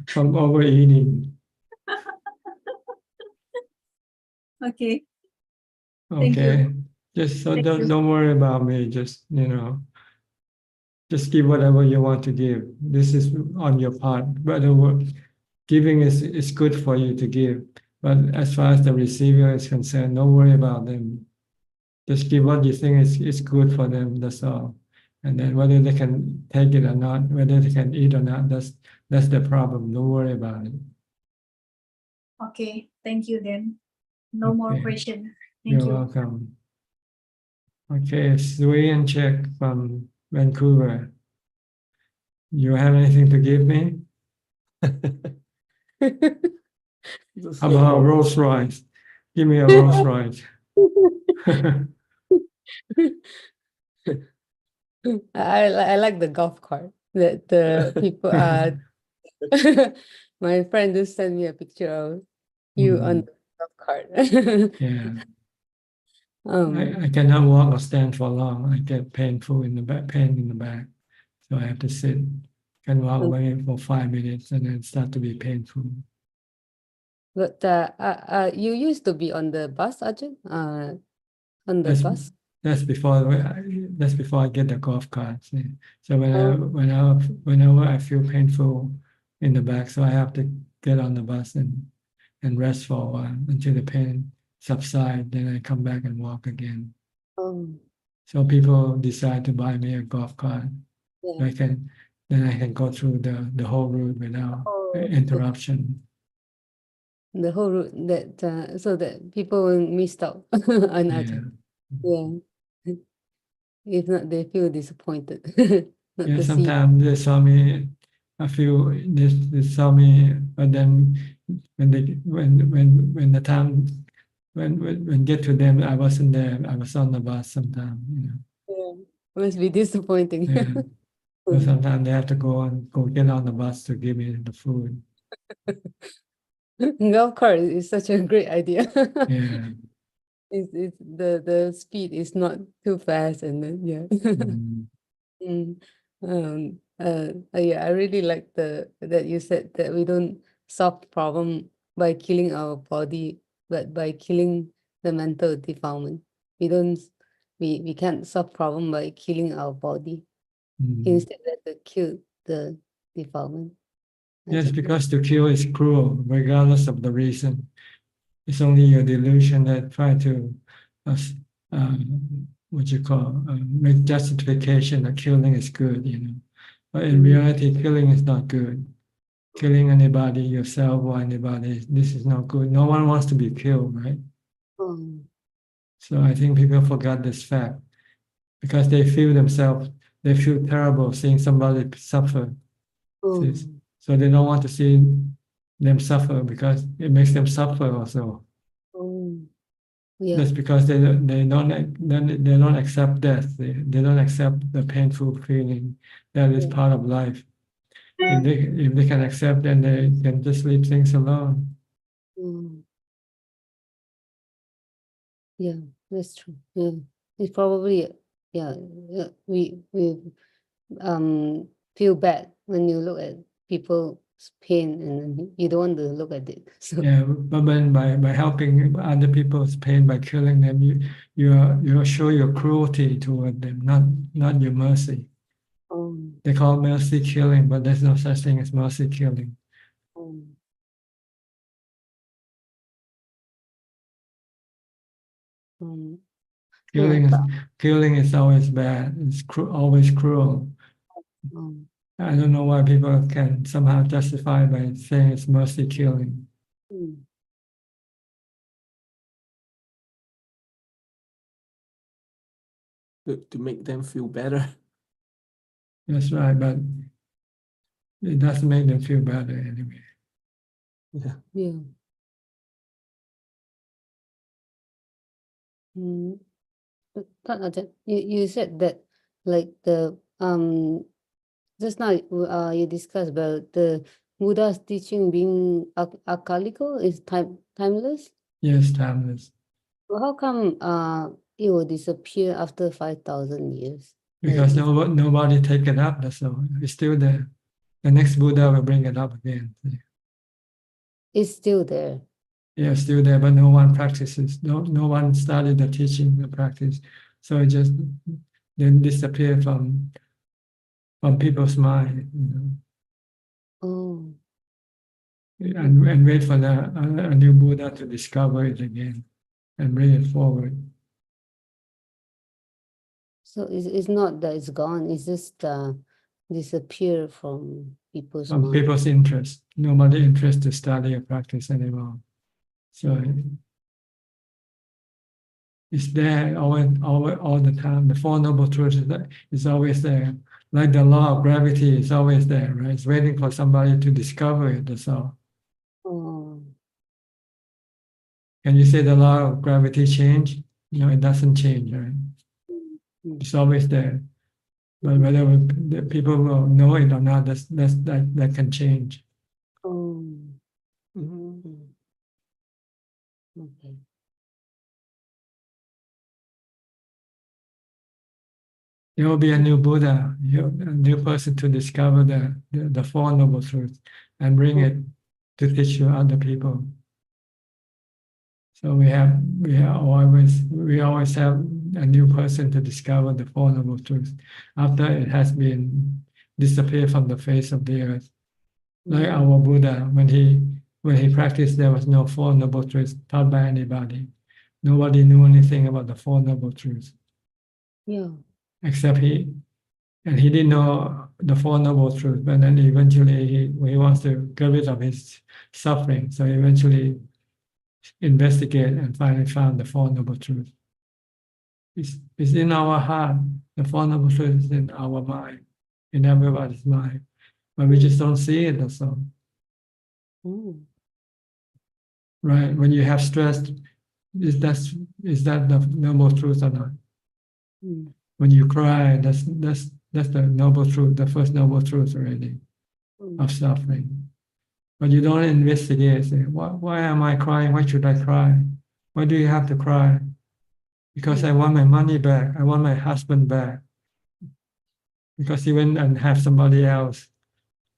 from overeating. Okay. Thank Okay. you. Just so Thank you. don't worry about me. Just just give whatever you want to give. This is on your part. But giving is good for you to give. But as far as the receiver is concerned, don't worry about them. Just give what you think is good for them. That's all. And then whether they can take it or not, whether they can eat or not, that's the problem. Don't worry about it. Okay. Thank you then. No more Okay. question. You're Thank you. welcome. Okay, Sui and Czech from Vancouver. You have anything to give me? How about a Rolls Royce? Give me a Rolls Royce. I like the golf cart that the people my friend just sent me a picture of you on the golf cart. Yeah. Um, I cannot walk or stand for long. I get painful in the back, pain in the back. So I have to sit. Can walk away for 5 minutes and then start to be painful. but you used to be on the bus, Ajahn? On the bus? That's before I get the golf cart. See. So whenever I feel painful in the back, so I have to get on the bus and rest for a while until the pain subside. Then I come back and walk again. Oh, So people decide to buy me a golf cart. yeah. Then I can go through the whole route without interruption. The whole route that so that people won't miss out on Ajahn. Yeah. If not, they feel disappointed not Yeah, to see. sometimes they saw me. They saw me, but then when the time when get to them, I wasn't there. I was on the bus sometimes. Yeah. Must be disappointing. Yeah. So sometimes they have to go get on the bus to give me the food. Golf cart is such a great idea. Yeah. It's the speed is not too fast, and then yeah. Yeah, I really like that you said that we don't solve problem by killing our body, but by killing the mental defilement. We can't solve problem by killing our body. Instead, we have to kill the defilement. Yes, because to kill is cruel, regardless of the reason. It's only your delusion that try to, make justification that killing is good, But in reality, killing is not good. Killing anybody, yourself or anybody, this is not good. No one wants to be killed, right? So I think people forgot this fact because they feel terrible seeing somebody suffer. So they don't want to see them suffer because it makes them suffer also. Yeah. That's because they don't accept death. They don't accept the painful feeling that is part of life. If they can accept, then they can just leave things alone. Yeah, that's true. Yeah, it's probably we feel bad when you look at people's pain and then you don't want to look at it. So Yeah, but then by helping other people's pain by killing them, you show your cruelty toward them, not your mercy. They call mercy killing, but there's no such thing as mercy killing. Mm. Killing is always bad. It's always cruel. I don't know why people can somehow justify by saying it's mercy killing. To make them feel better. That's right, but it doesn't make them feel better anyway. Yeah. Yeah. Mm. You said that like the just now you discussed about the Buddha's teaching being akalical is timeless. Yes, timeless. Well, how come it will disappear after 5,000 years? Because nobody take it up, that's all. It's still there. The next Buddha will bring it up again. It's still there. Yeah, still there, but no one practices. No one studied the teaching, the practice. So it just then disappear from people's mind, Oh. and wait for a new Buddha to discover it again and bring it forward. So it's not that it's gone, it's just disappear from people's From mind. people's interest. Nobody interested to study or practice anymore. So it's there all the time. The Four Noble Truths is always there. Like the law of gravity is always there, right? It's waiting for somebody to discover it, that's all. Oh. Can you say the law of gravity change? No, it doesn't change, right? It's always there. But whether the people will know it or not, that can change. Oh. Okay. There will be a new Buddha, a new person to discover the Four Noble Truths and bring it to teach to other people. So we always have a new person to discover the Four Noble Truths after it has been disappeared from the face of the earth. Like our Buddha, when he practiced, there was no Four Noble Truths taught by anybody. Nobody knew anything about the Four Noble Truths. Yeah. Except he didn't know the Four Noble Truths, but then eventually he wants to get rid of his suffering. So he eventually investigate and finally found the Four Noble Truths. It's in our heart. The Four Noble Truths is in our mind, in everybody's mind. But we just don't see it, that's all. Right? When you have stress, is that the Noble Truth or not? When you cry, that's the Noble Truth, the first Noble Truth already of suffering. But you don't investigate, say, why am I crying? Why should I cry? Why do you have to cry? Because I want my money back. I want my husband back. Because he went and have somebody else.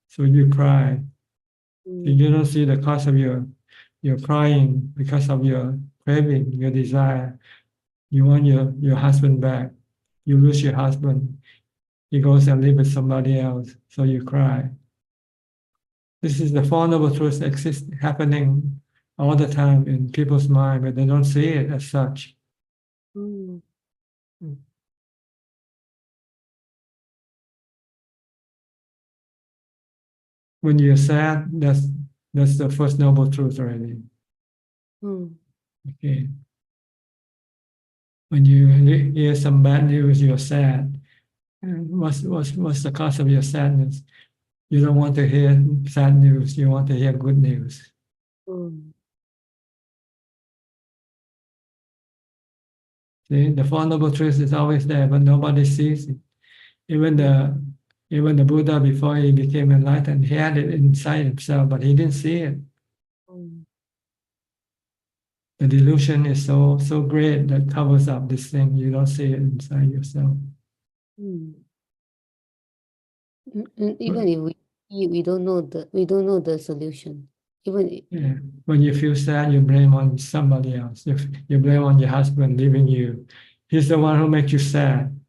So you cry. So you don't see the cause of your crying because of your craving, your desire. You want your husband back. You lose your husband. He goes and live with somebody else. So you cry. This is the Four Noble Truths happening all the time in people's mind, but they don't see it as such. When you're sad, that's the first Noble Truth already. Okay. When you hear some bad news, you're sad. And what's the cause of your sadness? You don't want to hear sad news. You want to hear good news. See, the Four Noble Truths is always there, but nobody sees it. Even the Buddha, before he became enlightened, he had it inside himself, but he didn't see it. The delusion is so great that covers up this thing. You don't see it inside yourself. Even if we don't know the solution. Yeah. When you feel sad, you blame on somebody else. If you blame on your husband leaving you, he's the one who makes you sad.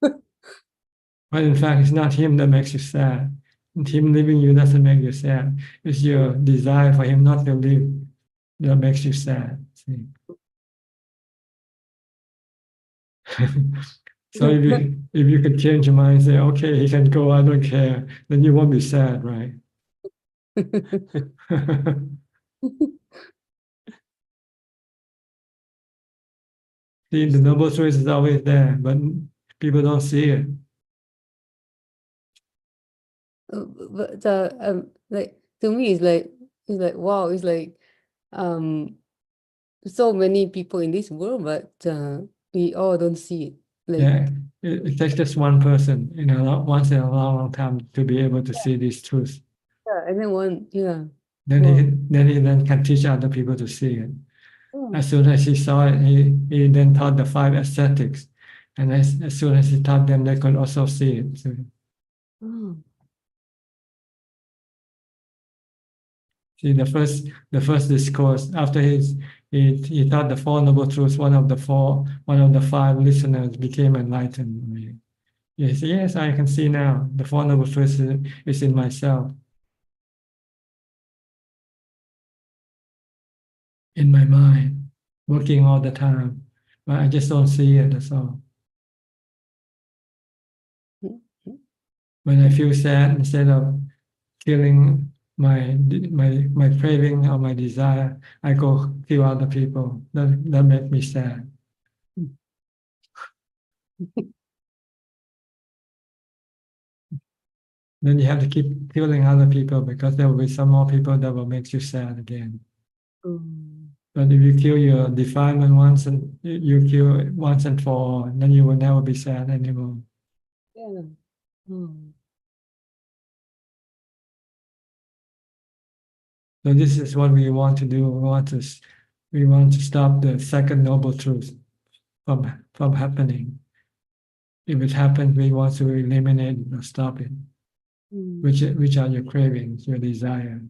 But in fact, it's not him that makes you sad. And him leaving you doesn't make you sad. It's your desire for him not to leave that makes you sad. See? So if you could change your mind and say, okay, he can go, I don't care, then you won't be sad, right? See, the noble truth is always there, but people don't see it. But like to me, it's like wow, it's like so many people in this world, but we all don't see it. Like Yeah, it takes just one person, once in a long, long time to be able to see these truths. yeah, and then one Then wow. he then can teach other people to see it. Oh. As soon as he saw it, he then taught the 5 ascetics, and as soon as he taught them, they could also see it. So, Oh. see, the first discourse after he taught the 4 noble truths, one of the 5 listeners became enlightened. Yes, yes, I can see now. The 4 noble truths is in myself, in my mind, working all the time, but I just don't see it. That's all. When I feel sad, instead of killing my craving or my desire, I go kill other people. That makes me sad. Then you have to keep killing other people, because there will be some more people that will make you sad again. But if you kill your defilement once, and you kill it once and for all, then you will never be sad anymore. Yeah. So this is what we want to do. We want to stop the second noble truth from happening. If it happens, we want to eliminate it or stop it. Which are your cravings, your desire.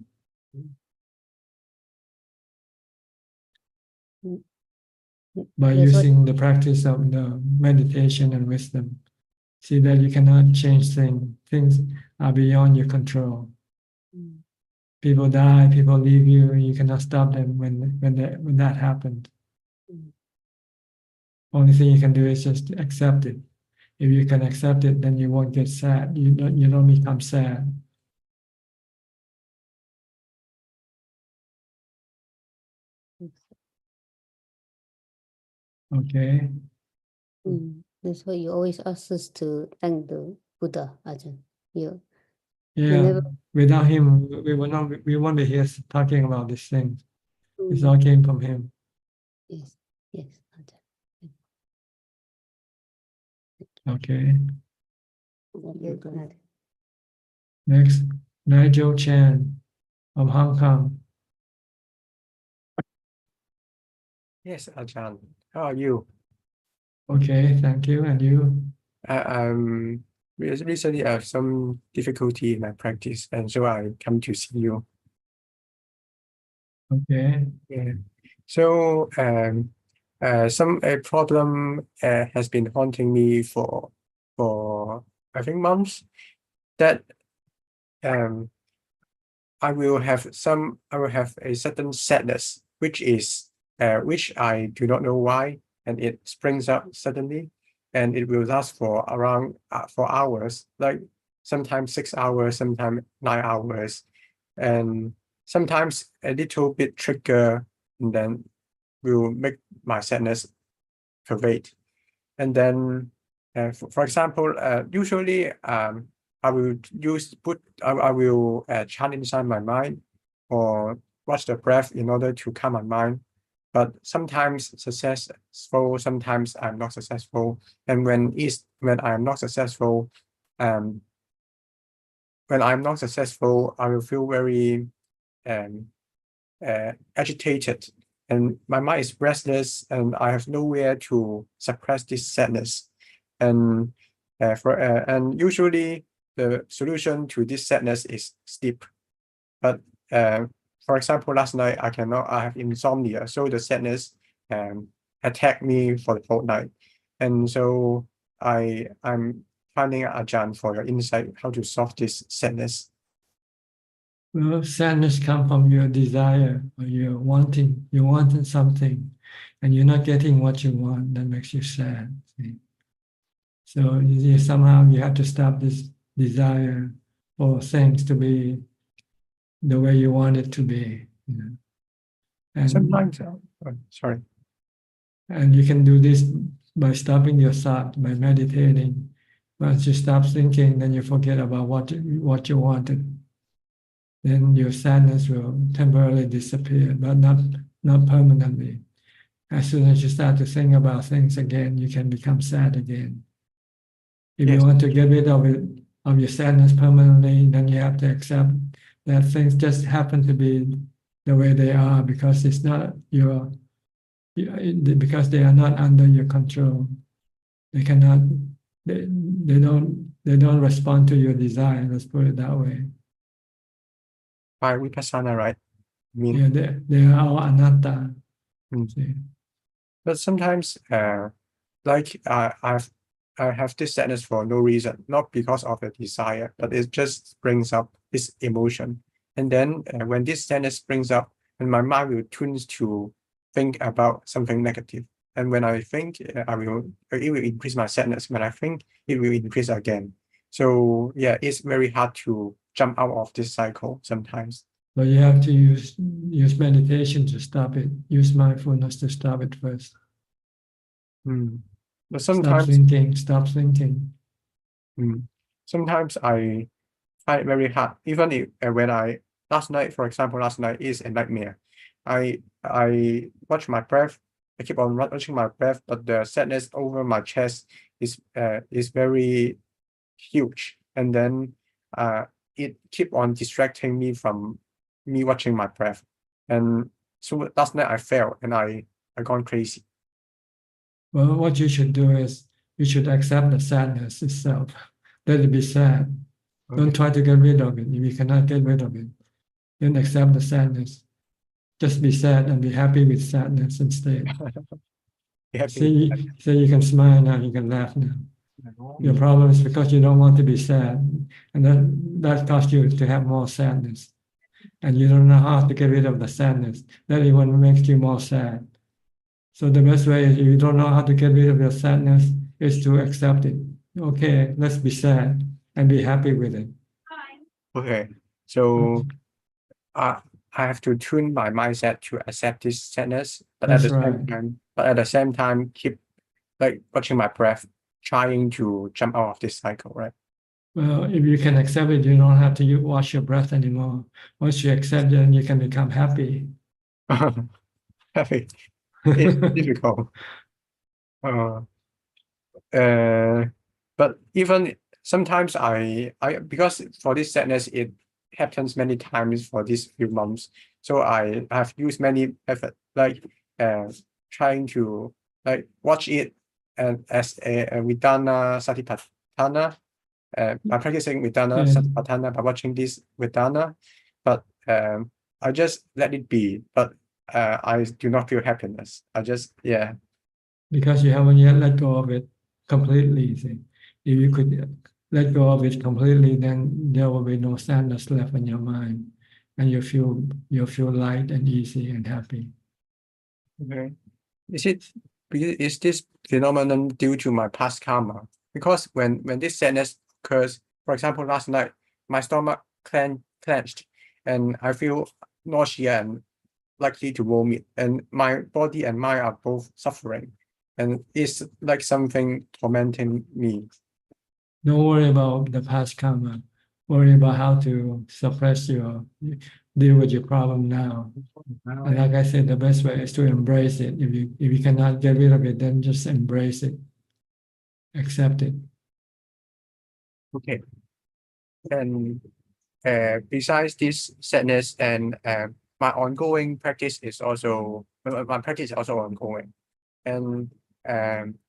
By That's what- using the practice of the meditation and wisdom, see that you cannot change things. Things are beyond your control. People die, people leave you, and you cannot stop them when that happens. Only thing you can do is just accept it. If you can accept it, then you won't get sad. You don't become sad. Okay. That's why you always ask us to thank the Buddha, Ajahn. You Yeah. never. Without him, we won't be here talking about these things. It all came from him. Yes, yes, Ajahn. Okay. You're glad. Next, Nigel Chan from Hong Kong. Yes, Ajahn. How are you? Okay, thank you. And you? Recently I have some difficulty in my practice, and so I come to see you. Okay. Yeah. So some problem has been haunting me for I think months. That I will have a certain sadness, which I do not know why, and it springs up suddenly, and it will last for around 4 hours, like sometimes 6 hours, sometimes 9 hours, and sometimes a little bit trigger, and then will make my sadness pervade. And then, for example, usually I will chant inside my mind or watch the breath in order to calm my mind. But sometimes successful, sometimes I'm not successful. And when I'm not successful, I will feel very agitated, and my mind is restless, and I have nowhere to suppress this sadness. And usually the solution to this sadness is sleep. But for example, last night I have insomnia, so the sadness attacked me for the whole night. And so I'm finding Ajahn for your insight how to solve this sadness. Well, sadness comes from your desire, or you wanted something, and you're not getting what you want, that makes you sad. See? So somehow you have to stop this desire for things to be the way you want it to be. You know? And Sometimes, sorry. And you can do this by stopping your thought, by meditating. Once you stop thinking, then you forget about what you wanted. Then your sadness will temporarily disappear, but not permanently. As soon as you start to think about things again, you can become sad again. If you want to get rid of your sadness permanently, then you have to accept that things just happen to be the way they are because it's not because they are not under your control. They cannot. They don't respond to your desire. Let's put it that way. By vipassana, right? I mean, Yeah, they are all anatta. But sometimes, like I have this sadness for no reason, not because of a desire, but it just brings up this emotion. And then when this sadness brings up, and my mind will tune to think about something negative. And when I think, it will increase my sadness. When I think, it will increase again. So yeah, it's very hard to jump out of this cycle sometimes. But you have to use meditation to stop it. Use mindfulness to stop it first. But sometimes Stop thinking. Sometimes I find it very hard. Even if when last night is a nightmare. I watch my breath. I keep on watching my breath, but the sadness over my chest is very huge, and then it keep on distracting me from me watching my breath. And so last night I fell and I gone crazy. Well, what you should do is you should accept the sadness itself. Let it be sad. Don't try to get rid of it. If you cannot get rid of it, then accept the sadness. Just be sad and be happy with sadness instead. See, you can smile now, you can laugh now. Your problem is because you don't want to be sad, and that caused you to have more sadness. And you don't know how to get rid of the sadness. That even makes you more sad. So the best way, if you don't know how to get rid of your sadness, is to accept it. Okay, let's be sad and be happy with it. Okay, so I have to tune my mindset to accept this sadness, but at the same time, keep like watching my breath, trying to jump out of this cycle, right? Well, if you can accept it, you don't have to watch your breath anymore. Once you accept it, then you can become happy. Happy. It's difficult. But even sometimes I because for this sadness it happens many times for these few months. So I have used many effort like trying to like watch it and as a Vedana Satipatthana. I'm practicing Vedana Satipatthana by watching this Vedana, but I just let it be. But I do not feel happiness. I just Because you haven't yet let go of it completely. See? If you could let go of it completely, then there will be no sadness left in your mind, and you feel light and easy and happy. Okay. Is this phenomenon due to my past karma? Because when this sadness occurs, for example, last night my stomach clenched, and I feel nausea and likely to vomit, and my body and mind are both suffering, and it's like something tormenting me. Don't worry about the past karma. Worry about how to deal with your problem now. And like I said, the best way is to embrace it. If you cannot get rid of it, then just embrace it. Accept it. Okay. And besides this sadness and my ongoing practice is also ongoing, and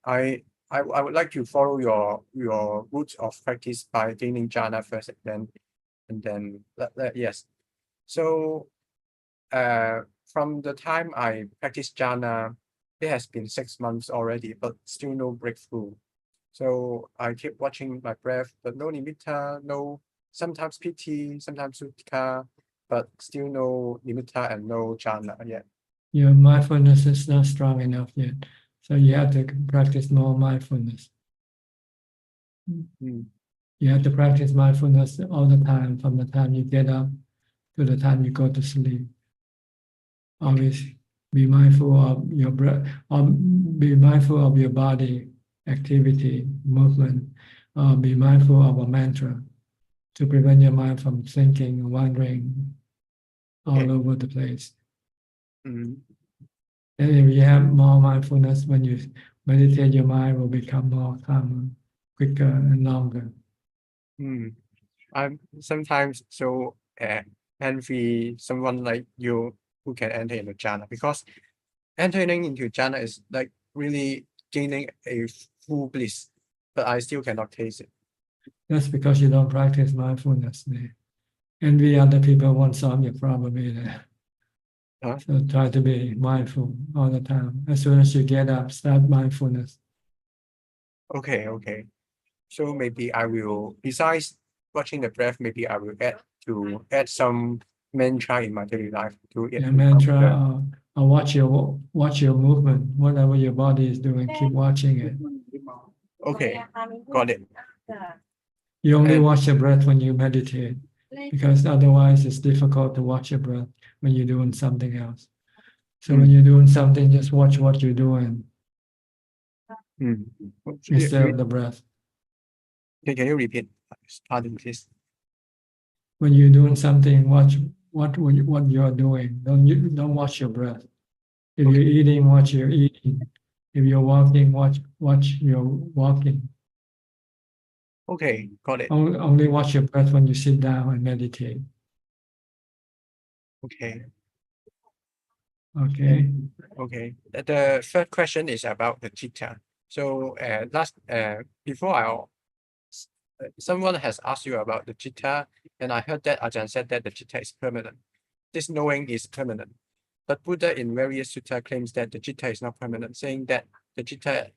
I would like to follow your routes of practice by gaining jhana first, and then yes. So from the time I practice jhana, it has been 6 months already, but still no breakthrough. So I keep watching my breath, but no nimitta, no, sometimes piti, sometimes suttika, but still no nimitta and no jhana yet. Your mindfulness is not strong enough yet. So you have to practice more mindfulness. Mm. You have to practice mindfulness all the time, from the time you get up to the time you go to sleep. Always be mindful of your breath, be mindful of your body activity, movement, be mindful of a mantra to prevent your mind from thinking and wandering all over the place. Mm. And if you have more mindfulness, when you meditate, your mind will become more calmer, quicker, and longer. Mm. I'm sometimes so envy someone like you who can enter into jhana, because entering into jhana is like really gaining a full bliss, but I still cannot taste it. That's because you don't practice mindfulness. Envy other people won't solve your problem either. Huh? So try to be mindful all the time. As soon as you get up, start mindfulness. Okay, okay. So maybe I will, besides watching the breath, maybe I will add some mantra in my daily life to it. Yeah, mantra, or watch your movement. Whatever your body is doing, keep watching it. Okay, got it. You only And- watch your breath when you meditate, because otherwise it's difficult to watch your breath when you're doing something else. So when you're doing something, just watch what you're doing instead of the breath. Can you repeat? Pardon, please. When you're doing something, watch what you're doing. Don't watch your breath. If you're eating, watch your eating. If you're walking, watch your walking. Okay, got it. Only watch your breath when you sit down and meditate. Okay. Okay. Okay. The third question is about the chitta. So before someone has asked you about the chitta, and I heard that Ajahn said that the chitta is permanent. This knowing is permanent. But Buddha in various sutta claims that the chitta is not permanent, saying that the chitta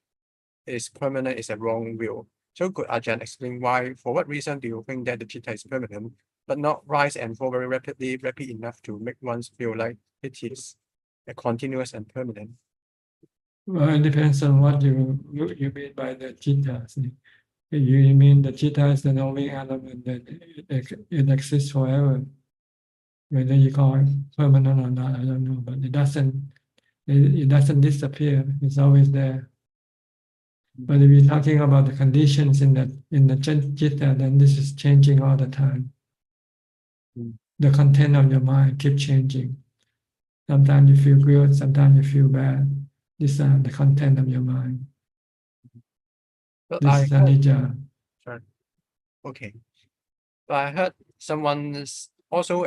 is permanent is a wrong view. So could Ajahn explain why, for what reason do you think that the chitta is permanent, but not rise and fall very rapid enough to make one feel like it is a continuous and permanent? Well, it depends on what you mean by the chitta. See. If you mean the chitta is the knowing element that it exists forever. Whether you call it permanent or not, I don't know, but it doesn't disappear. It's always there. But if you're talking about the conditions in the chitta, then this is changing all the time. The content of your mind keep changing. Sometimes you feel good, sometimes you feel bad. These are the content of your mind. But This is anicca. Sorry. Okay. But I heard someone's also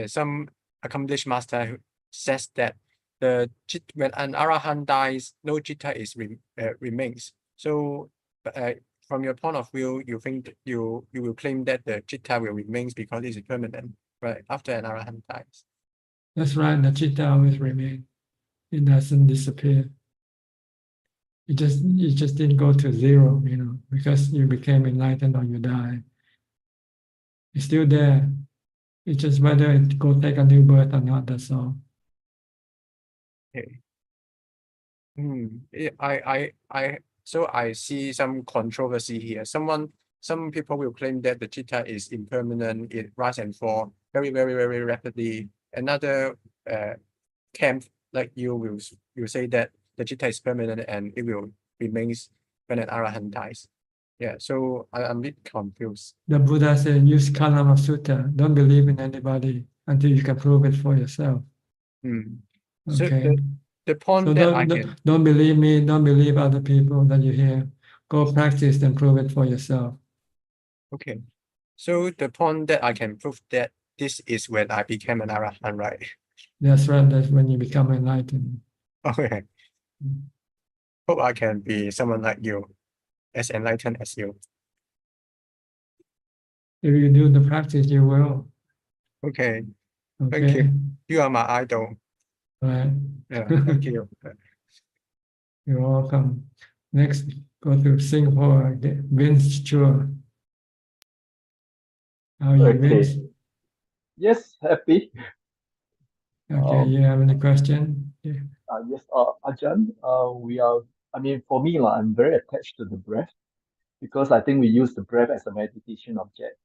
some accomplished master who says that when an arahant dies, no chitta remains. So from your point of view, you think that you will claim that the chitta will remain because it is permanent, right? After an arahant dies. That's right, the chitta always remains. It doesn't disappear. It just didn't go to zero, because you became enlightened or you die. It's still there. It's just whether it go take a new birth or not, that's all. Okay. So I see some controversy here. Some people will claim that the chitta is impermanent, it rise and fall very, very, very rapidly. Another camp like you will say that the chitta is permanent and it will remain when an arahant dies. Yeah, so I'm a bit confused. The Buddha said, use Kalama Sutta. Don't believe in anybody until you can prove it for yourself. So Okay. the point So that don't believe me, don't believe other people that you hear. Go practice and prove it for yourself. Okay. So the point that I can prove that this is when I became an arahant, right? That's right, that's when you become enlightened. Okay. Hope I can be someone like you, as enlightened as you. If you do the practice, you will. Okay. Okay. Thank you. You are my idol. Right. Yeah, thank you. You're welcome. Next, go to Singapore, Vince Chua. How are you, Vince? Yes, happy. Okay, you have any question? Okay. Yes, Ajaan, I mean, for me, I'm very attached to the breath because I think we use the breath as a meditation object.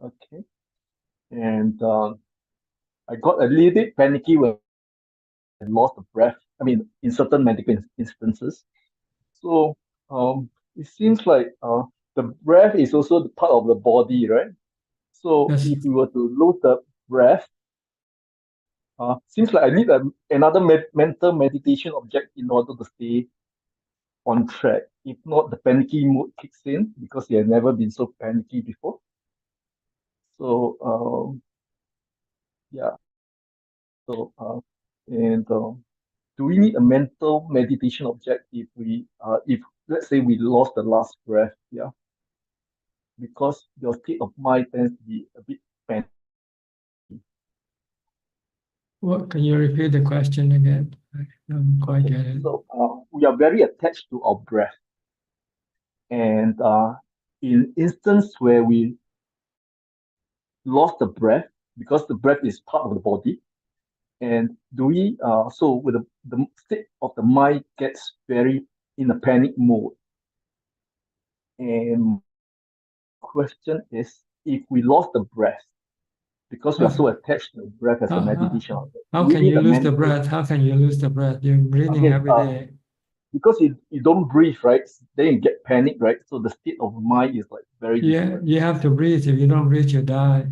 Okay. And I got a little bit panicky when I lost the breath. I mean, in certain medical instances. So it seems like the breath is also the part of the body, right? So That's if we were to lose the breath, seems like I need another mental meditation object in order to stay on track. If not, the panicky mood kicks in because you have never been so panicky before. So yeah. So and do we need a mental meditation object if let's say we lost the last breath? Yeah, because your state of mind tends to be a bit panicky. what? Can you repeat the question again? I don't quite get it. So we are very attached to our breath, and in instance where we lost the breath because the breath is part of the body, and do we so with the state of the mind gets very in a panic mode, and question is if we lost the breath because we are so attached to the breath as a meditation object, How we can need you a lose the mental breath? How can you lose the breath? You're breathing every day. because you don't breathe, right? Then you get panic, right? So the state of mind is like very Yeah, different. you have to breathe. If you don't breathe, you die.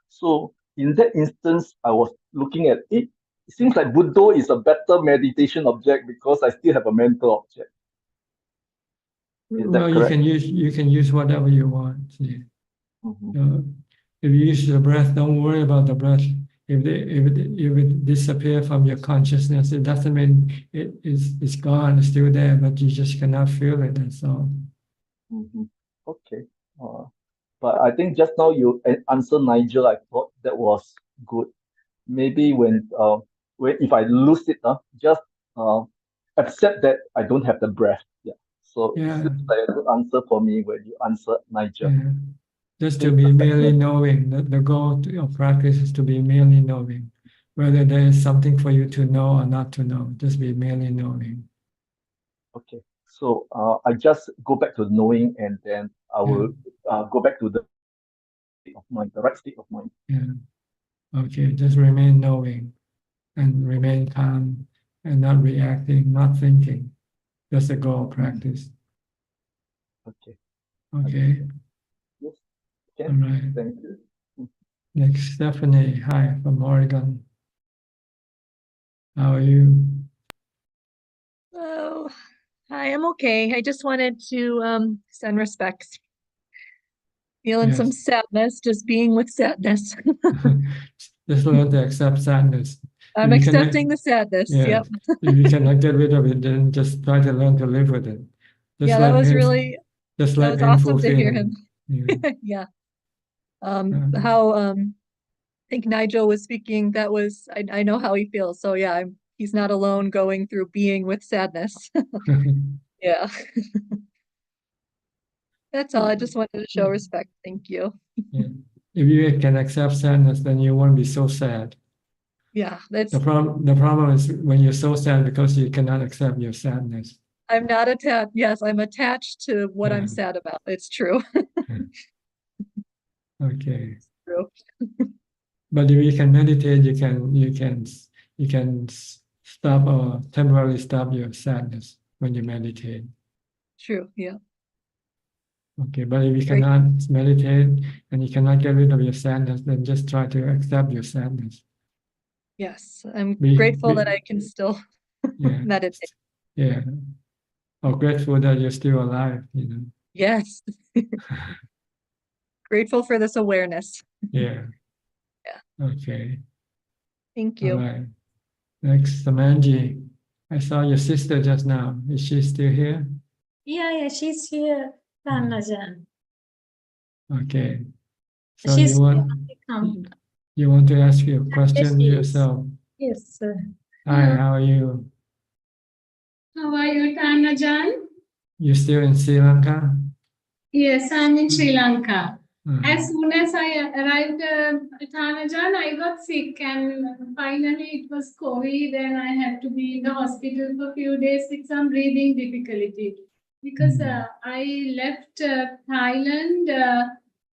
So in that instance, I was looking at it. It seems like Buddha is a better meditation object because I still have a mental object. Is that Well, correct? you can use whatever you want. See. If you use the breath, don't worry about the breath. If it disappear from your consciousness, it doesn't mean it's gone. It's still there, but you just cannot feel it. That's all. Okay. But I think just now you answered Nigel. I thought that was good. Maybe when if I lose it, just accept that I don't have the breath. Yeah. So it Yeah. seems like a good answer for me when you answered Nigel. Yeah. Just to be merely knowing. The goal of practice is to be merely knowing. Whether there is something for you to know or not to know, just be merely knowing. Okay. So I just go back to knowing, and then I will go back to the state of mind, the right state of mind. Yeah. Okay. Just remain knowing and remain calm and not reacting, not thinking. That's the goal of practice. Okay. Okay. Yes. Okay. All right. Thank you. Next, Stephanie. Hi, from Oregon. How are you? Hello. Hi, I'm okay. I just wanted to send respects. Feeling some Yes. sadness, just being with sadness. Just learn to accept sadness. I'm If you cannot- accepting the sadness. Yeah. Yep. If you cannot get rid of it, then just try to learn to live with it. Just Yeah, like that was painful- really just that like was painful awesome to hear feeling. him. Yeah. Yeah. How I think Nigel was speaking, that was I know how he feels. So yeah, he's not alone going through being with sadness. Yeah. That's all. I just wanted to show respect. Thank you. Yeah. If you can accept sadness, then you won't be so sad. Yeah, that's The problem is when you're so sad because you cannot accept your sadness. I'm not attached. Yes, I'm attached to what I'm Yeah. sad about. It's true. Okay. True. But if you can meditate, you can stop or temporarily stop your sadness when you meditate. True. Yeah. Okay, but if you Great. cannot meditate and you cannot get rid of your sadness, then just try to accept your sadness. Yes, I'm Be- grateful be- that I can still Yeah. meditate. Yeah. Or grateful that you're still alive, you know. Yes. Grateful for this awareness. Yeah. Yeah. Okay. Thank All you. right. Next, Samanji. I saw your sister just now. Is she still here? Yeah, she's here, Ajaan. Okay. So She's you want come. to ask your Yes, question she is. yourself. Yes, sir. Hi, how are you? How are you, Ajaan? You still in Sri Lanka? Yes, I'm in Sri Lanka. As soon as I arrived at Ajaan, I got sick, and finally it was COVID, and I had to be in the hospital for a few days with some breathing difficulty. Because I left Thailand,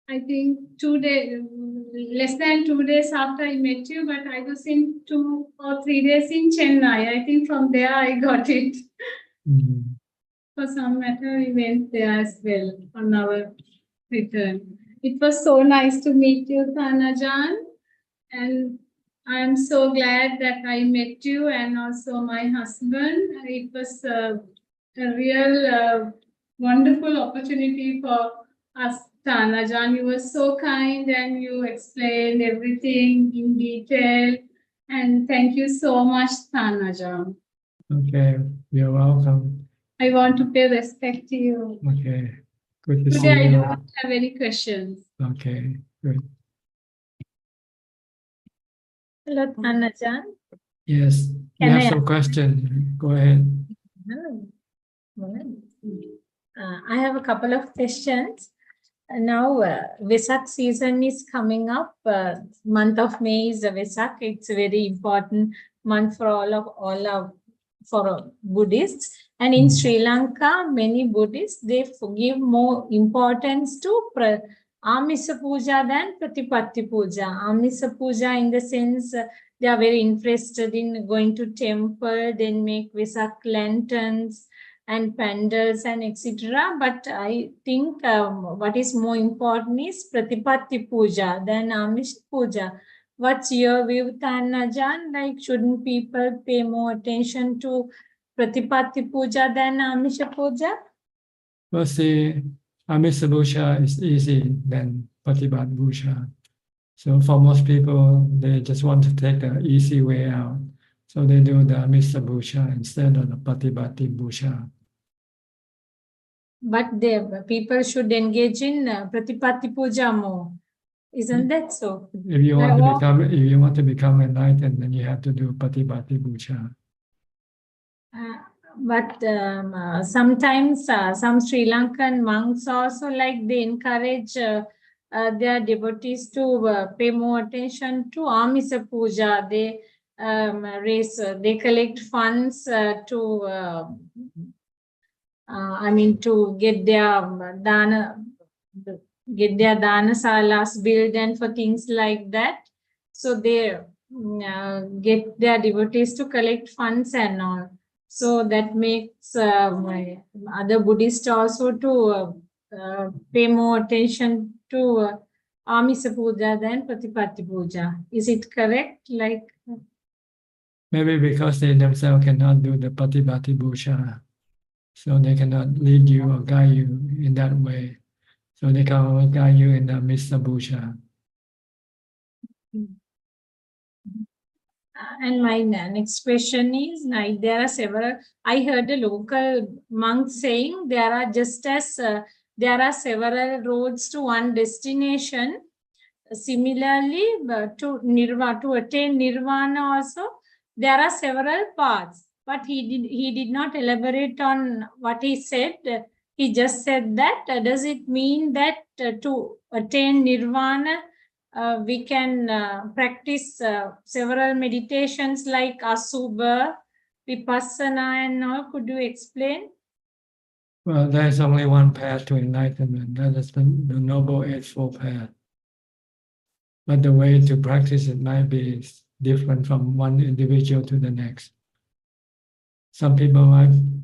I think less than 2 days after I met you, but I was in 2 or 3 days in Chennai. I think from there I got it. For some matter, we went there as well on our return. It was so nice to meet you, Ajaan, and I'm so glad that I met you and also my husband. It was a real wonderful opportunity for us, Ajaan. You were so kind and you explained everything in detail. And thank you so much, Ajaan. Okay, you're welcome. I want to pay respect to you. Okay, good to see Today I you. don't have any questions. Okay, good. Hello, Ajaan. Yes, you Can have I some ask- question. Go ahead. I have a couple of questions. Now, Vesak season is coming up. Month of May is a Vesak. It's a very important month for for Buddhists. And in Sri Lanka, many Buddhists, they give more importance to Amisa Puja than Pratipatti Puja. Amisa Puja in the sense they are very interested in going to temple, then make Vesak lanterns and pandals and etc. But I think what is more important is Pratipatti Puja than Amish Puja. What's your view, Ajaan? Like, shouldn't people pay more attention to Pratipatti Puja than Amisha Puja? Well, see, Amisa Bhusha is easy than Patipat Bhusha. So for most people, they just want to take the easy way out. So they do the Amisa Bhusha instead of the Patipati Bhusha. But people should engage in Pratipatti Puja more. Isn't that so? If you want to become enlightened, then you have to do Patipati Bhusha. But sometimes some Sri Lankan monks also they encourage their devotees to pay more attention to Amisa Puja. They they collect funds to to get their dana salas built and for things like that. So they get their devotees to collect funds and all. So that makes other Buddhists also to pay more attention to Amisa Puja than Pratipatti Puja. Is it correct? Maybe because they themselves cannot do the Patipati Bhusha. So they cannot lead you or guide you in that way. So they can only guide you in the Misa Bhusha. And my next question is, there are several, I heard a local monk saying there are there are several roads to one destination. Similarly, to attain nirvana also, there are several paths. But he did not elaborate on what he said. He just said that, does it mean that to attain nirvana, we can practice several meditations like Asubha, Vipassana and all? Could you explain? Well, there's only one path to enlightenment. That is the Noble Eightfold Path. But the way to practice it might be different from one individual to the next. Some people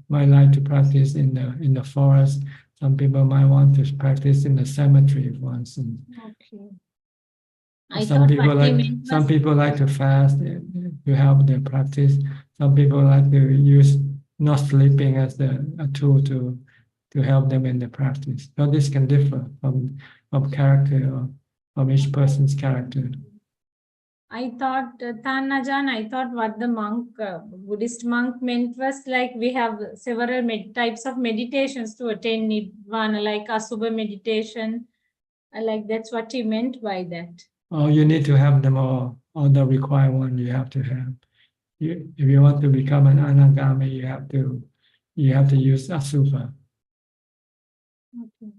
might like to practice in the forest. Some people might want to practice in the cemetery, for instance. Okay. Some people like to fast to help their practice. Some people like to use not sleeping as a tool to help them in the practice. So this can differ from character or from each person's character. I thought, Ajaan, I thought what the Buddhist monk meant was like we have several types of meditations to attain nirvana, like Asubha meditation. Like that's what he meant by that. Oh, you need to have them all the required one you have to have. If you want to become an anagami, you have to use Asubha. Okay.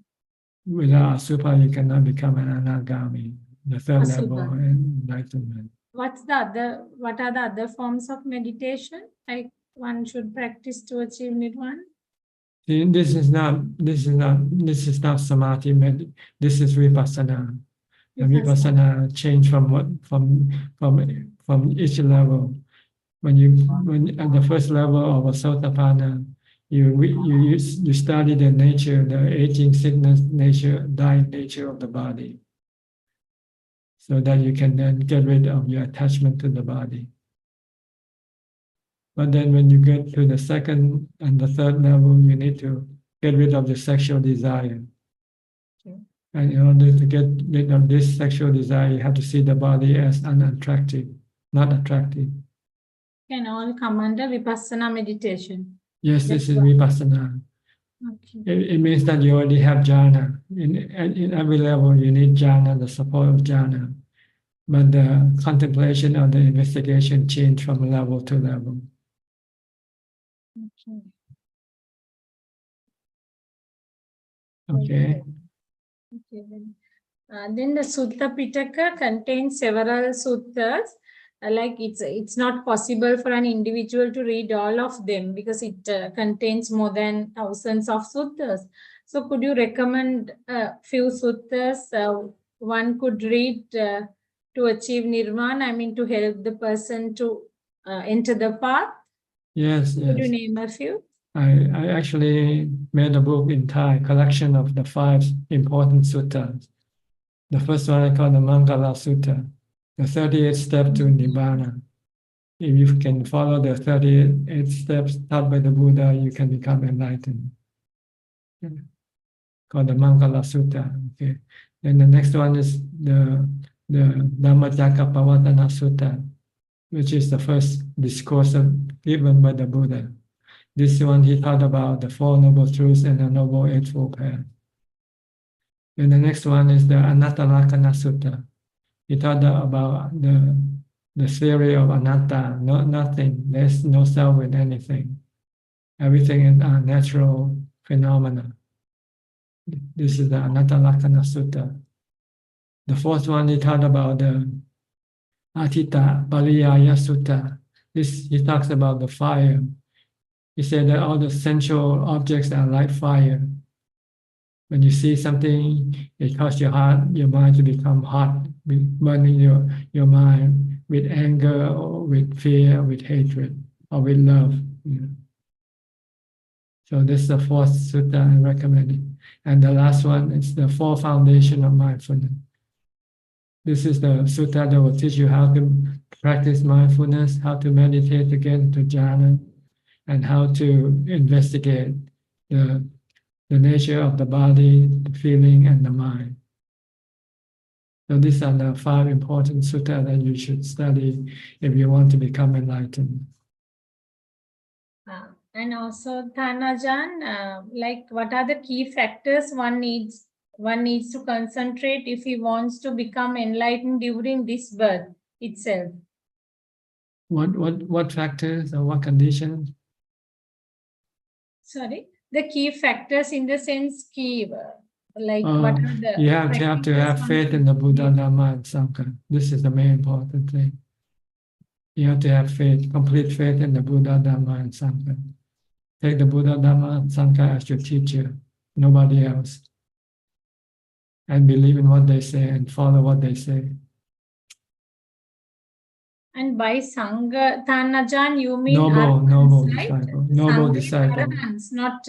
Without Asupa, you cannot become an Anagami, the third level Asupa. enlightenment. What are the other forms of meditation like one should practice to achieve nirvana? See, this is not samadhi. This is vipassana. And vipassana change from each level. When at the first level of a Sotapanna, you study the nature, the aging, sickness nature, dying nature of the body, so that you can then get rid of your attachment to the body. But then when you get to the second and the third level, you need to get rid of the sexual desire. Okay. And in order to get rid of this sexual desire, you have to see the body as unattractive, not attractive. Can all come under vipassana meditation? Yes, this is vipassana. Okay. It means that you already have jhana. In every level, you need jhana, the support of jhana. But the contemplation or the investigation change from level to level. Okay. Okay. Okay. Then the Sutta Pitaka contains several suttas. Like it's not possible for an individual to read all of them because it contains more than thousands of suttas. So could you recommend a few suttas one could read to achieve nirvana? I mean, to help the person to enter the path. Yes, Could you yes. name a few? I actually made a book in Thai, collection of the 5 important suttas. The first one I call the Mangala Sutta, the 38 steps to Nibbana. If you can follow the 38 steps taught by the Buddha, you can become enlightened. Called the Mangala Sutta. Okay. Then the next one is the Dhammacakkappavattana Sutta, which is the first discourse given by the Buddha. This one he taught about the 4 Noble Truths and the Noble Eightfold Path. And the next one is the Anattalakkana Sutta. He taught about the theory of anatta, nothing. There's no self in anything. Everything is a natural phenomena. This is the Anattalakkana Sutta. The fourth one he taught about the Atita Pariyaya Sutta. He talks about the fire. He said that all the sensual objects are like fire. When you see something, it causes your mind to become hot, burning your mind with anger or with fear, with hatred, or with love. So this is the fourth sutta I recommend it. And the last one is the 4 foundation of mindfulness. This is the sutta that will teach you how to practice mindfulness, how to meditate to get into jhana, and how to investigate the nature of the body, the feeling, and the mind. So these are the 5 important sutta that you should study if you want to become enlightened. And also, Ajaan, like what are the key factors one needs to concentrate if he wants to become enlightened during this birth itself? What factors or what conditions? Sorry, the key factors in the sense key, like what are the you have to have faith in the Buddha, Dhamma, and Sangha. This is the main important thing. You have to have faith, complete faith in the Buddha, Dhamma, and Sangha. Take the Buddha, Dhamma, and Sangha as your teacher, nobody else. And believe in what they say and follow what they say. And by Sangha, Ajaan, you mean noble right? disciple, noble Sangha disciple. Arahants, not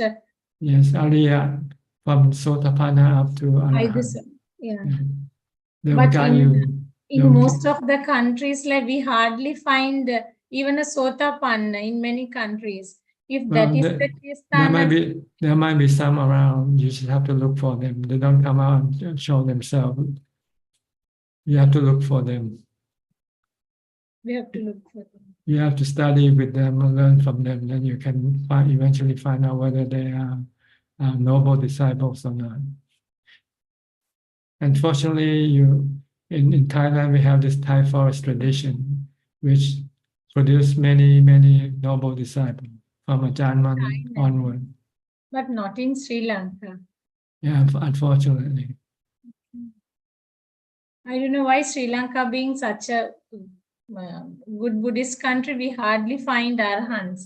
yes, Ariya, from Sotapanna up to Arahant. Yeah. They will But guide you. in most of the countries, like we hardly find even a Sotapanna in many countries. If that is the case, there might be some around. You just have to look for them. They don't come out and show themselves. You have to look for them. We have to look for them. You have to study with them and learn from them. Then you can eventually find out whether they are noble disciples or not. Unfortunately, in Thailand we have this Thai forest tradition, which produced many noble disciples from Ajaan onward. But not in Sri Lanka. Yeah, unfortunately. I don't know why Sri Lanka being such a good Buddhist country, we hardly find arhants.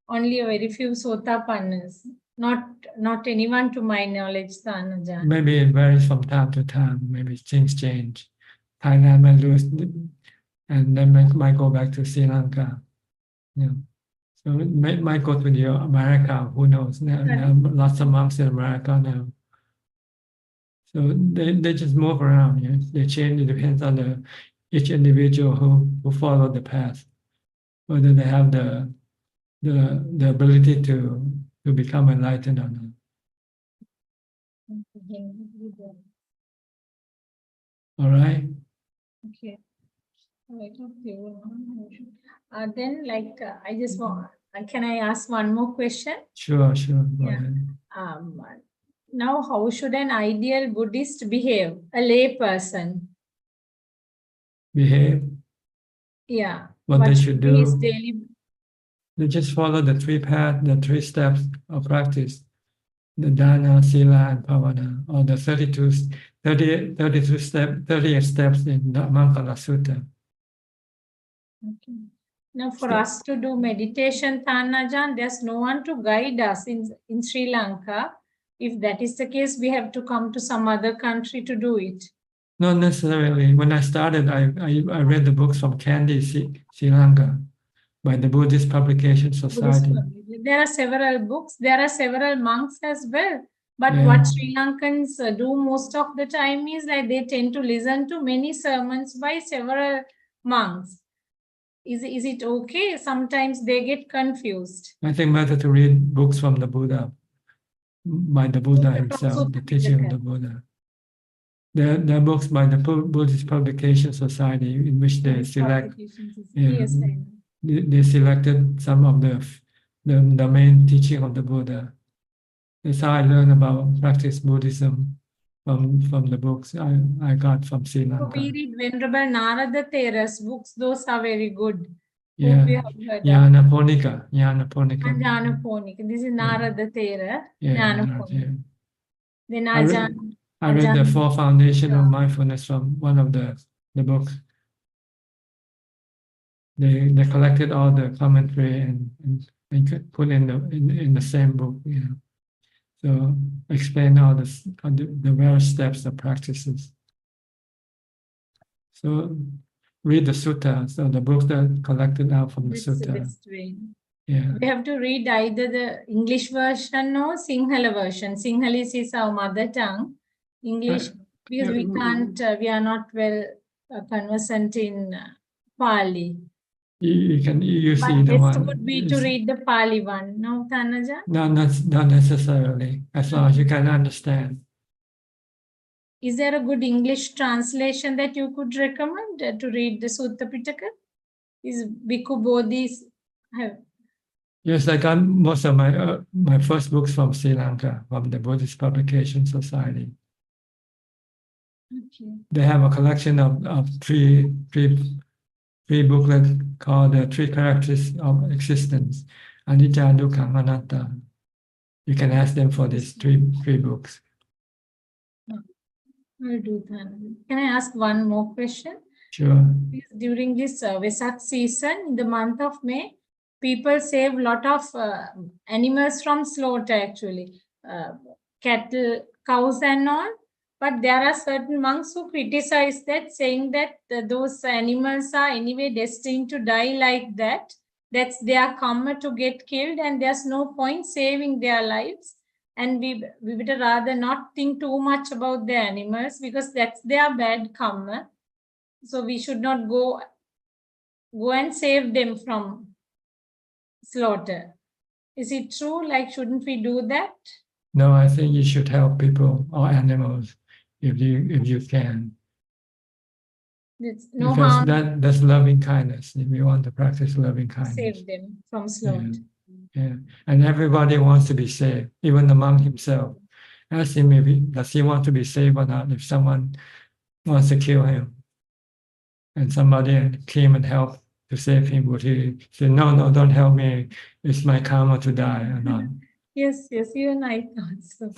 Only a very few sotapannas. Not anyone to my knowledge, Ajaan. Maybe it varies from time to time. Maybe things change. Thailand might lose, and then might go back to Sri Lanka. Yeah. So it might go to America. Who knows? There are lots of monks in America now. So they just move around. Yeah? They change. It depends on each individual who follow the path, whether they have the ability to become enlightened or not. All right. Okay. Then, I just want. Can I ask one more question? Sure. Go Yeah. ahead. Now, how should an ideal Buddhist behave? A lay person. Behave. Yeah. What they should be his do. daily. They just follow the three paths, the three steps of practice. The dana, sila, and bhavana, or the 32 steps in the Mankala Sutta. Okay. Now, for us to do meditation, Ajaan, there's no one to guide us in Sri Lanka. If that is the case, we have to come to some other country to do it. Not necessarily. When I started, I read the books from Kandy, Sri Lanka, by the Buddhist Publication Society. There are several books. There are several monks as well. But Yeah. what Sri Lankans do most of the time is like they tend to listen to many sermons by several monks. Is it okay? Sometimes they get confused. I think better to read books from the Buddha, by the Buddha himself, the teaching of the Buddha. There are books by the Buddhist Publication Society in which they select. Yes, They selected some of the main teaching of the Buddha. That's how I learned about practice Buddhism from the books I got from Sri So Lanka. we read Venerable Narada Thera's books. Those are very good. Yeah, We have heard of. Jnana Ponika. And Jnana Ponika. This is Narada Thera. Jnana Ponika. Then Ajaan. I read the Four Foundation of Mindfulness from one of the books. They collected all the commentary and put in the same book, you know. So explain all the various steps of practices. So read the sutta, so the books that collected out from the That's the sutta. best way. Yeah. We have to read either the English version or Sinhala version. Sinhalese is our mother tongue. English, because we can't, we are not well conversant in Pali. You can use But either best one. would be to read the Pali one. No, Tanaja? No, not necessarily, as long as you can understand. Is there a good English translation that you could recommend to read the Sutta Pitaka? Is Bhikkhu Bodhi's have? Yes, I got most of my first books from Sri Lanka, from the Buddhist Publication Society. Okay. They have a collection of three booklets called the Three Characteristics of Existence, Anicca, Dukkha, Anatta. You can ask them for these three books. I'll do that. Can I ask one more question? Sure. During this Vesak season, in the month of May, people save a lot of animals from slaughter, actually. Cattle, cows and all. But there are certain monks who criticize that, saying that those animals are anyway destined to die like that. That's their karma to get killed, and there's no point saving their lives. And we would rather not think too much about the animals because that's their bad karma. So we should not go and save them from slaughter. Is it true? Like, shouldn't we do that? No, I think you should help people or animals if you can. It's no because harm. that's loving kindness. If you want to practice loving kindness. Save them from slaughter. Yeah. And everybody wants to be saved, even the monk himself. Ask him does he want to be saved or not. If someone wants to kill him and somebody came and helped to save him, would he say, no, don't help me, it's my karma to die or not? Yes, even I thought so.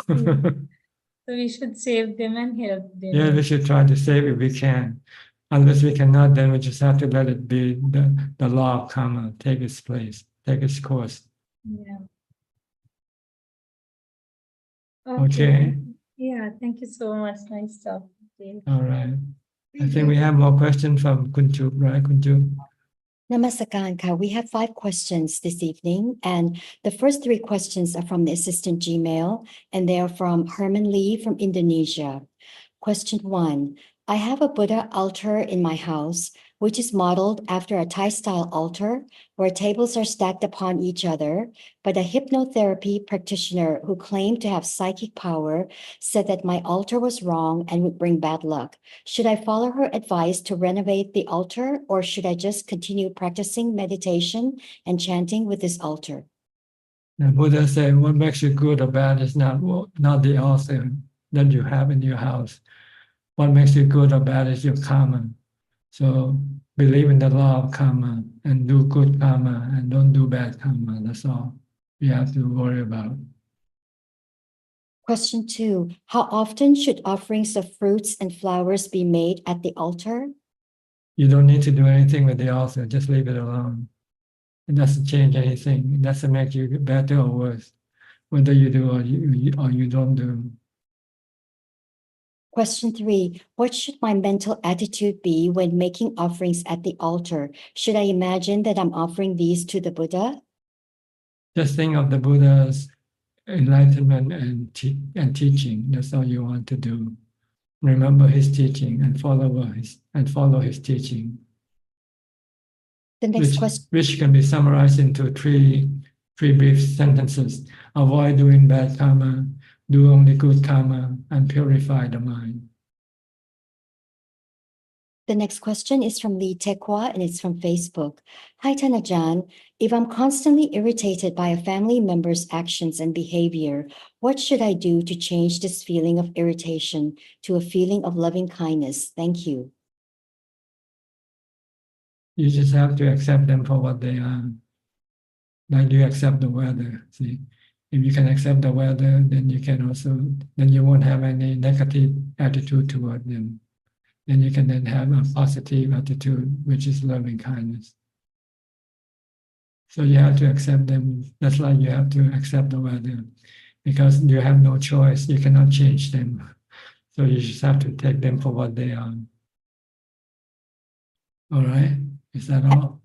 So we should save them and help them. Yeah, we should try to save if we can. Unless we cannot, then we just have to let it be. The law of karma take its place, take its course. Yeah. Okay. Yeah, thank you so much. Nice talking to you. All right. I think we have more questions from Kunju, right, Kunju? Namaskaran. We have 5 questions this evening, and the first 3 questions are from the assistant Gmail, and they are from Herman Lee from Indonesia. Question 1. I have a Buddha altar in my house, which is modeled after a Thai-style altar, where tables are stacked upon each other, but a hypnotherapy practitioner who claimed to have psychic power said that my altar was wrong and would bring bad luck. Should I follow her advice to renovate the altar, or should I just continue practicing meditation and chanting with this altar? The Buddha said, what makes you good or bad is not the altar that you have in your house. What makes you good or bad is your karma. So believe in the law of karma and do good karma and don't do bad karma. That's all you have to worry about. Question 2. How often should offerings of fruits and flowers be made at the altar? You don't need to do anything with the altar. Just leave it alone. It doesn't change anything. It doesn't make you better or worse, whether you do or you don't do. Question 3. What should my mental attitude be when making offerings at the altar? Should I imagine that I'm offering these to the Buddha? Just think of the Buddha's enlightenment and teaching. That's all you want to do. Remember his teaching and follow his teaching. The next question, which can be summarized into three brief sentences. Avoid doing bad karma, do only good karma, and purify the mind. The next question is from Lee Tekwa, and it's from Facebook. Hi, Ajaan. If I'm constantly irritated by a family member's actions and behavior, what should I do to change this feeling of irritation to a feeling of loving kindness? Thank you. You just have to accept them for what they are. Like you accept the weather. See, if you can accept the weather, then you won't have any negative attitude toward them. Then you can have a positive attitude, which is loving kindness. So you have to accept them. That's like you have to accept the weather, because you have no choice. You cannot change them. So you just have to take them for what they are. All right. Is that all?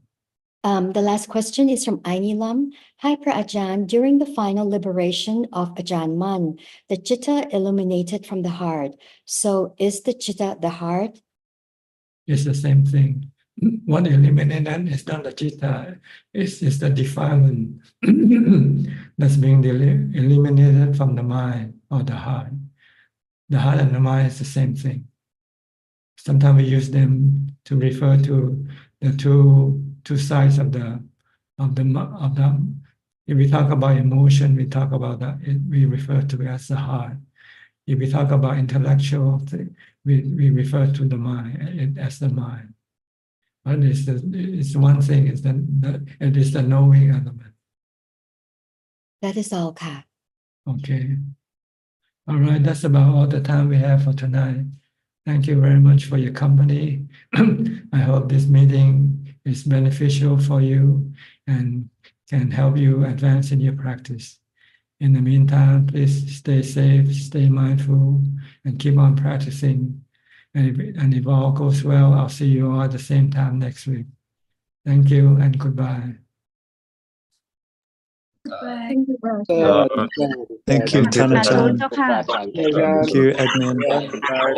The last question is from Aini Lam. Hi, Ajaan. During the final liberation of Ajaan Man, the chitta illuminated from the heart. So is the chitta the heart? It's the same thing. What eliminated is not the chitta, it's the defilement that's being eliminated from the mind or the heart. The heart and the mind is the same thing. Sometimes we use them to refer to the two sides of the. If we talk about emotion, we talk about that. We refer to it as the heart. If we talk about intellectual, we refer to the mind as the mind. But it's one thing. It is the knowing element. That is all, Ka. Okay. All right. That's about all the time we have for tonight. Thank you very much for your company. I hope this meeting is beneficial for you and can help you advance in your practice. In the meantime, please stay safe, stay mindful, and keep on practicing. And if all goes well, I'll see you all at the same time next week. Thank you and goodbye. Thank you, Raj. Thank you, Thank you, Ajaan. Ajaan. Thank you, admin.